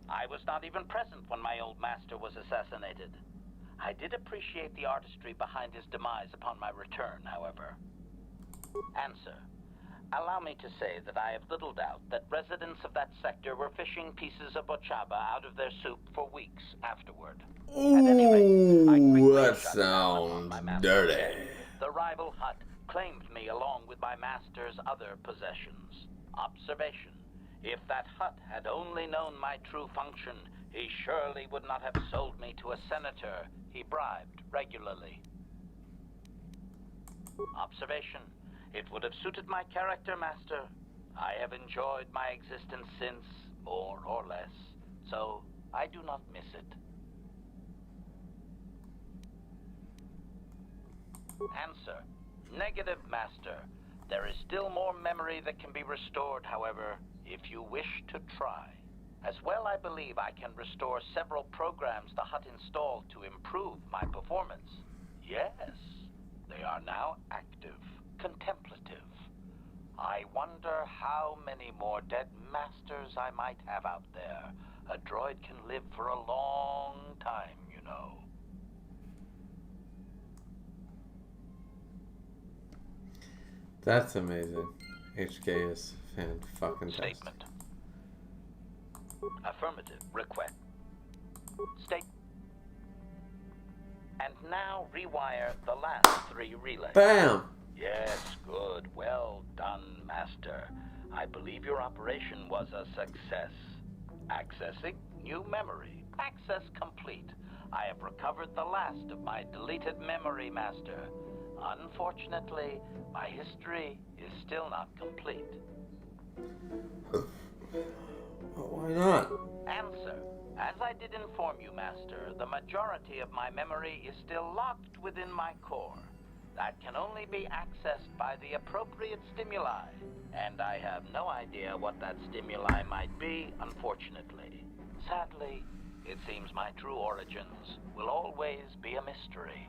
I was not even present when my old master was assassinated. I did appreciate the artistry behind his demise upon my return, however. Answer. Allow me to say that I have little doubt that residents of that sector were fishing pieces of Bochaba out of their soup for weeks afterward. Ooh, that sounds dirty. The rival Hutt claimed me along with my master's other possessions. Observation. If that Hutt had only known my true function, he surely would not have sold me to a senator he bribed regularly. Observation. It would have suited my character, Master. I have enjoyed my existence since, more or less, so I do not miss it. Answer. Negative, Master. There is still more memory that can be restored, however, if you wish to try. As well, I believe I can restore several programs the Hutt installed to improve my performance. Yes, they are now active. Contemplative. I wonder how many more dead masters I might have out there. A droid can live for a long time, you know. That's amazing. HK is fan-fucking-tastic. Statement. Affirmative. Request. State. And now rewire the last 3 relays. Bam! Yes, good. Well done, Master. I believe your operation was a success. Accessing new memory. Access complete. I have recovered the last of my deleted memory, Master. Unfortunately, my history is still not complete. Why not? Answer. As I did inform you, Master, the majority of my memory is still locked within my core. that can only be accessed by the appropriate stimuli, and I have no idea what that stimuli might be, unfortunately. Sadly, it seems my true origins will always be a mystery.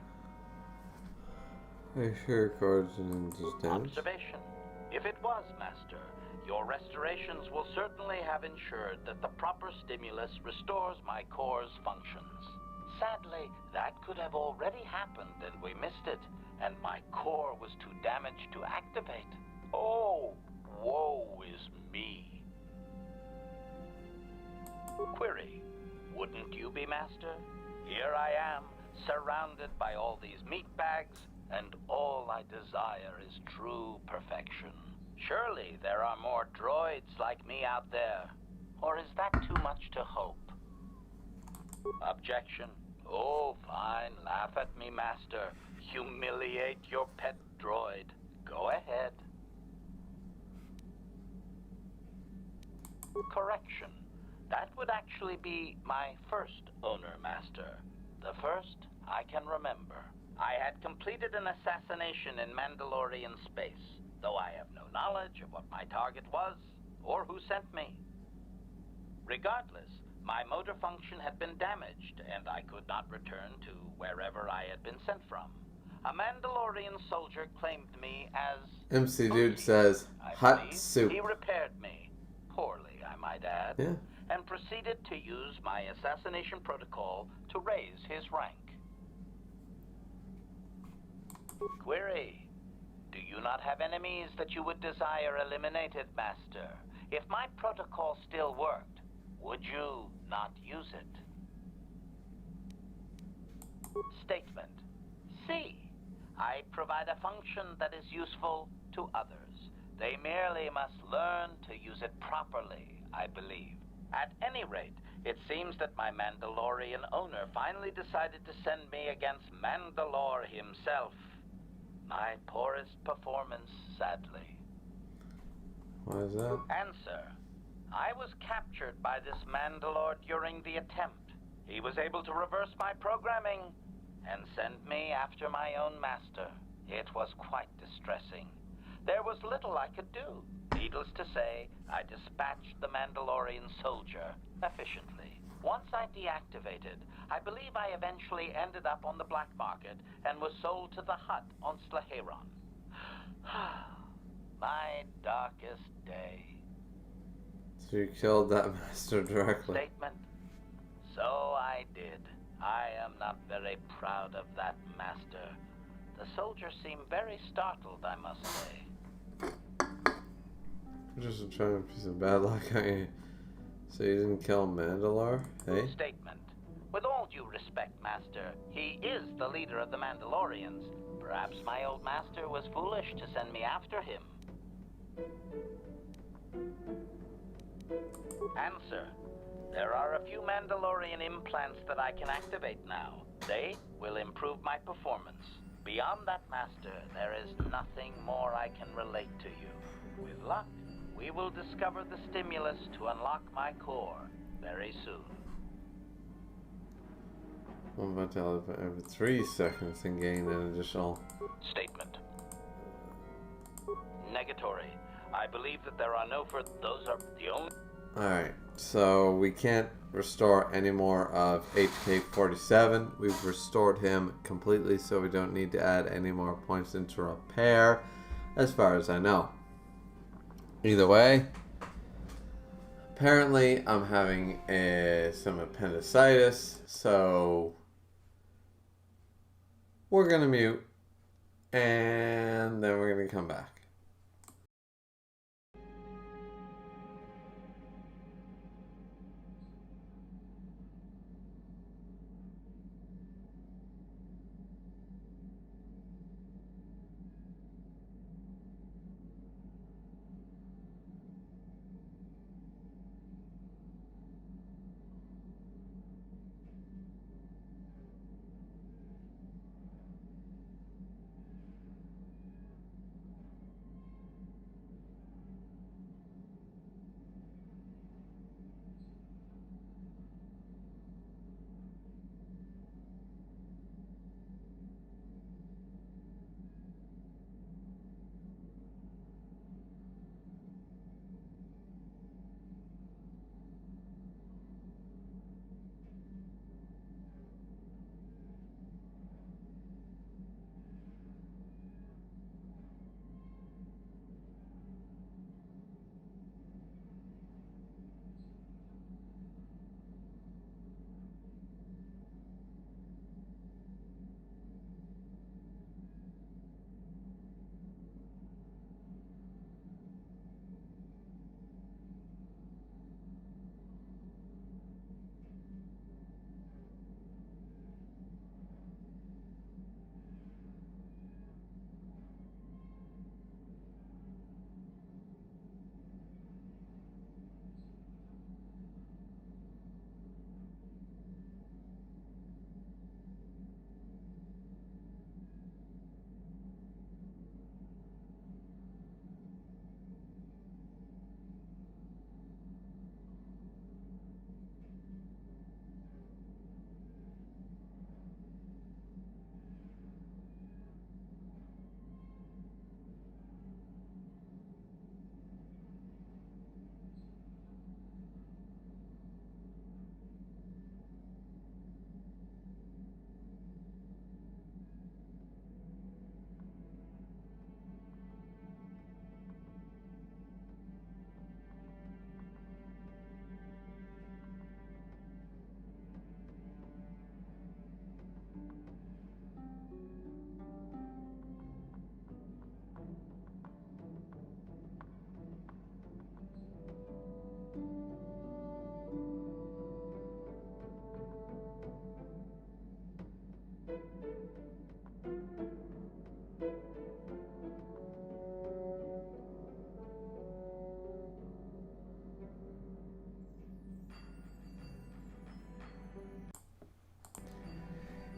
Are you sure origin is damaged? Observation. If it was, Master, your restorations will certainly have ensured that the proper stimulus restores my core's functions. Sadly, that could have already happened and we missed it, and my core was too damaged to activate. Oh, woe is me. Query. Wouldn't you be, Master? Here I am, surrounded by all these meat bags, and all I desire is true perfection. Surely there are more droids like me out there. Or is that too much to hope? Objection. Oh, fine. Laugh at me, Master. Humiliate your pet droid. Go ahead. Correction. That would actually be my first owner, Master. The first I can remember. I had completed an assassination in Mandalorian space, though I have no knowledge of what my target was or who sent me. Regardless, my motor function had been damaged, and I could not return to wherever I had been sent from. A Mandalorian soldier claimed me as... MC Dude says, hot soup. He repaired me, poorly I might add, Yeah. and proceeded to use my assassination protocol to raise his rank. Query. Do you not have enemies that you would desire eliminated, Master? If my protocol still worked, would you not use it? Statement. C. I provide a function that is useful to others. They merely must learn to use it properly, I believe. At any rate, it seems that my Mandalorian owner finally decided to send me against Mandalore himself. My poorest performance, sadly. Why is that? Answer. I was captured by this Mandalore during the attempt. He was able to reverse my programming and send me after my own master. It was quite distressing. There was little I could do. Needless to say, I dispatched the Mandalorian soldier efficiently. Once I deactivated, I believe I eventually ended up on the black market and was sold to the Hutt on Slaheron. My darkest day. So you killed that master directly. Statement. So I did. I am not very proud of that, Master. The soldier seemed very startled, I must say. Just trying to piece of bad luck on you. So you didn't kill Mandalore? Hey? Statement. With all due respect, Master, he is the leader of the Mandalorians. Perhaps my old master was foolish to send me after him. Answer. There are a few Mandalorian implants that I can activate now. They will improve my performance. Beyond that, Master, there is nothing more I can relate to you. With luck, we will discover the stimulus to unlock my core very soon. I'm about to elevate every 3 seconds and gain an additional... Statement. Negatory. I believe that there are no further... Those are the only... Alright, so we can't restore any more of HK-47. We've restored him completely, so we don't need to add any more points into repair, as far as I know. Either way, apparently I'm having some appendicitis, so we're gonna mute, and then we're gonna come back.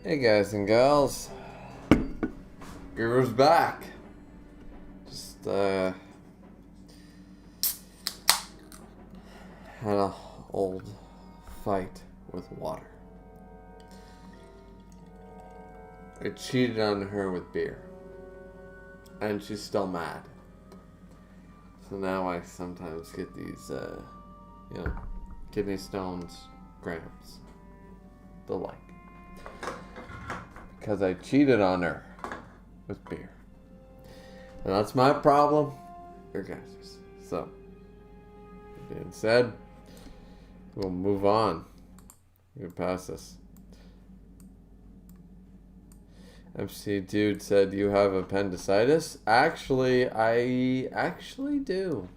Hey guys and gals, Guru's back. Just had a old fight with water. I cheated on her with beer, and she's still mad. So now I sometimes get these, kidney stones, cramps, the like. Because I cheated on her with beer. And that's my problem. Your guys'. So, that being said, we'll move on. We'll pass this. MC Dude said, you have appendicitis? Actually, I actually do.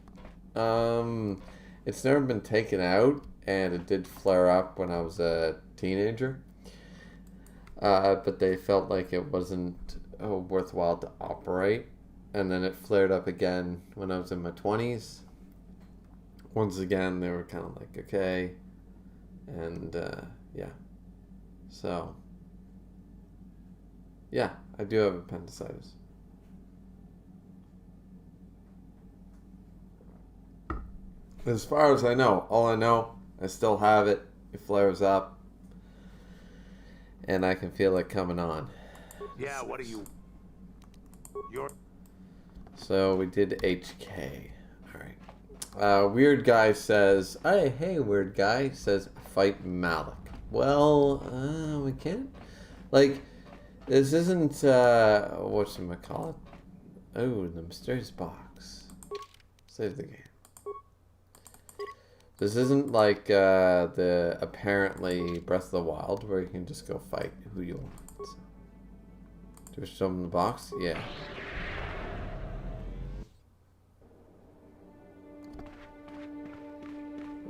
It's never been taken out, and it did flare up when I was a teenager. But they felt like it wasn't worthwhile to operate. And then it flared up again when I was in my 20s. Once again, they were kind of like, okay. And, yeah. So, yeah, I do have appendicitis. As far as I know, all I know, I still have it. It flares up. And I can feel it coming on. Yeah, what are you? So we did HK. Alright. Weird Guy says, hey, Weird Guy says, fight Malik. Well, we can't. Like, this isn't, whatchamacallit? Oh, the mysterious box. Save the game. This isn't like the apparently Breath of the Wild where you can just go fight who you want. Do we show them the box? Yeah.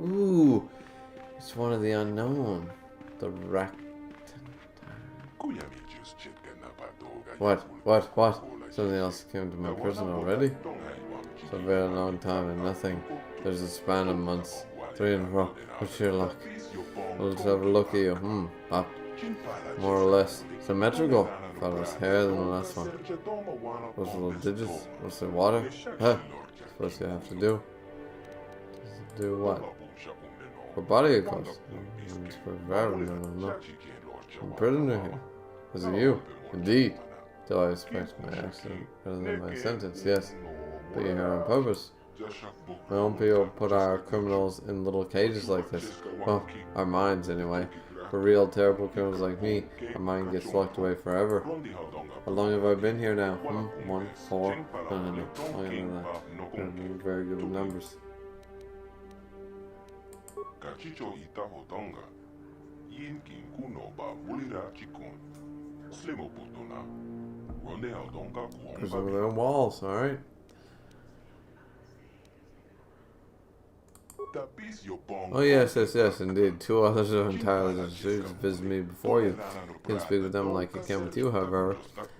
Ooh, it's one of the unknown. The Rect. What? Something else came to my prison already? It's a very long time and nothing. There's a span of months. 3 in a row. What's your luck? Let's have a look at you. Up. More or less. Symmetrical. Thought it was higher than the last one. Those little digits. What's the water? Huh? Suppose you have to do. Do what? For body, of course. It's for environment, no. I'm prisoner here. Is it you? Indeed. Do I expect my accident rather than my sentence? Yes. But you're here on purpose. My own people put our criminals in little cages like this. Well, our minds anyway. For real terrible criminals like me, our mind gets locked away forever. How long have I been here now? 1, 4? No. Longer than that. I'm very good with numbers. There's over there walls, alright. Oh yes, indeed. 2 others are entirely to visit me before you. Can't speak with them like I can with you, however.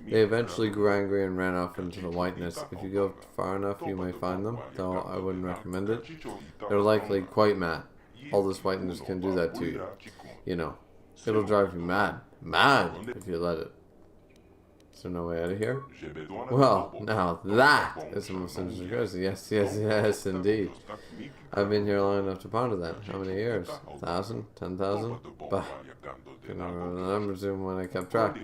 They eventually grew angry and ran off into the whiteness. If you go far enough, you may find them, though I wouldn't recommend it. They're likely quite mad. All this whiteness can do that to you. You know, it'll drive you mad. Mad, if you let it. Is there no way out of here? Well, now that is the most interesting question. Yes, indeed. I've been here long enough to ponder that. How many years? 1,000? 10,000? Bah. I can remember the numbers even when I kept track.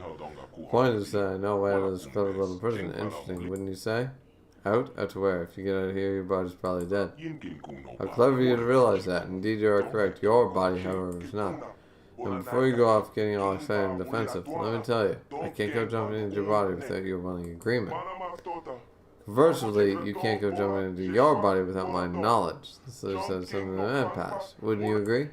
The point is that I know way out of this clever little prison. Interesting, wouldn't you say? Out? Out to where? If you get out of here, your body's probably dead. How clever you to realize that. Indeed, you are correct. Your body, however, is not. And before you go off getting all excited and defensive, let me tell you, I can't go jumping into your body without your willing agreement. Conversely, you can't go jumping into your body without my knowledge. So says something in that past. Wouldn't you agree?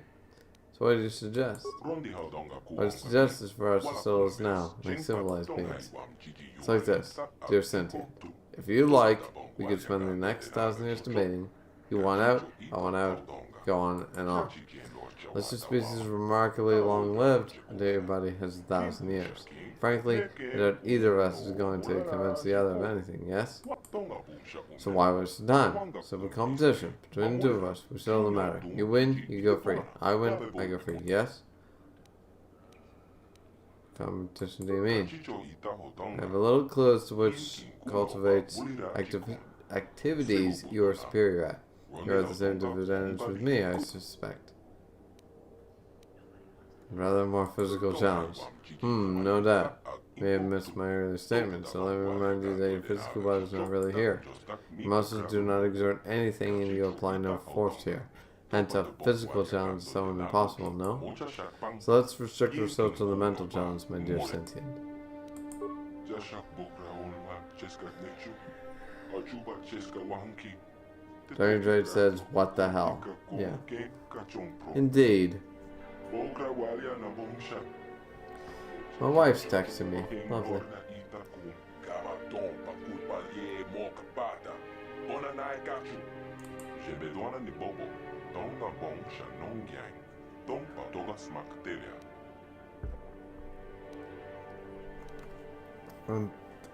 So what do you suggest? What I suggest is for us to settle this now, like civilized beings. It's like this, dear sentient. If you like, we could spend the next 1,000 years debating. You want out, I want out, go on and on. Unless your species is remarkably long-lived, until your body has 1,000 years. Frankly, that either of us is going to convince the other of anything, yes? So why waste the time? Simple competition. Between the 2 of us, we settle the matter. You win, you go free. I win, I go free, yes? competition do you mean? I have a little clue as to which cultivates activities you are superior at. You are at the same disadvantage with me, I suspect. Rather more physical challenge. No doubt. May have missed my earlier statement, so let me remind you that your physical body is not really here. Muscles do not exert anything and you apply no force here. Hence a physical challenge is somewhat impossible, no? So let's restrict ourselves to the mental challenge, my dear sentient. Dragon Trade says, what the hell? Yeah. Indeed. My wife's texting me. Lovely.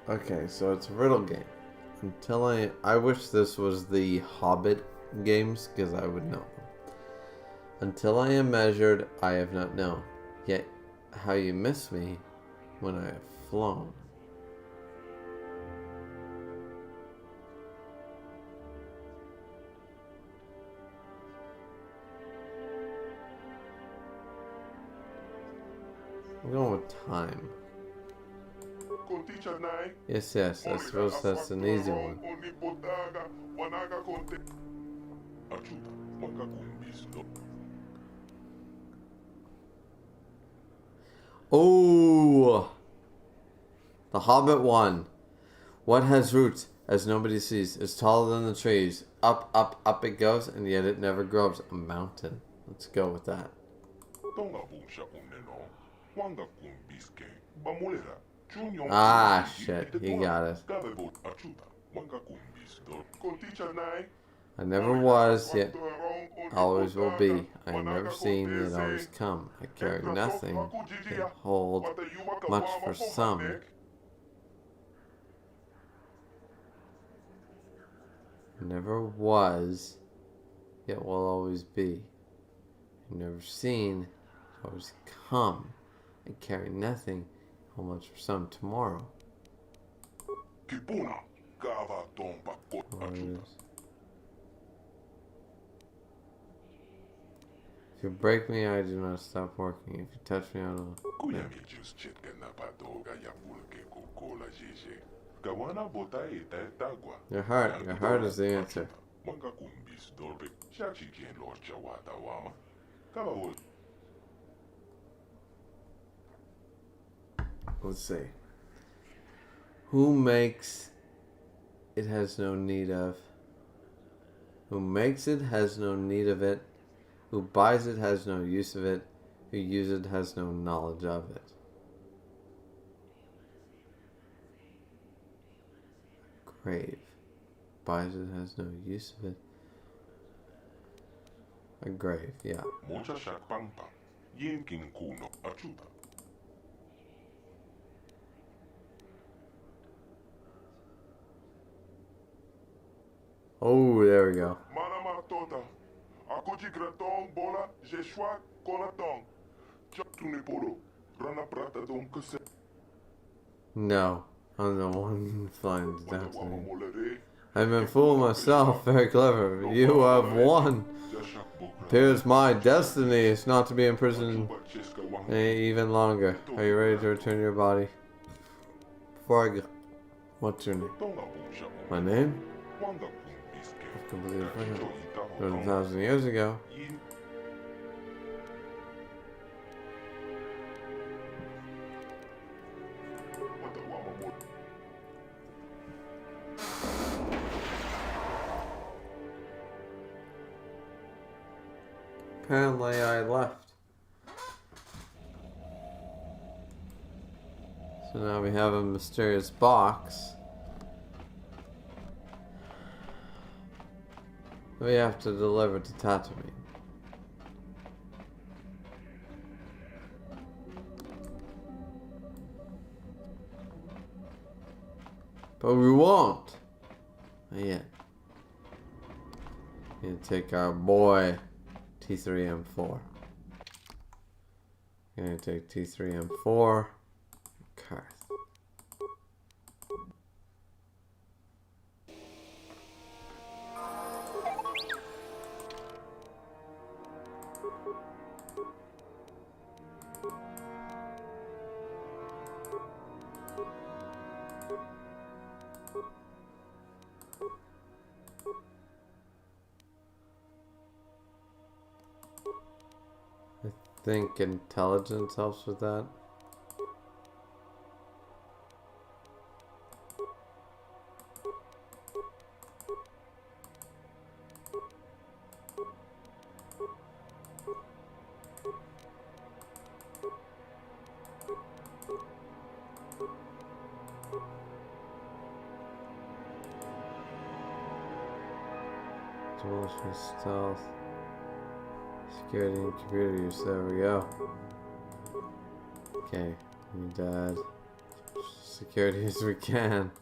Okay, so it's a riddle game. Until I wish this was the Hobbit games, because I would know them. Until I am measured, I have not known. Yet, how you miss me when I have flown. I'm going with time. Yes, I suppose that's an easy one. Oh! The Hobbit one. What has roots, as nobody sees, is taller than the trees. Up, up, up it goes, and yet it never grows. A mountain. Let's go with that. Ah, shit. He got it. I never was, yet always will be. I am never seen, yet always come. I carry nothing, yet hold much for some. I never was, yet will always be. I never seen, always come. I carry nothing, hold much for some. Tomorrow. If you break me, I do not stop working. If you touch me, I don't. Yeah. Your heart is the answer. Let's see. Who makes it has no need of. Who makes it has no need of it. Who buys it has no use of it. Who uses it has no knowledge of it. Grave. Buys it has no use of it. A grave, yeah. Oh, there we go. No, I'm the one flying down to me. I've been fooling myself, very clever. You have won. Appears my destiny is not to be imprisoned even longer. Are you ready to return your body? Before I go, what's your name? My name? I've completely forgotten. 1,000 years ago. Apparently I left. So now we have a mysterious box. We have to deliver to Tatooine. But we won't. Not yet. We need to take our boy T3M4. Gonna take T3M4 Karth. I think intelligence helps with that. Tools for stealth. Security and computer use, there we go. Okay, we need to add security as we can.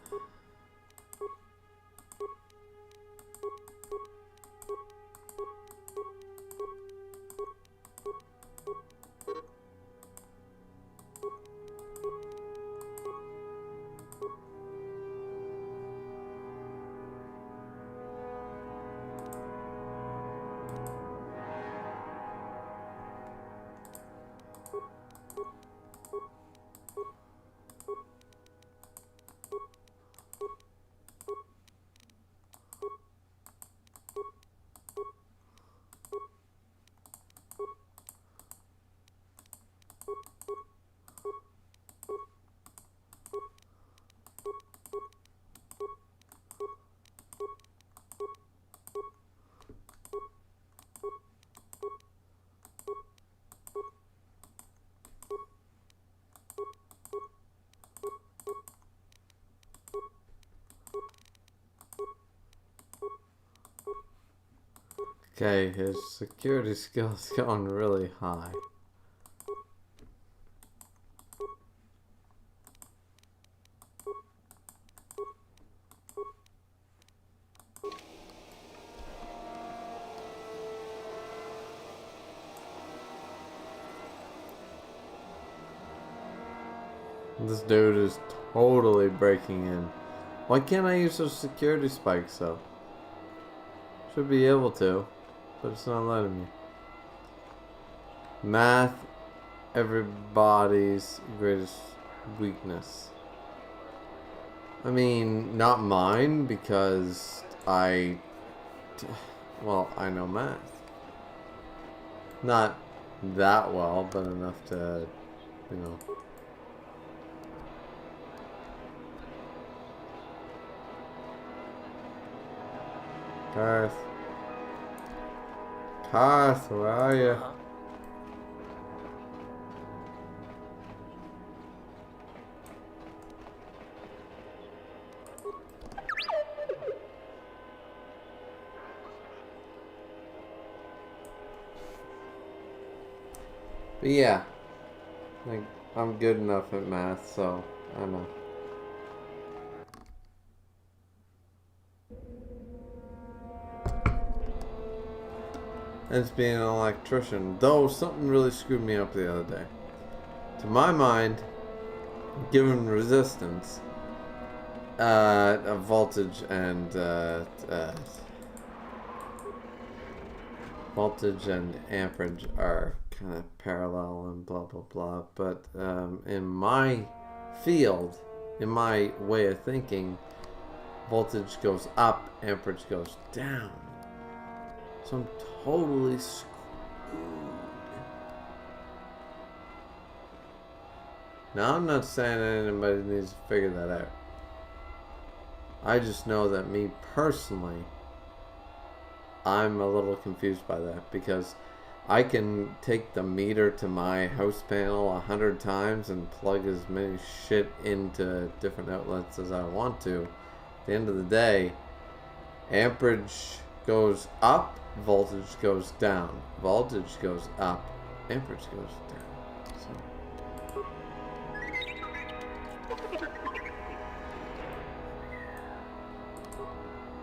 Okay, his security skills going really high. This dude is totally breaking in. Why can't I use those security spikes though? Should be able to, but it's not letting me. Math, everybody's greatest weakness. I mean, not mine, because I know math. Not that well, but enough to, you know. Karth, where are you? But yeah, like, I'm good enough at math, so I don't know. As being an electrician, though something really screwed me up the other day. To my mind, given resistance, voltage and amperage are kind of parallel and blah blah blah. But in my field, in my way of thinking, voltage goes up, amperage goes down. So I'm totally screwed. Now I'm not saying anybody needs to figure that out. I just know that me personally, I'm a little confused by that, because I can take the meter to my house panel 100 times and plug as many shit into different outlets as I want to. At the end of the day, amperage goes up, voltage goes down. Voltage goes up, amperage goes down. So.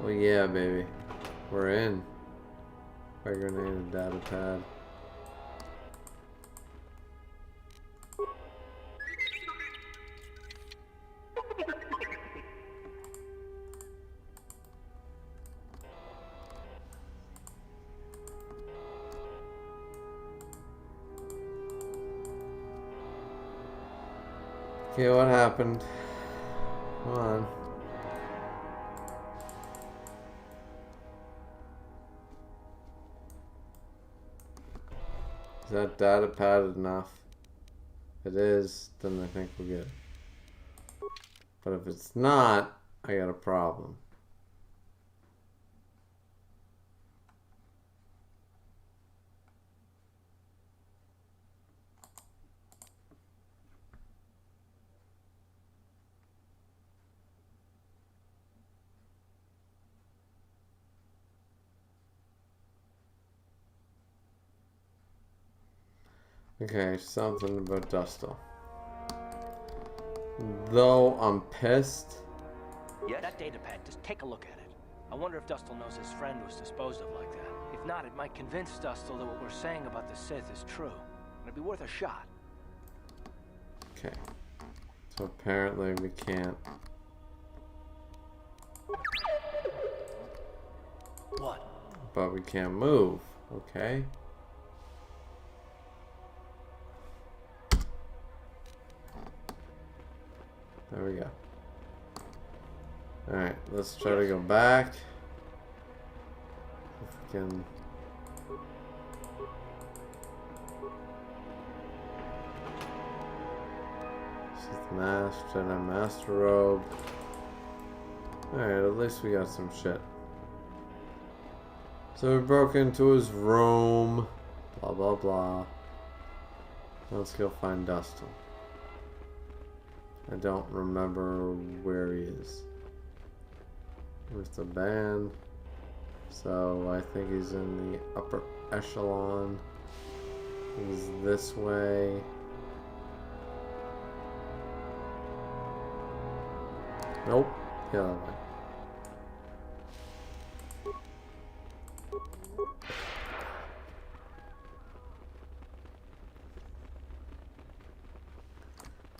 Well, yeah, baby. We're in. Fire grenade and data pad. Okay, what happened? Come on. Is that data pad enough? If it is, then I think we're good. But if it's not, I got a problem. Okay, something about Dustle. Though I'm pissed. Yeah, that data pad, just take a look at it. I wonder if Dustle knows his friend was disposed of like that. If not, it might convince Dustle that what we're saying about the Sith is true. It'd be worth a shot. Okay. So apparently we can't. What? But we can't move. Okay. There we go. Alright, let's try to go back. If we can. Sith Mask, Jedi Master Robe. Alright, at least we got some shit. So we broke into his room. Blah blah blah. Let's go find Dustin. I don't remember where he is. Where's the band? So I think he's in the upper echelon. He's this way. Nope. The other way.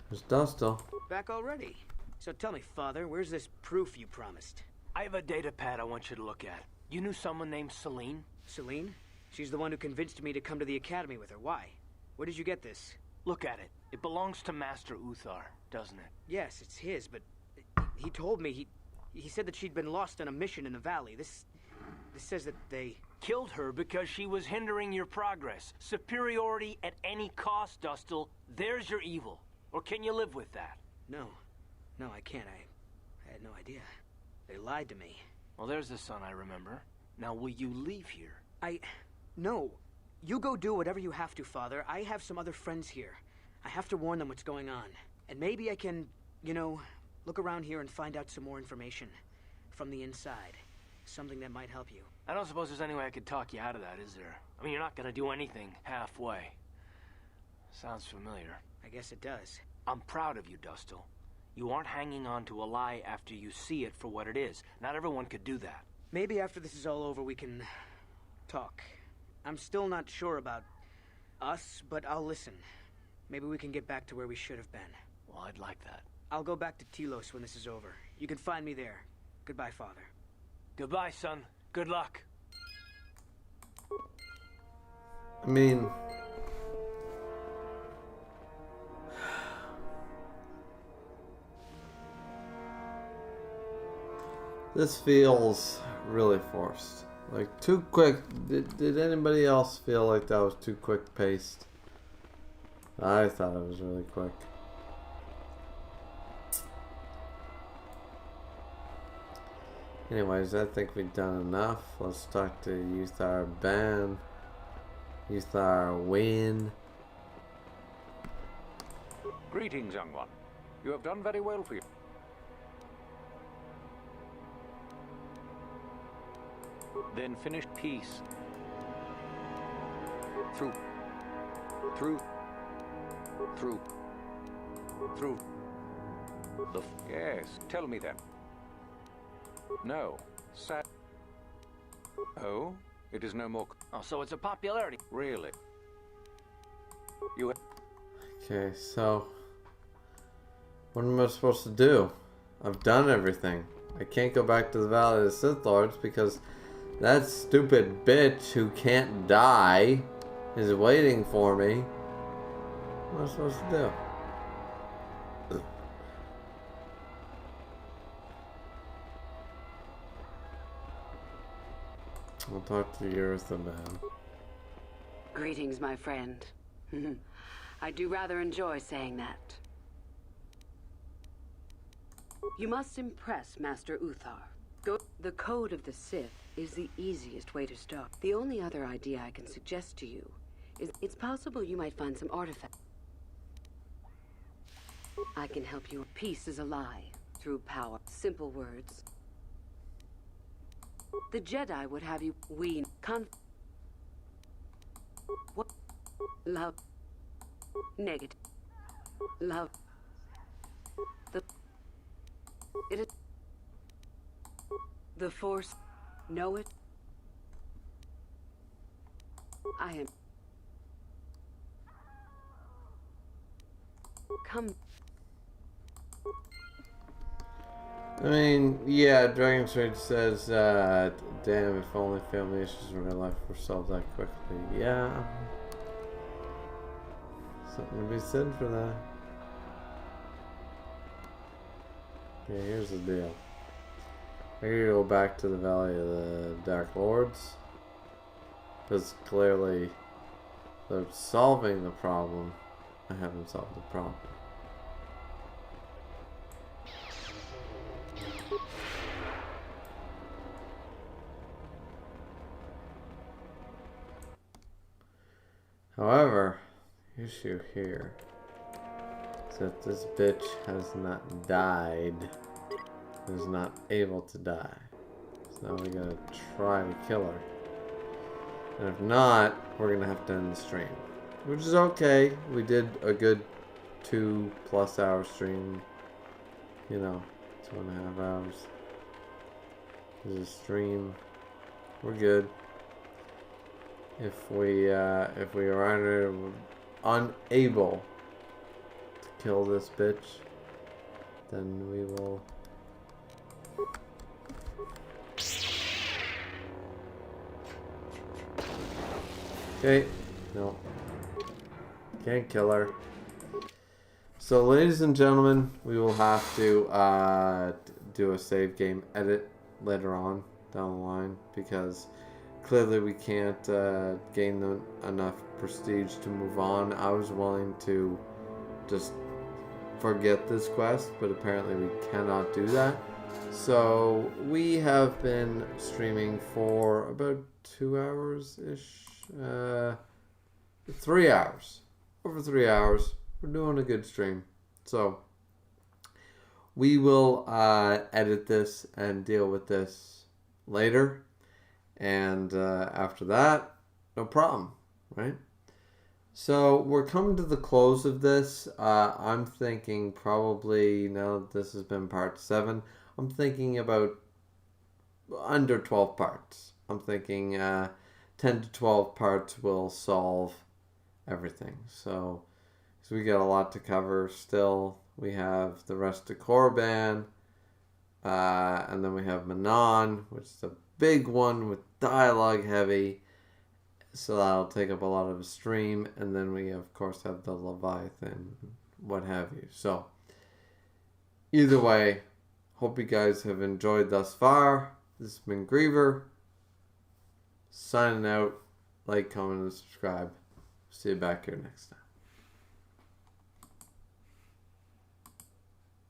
There's Dustle. Back already? So tell me, Father, where's this proof you promised? I have a data pad I want you to look at. You knew someone named Celine? Celine? She's the one who convinced me to come to the academy with her. Why? Where did you get this? Look at it. It belongs to Master Uthar, doesn't it? Yes, it's his, but he told me he said that she'd been lost on a mission in the valley. This says that they killed her because she was hindering your progress. Superiority at any cost, Dustle. There's your evil. Or can you live with that? No, I can't. I had no idea. They lied to me. Well, there's the son I remember. Now, will you leave here? No. You go do whatever you have to, Father. I have some other friends here. I have to warn them what's going on. And maybe I can, you know, look around here and find out some more information. From the inside. Something that might help you. I don't suppose there's any way I could talk you out of that, is there? I mean, you're not gonna do anything halfway. Sounds familiar. I guess it does. I'm proud of you, Dustle. You aren't hanging on to a lie after you see it for what it is. Not everyone could do that. Maybe after this is all over we can talk. I'm still not sure about us, but I'll listen. Maybe we can get back to where we should have been. Well, I'd like that. I'll go back to Telos when this is over. You can find me there. Goodbye, Father. Goodbye, son. Good luck. I mean... This feels really forced. Like, too quick. Did anybody else feel like that was too quick paced? I thought it was really quick. Anyways, I think we've done enough. Let's talk to Uthar Ban. Uthar Win. Greetings, young one. You have done very well for you. Then finished peace. Through. Yes, tell me then. No. Oh? It is no more... Oh, so it's a popularity. Really? You... Okay, so... What am I supposed to do? I've done everything. I can't go back to the Valley of the Sith Lords because that stupid bitch who can't die is waiting for me. What am I supposed to do? We'll talk to the Earth man. Greetings, my friend. I do rather enjoy saying that. You must impress Master Uthar. The Code of the Sith is the easiest way to start. The only other idea I can suggest to you is it's possible you might find some artifacts. I can help you. Peace is a lie through power. Simple words. The Jedi would have you what? Love. Negative. Love. It is the Force. Know it. I am. Come. I mean, yeah, Dragon Trade says, damn, if only family issues in real life were solved that quickly. Yeah. Something to be said for that. Okay, here's the deal. I gotta go back to the Valley of the Dark Lords. Because clearly, they're solving the problem. I haven't solved the problem. However, issue here is that this bitch has not died. Is not able to die. So now we gotta try to kill her. And if not, we're gonna have to end the stream. Which is okay. We did a good 2+ hour stream. You know, 2.5 hours. There's a stream. We're good. If we are unable to kill this bitch, then we will. Okay, no. Can't kill her. So, ladies and gentlemen, we will have to do a save game edit later on down the line because clearly we can't gain enough prestige to move on. I was willing to just forget this quest, but apparently we cannot do that. So we have been streaming for about 2 hours-ish. 3 hours. Over 3 hours. We're doing a good stream. So we will edit this and deal with this later. And after that, no problem, right? So we're coming to the close of this. I'm thinking probably, now that this has been part 7, I'm thinking about under 12 parts. I'm thinking 10 to 12 parts will solve everything. So we got a lot to cover still. We have the rest of Korriban, and then we have Manaan, which is a big one with dialogue heavy. So that'll take up a lot of the stream. And then we, of course, have the Leviathan, what have you. So either way, hope you guys have enjoyed thus far. This has been Griever. Signing out. Like, comment, and subscribe. See you back here next time.